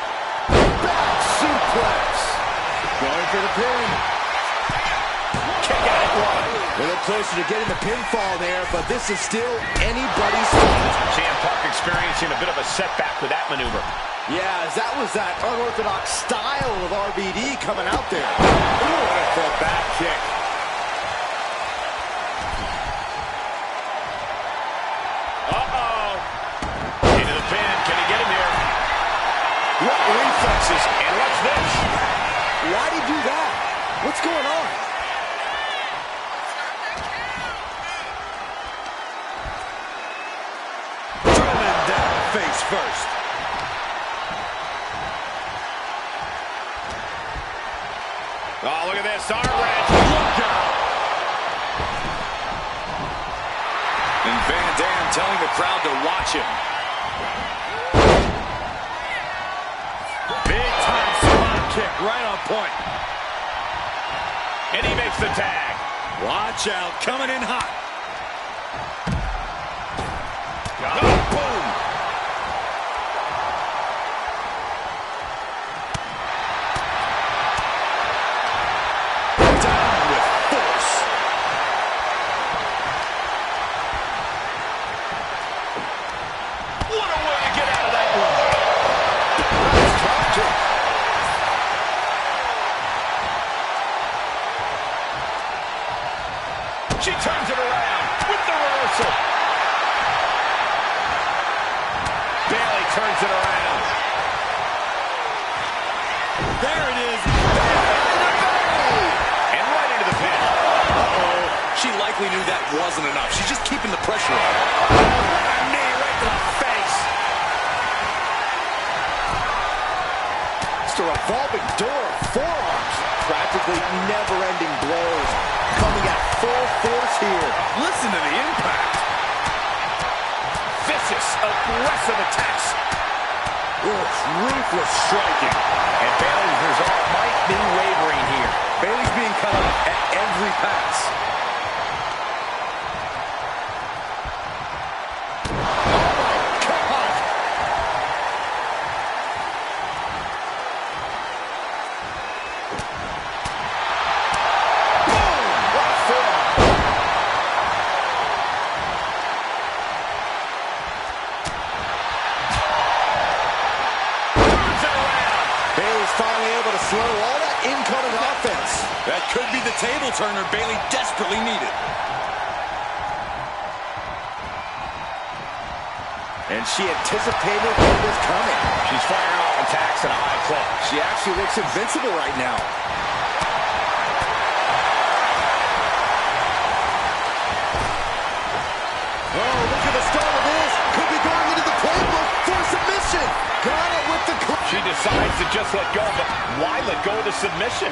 back suplex. Going for the pin. Kick out one. A little closer to getting the pinfall there, but this is still anybody's fight. CM Punk experiencing a bit of a setback with that maneuver. Yeah, as that was that unorthodox style of RVD coming out there. Beautiful back kick. Into the pin. Can he get him here? What reflexes? And what's this? Why'd he do that? What's going on? Drilling down face first. Oh, look at this. Arm wrench. Look out. And Van Dam telling the crowd to watch him. Big time spot kick right on point. And he makes the tag. Watch out, coming in hot. Oh, boom. Down with force. What a way to get out of that one. Nice drop kick. She turns it around with the reversal. Bayley turns it around. There it is. And right into the pin. Uh-oh. She likely knew that wasn't enough. She's just keeping the pressure on. Knee right to the face. It's a revolving door of forearms. Practically never-ending blows. Coming at full force here. Listen to the impact. Vicious, aggressive attacks. Ruthless striking. And Bayley's resolve might be wavering here. Bayley's being cut off at every pass. Finally able to slow all that incoming offense. That could be the table turner Bayley desperately needed. And she anticipated what was coming. She's firing off attacks at a high clip. She actually looks invincible right now. Oh, look at the start of this. Could be going into the playbook for submission. Got it with the... She decides to just let go, but why let go of the submission?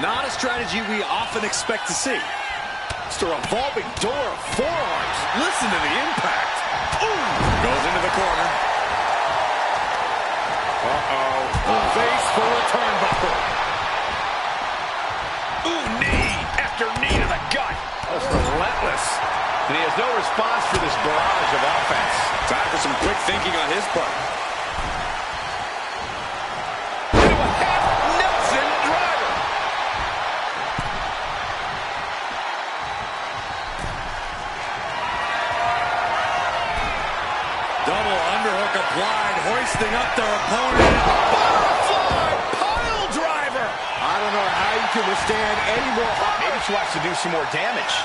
Not a strategy we often expect to see. It's a revolving door of forearms. Listen to the impact. Ooh! Goes into the corner. Uh-oh. Face full of turnbuckle. Ooh, knee after knee to the gut. That's relentless. And he has no response for this barrage of offense. Time for some quick thinking on his part. Into a half Nelson driver. Double underhook applied, hoisting up their opponent. Butterfly pile driver. I don't know how you can withstand any more. Maybe she wants to do some more damage.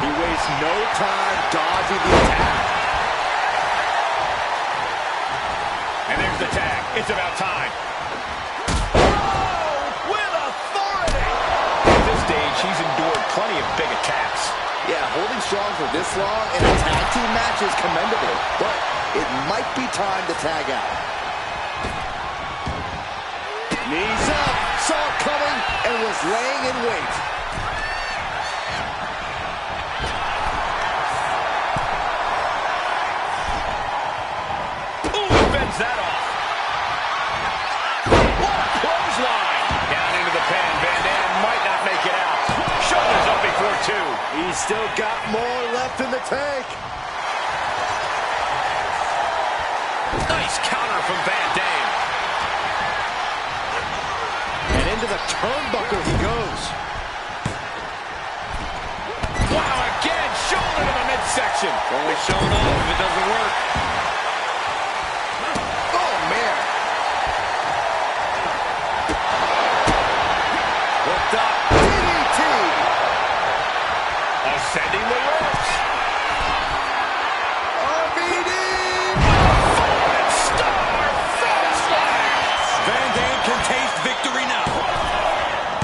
He wastes no time dodging the attack. And there's the tag. It's about time. She's endured plenty of big attacks. Yeah, holding strong for this long in a tag team match is commendable, but it might be time to tag out. Knees up, saw it coming, and was laying in wait. Ooh, he bends that off. What a clothesline. Down into the pen. Van Dam might not make it out. Shoulders up before two. He's still got more left in the tank. Nice counter from Van Dam. And into the turnbuckle he goes. Wow, again, shoulder to the midsection. Only showing off if it doesn't work. Oh, man. Hooked up. DDT. Ascending the ropes. RVD. Fallen Star frog splash. Van Dam can taste victory now.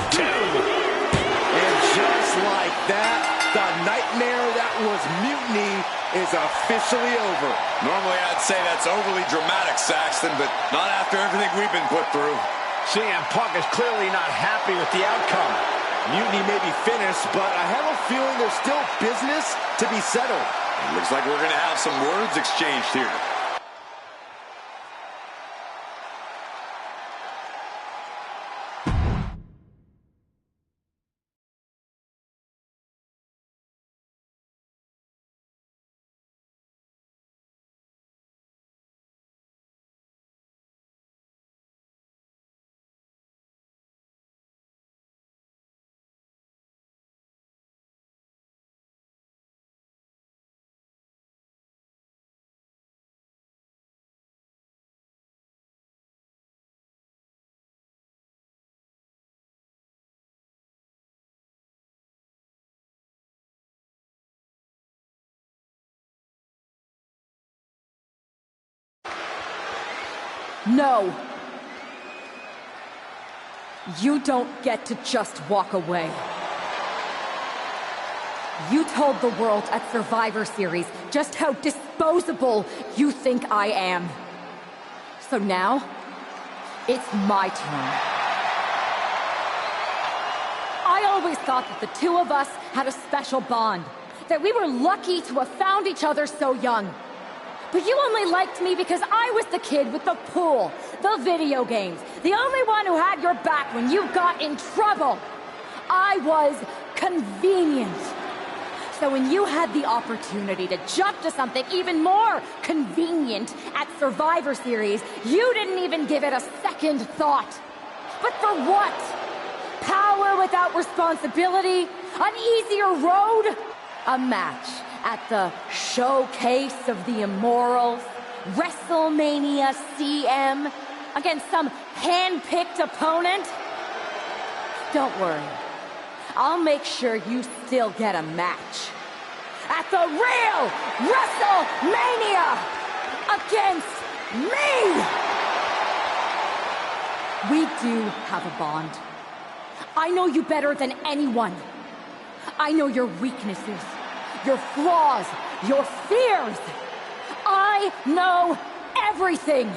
2. And just like that, the nightmare that was Mutiny is officially over. Normally I'd say that's overly dramatic, Saxton, but not after everything we've been put through. CM Punk is clearly not happy with the outcome. Mutiny may be finished, but I have a feeling there's still business to be settled. Looks like we're going to have some words exchanged here. No. You don't get to just walk away. You told the world at Survivor Series just how disposable you think I am. So now, it's my turn. I always thought that the two of us had a special bond, that we were lucky to have found each other so young. But you only liked me because I was the kid with the pool, the video games, the only one who had your back when you got in trouble. I was convenient. So when you had the opportunity to jump to something even more convenient at Survivor Series, you didn't even give it a second thought. But for what? Power without responsibility? An easier road? A match at the Showcase of the Immortals? WrestleMania CM? against some hand-picked opponent? Don't worry. I'll make sure you still get a match. At the real WrestleMania against me! We do have a bond. I know you better than anyone. I know your weaknesses, your flaws, your fears. I know everything.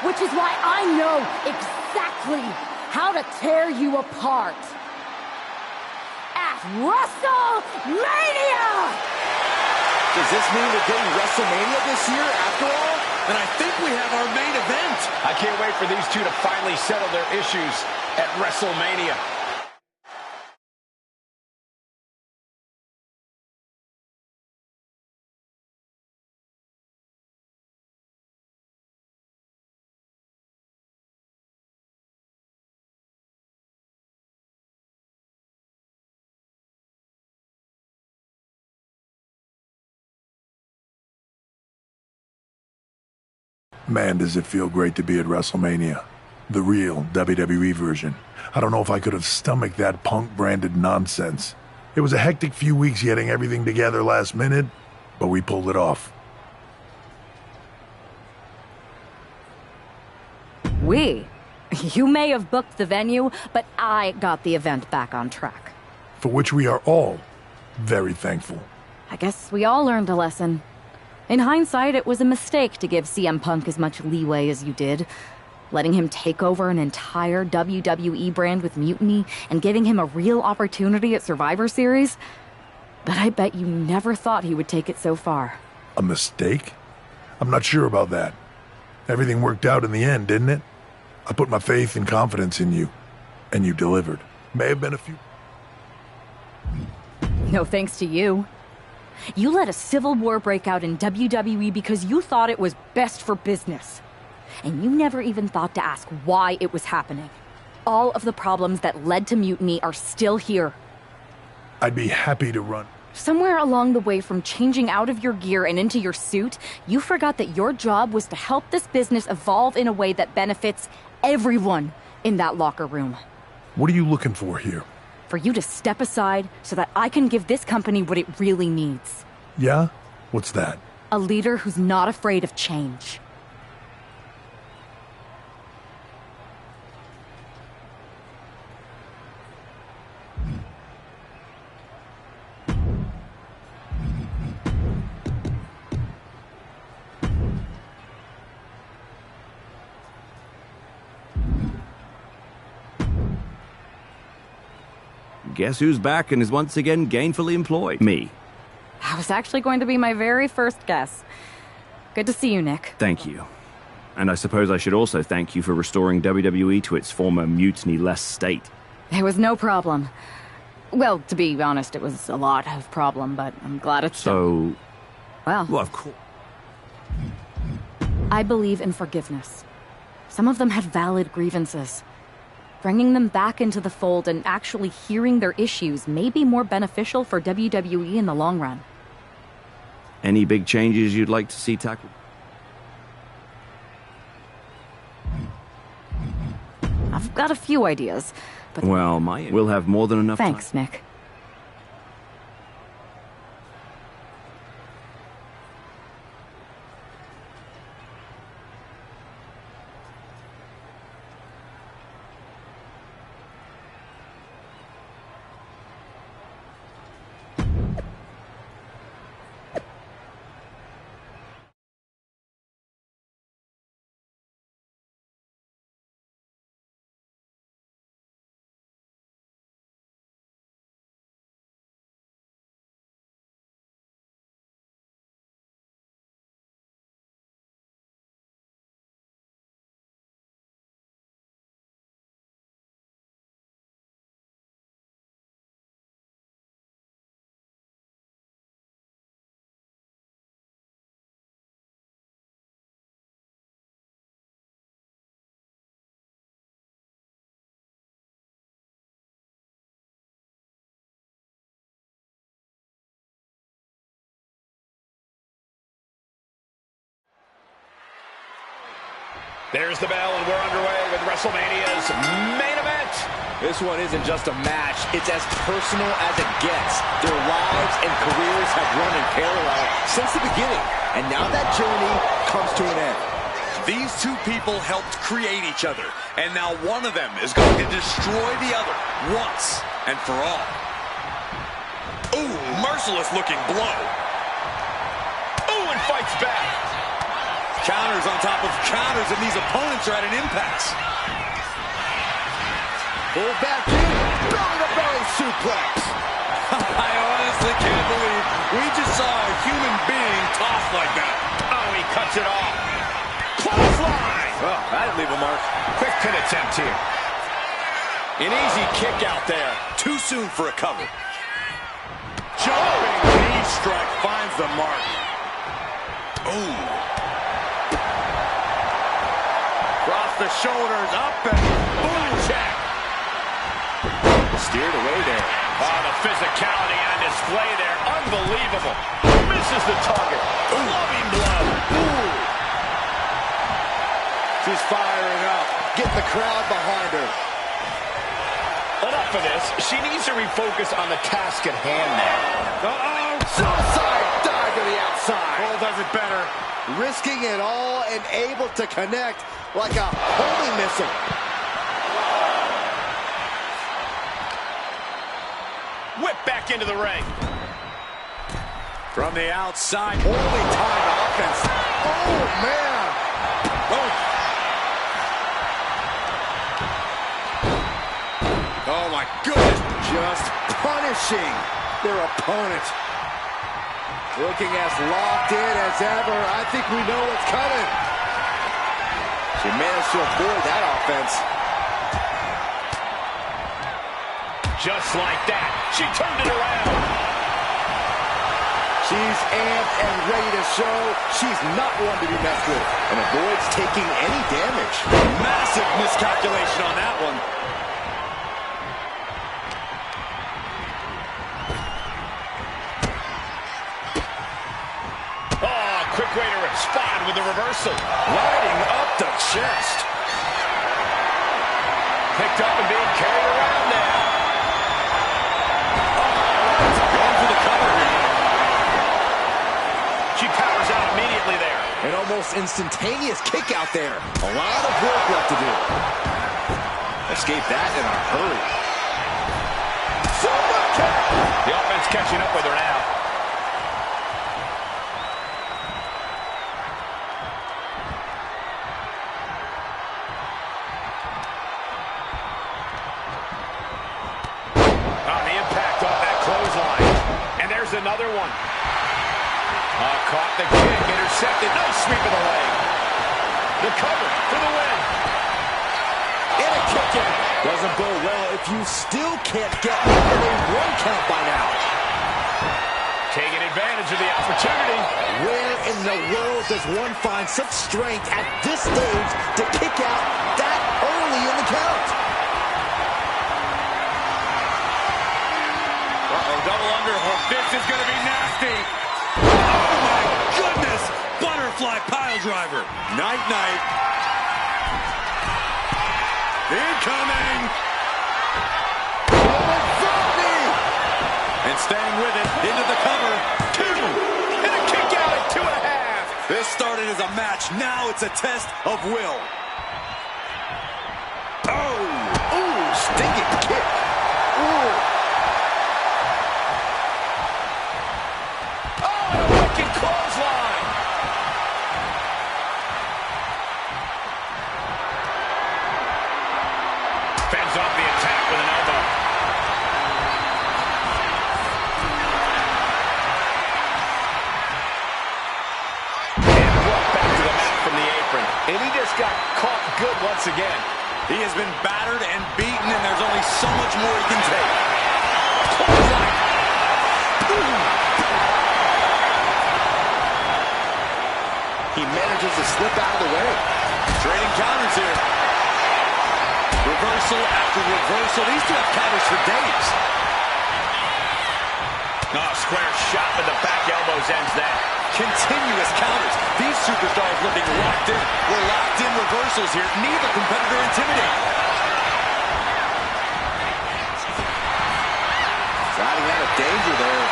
Which is why I know exactly how to tear you apart. At WrestleMania! Does this mean we're getting WrestleMania this year after all? And I think we have our main event. I can't wait for these two to finally settle their issues at WrestleMania. Man, does it feel great to be at WrestleMania. The real WWE version. I don't know if I could have stomached that Punk-branded nonsense. It was a hectic few weeks getting everything together last minute, but we pulled it off. We? You may have booked the venue, but I got the event back on track. For which we are all very thankful. I guess we all learned a lesson. In hindsight, it was a mistake to give CM Punk as much leeway as you did, letting him take over an entire WWE brand with Mutiny and giving him a real opportunity at Survivor Series. But I bet you never thought he would take it so far. A mistake? I'm not sure about that. Everything worked out in the end, didn't it? I put my faith and confidence in you, and you delivered. May have been a few... No thanks to you. You let a civil war break out in WWE because you thought it was best for business. And you never even thought to ask why it was happening. All of the problems that led to Mutiny are still here. I'd be happy to run. Somewhere along the way from changing out of your gear and into your suit, you forgot that your job was to help this business evolve in a way that benefits everyone in that locker room. What are you looking for here? For you to step aside so that I can give this company what it really needs. Yeah? What's that? A leader who's not afraid of change. Guess who's back and is once again gainfully employed? Me. That was actually going to be my very first guess. Good to see you, Nick. Thank you. And I suppose I should also thank you for restoring WWE to its former mutiny-less state. It was no problem. Well, to be honest, it was a lot of problem, but I'm glad it's So... Well, of course. I believe in forgiveness. Some of them had valid grievances. Bringing them back into the fold and actually hearing their issues may be more beneficial for WWE in the long run. Any big changes you'd like to see tackled? I've got a few ideas, but... Well, we'll have more than enough time. Thanks, Nick. There's the bell, and we're underway with WrestleMania's main event. This one isn't just a match. It's as personal as it gets. Their lives and careers have run in parallel since the beginning, and now that journey comes to an end. These two people helped create each other, and now one of them is going to destroy the other once and for all. Ooh, merciless looking blow. Ooh, and fights back. Counters on top of counters, and these opponents are at an impasse. Pull back in, belly-to-belly suplex. I honestly can't believe we just saw a human being tossed like that. Oh, he cuts it off. Clothesline. Oh, that'd leave a mark. Quick pin attempt here. An easy kick out there. Too soon for a cover. Jumping knee strike finds the mark. Ooh. Cross the shoulders, up and boom check. Steered away there. Oh, the physicality on display there. Unbelievable. Misses the target. Loving blow. Ooh. She's firing up. Get the crowd behind her. Enough of this. She needs to refocus on the task at hand now. Uh-oh. Suicide dive to the outside. Cole does it better. Risking it all and able to connect like a homing missile. Whip back into the ring. From the outside. Only time to offense. Oh, man. Oh, my goodness. Just punishing their opponent. Looking as locked in as ever. I think we know what's coming. She managed to avoid that offense. Just like that, she turned it around. She's amped and ready to show she's not one to be messed with and avoids taking any damage. Massive miscalculation on that one. Oh, quick way to respond with the reversal. Lighting up the chest. Picked up and being carried around now. Going for the cover here. She powers out immediately there. An almost instantaneous kick out there. A lot of work left to do. Escape that in a hurry. Super kick. The offense catching up with her now. The impact off that clothesline. And there's another one. Caught the kick, intercepted. Nice sweep of the leg. The cover for the win. And a kick in. Doesn't bode well if you still can't get more than a 1 count by now. Taking advantage of the opportunity. Where in the world does one find such strength at this stage to kick out that early in the count? Double underhook. This is going to be nasty. Oh, my goodness. Butterfly pile driver. Night-night. Incoming. And staying with it. Into the cover. 2. And a kick out at 2.5. This started as a match. Now it's a test of will. Oh. Ooh, stinking kick. Ooh. Clothesline. Fends off the attack with an elbow. And brought back to the mat from the apron. And he just got caught good once again. He has been battered and beaten, and there's only so much more he can take. Clothesline. He manages to slip out of the way. Trading counters here. Reversal after reversal. These two have counters for days. Oh, square shot with the back elbows ends that. Continuous counters. These superstars looking locked in. We're locked in reversals here. Neither competitor intimidating. Riding out of danger there.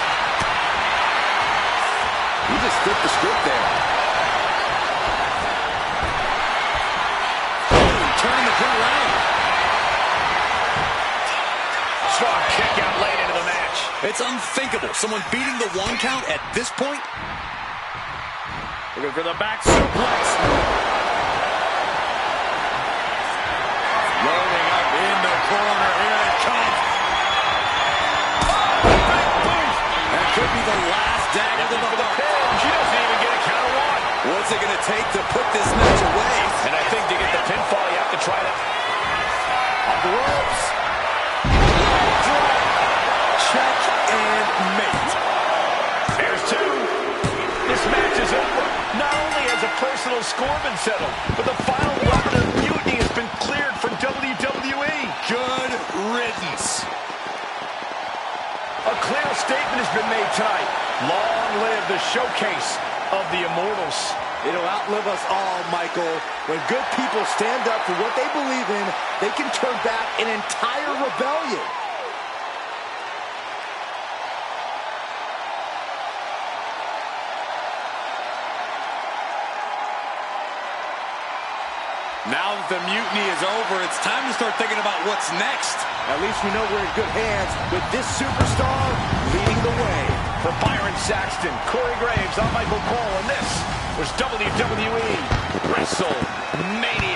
He just flipped the script there. Turning the pin around. Strong kick out late into the match. It's unthinkable. Someone beating the 1 count at this point. Looking for the back suplex. Loading up in the corner. Here it comes. That could be the last dagger to the heart. She doesn't even get a count of 1. What's it going to take to put this match away? And I think to get the pinfall, you have to try to... Up the ropes. Check and mate. There's 2. This match is over. Not only has a personal score been settled, but the final weapon of mutiny has been cleared from WWE. Good riddance. A clear statement has been made tonight. Long live the showcase of the Immortals. It'll outlive us all, Michael. When good people stand up for what they believe in, they can turn back an entire rebellion. Now that the mutiny is over, it's time to start thinking about what's next. At least we know we're in good hands with this superstar leading the way. For Byron Saxton, Corey Graves, I'm Michael Cole, and this was WWE WrestleMania.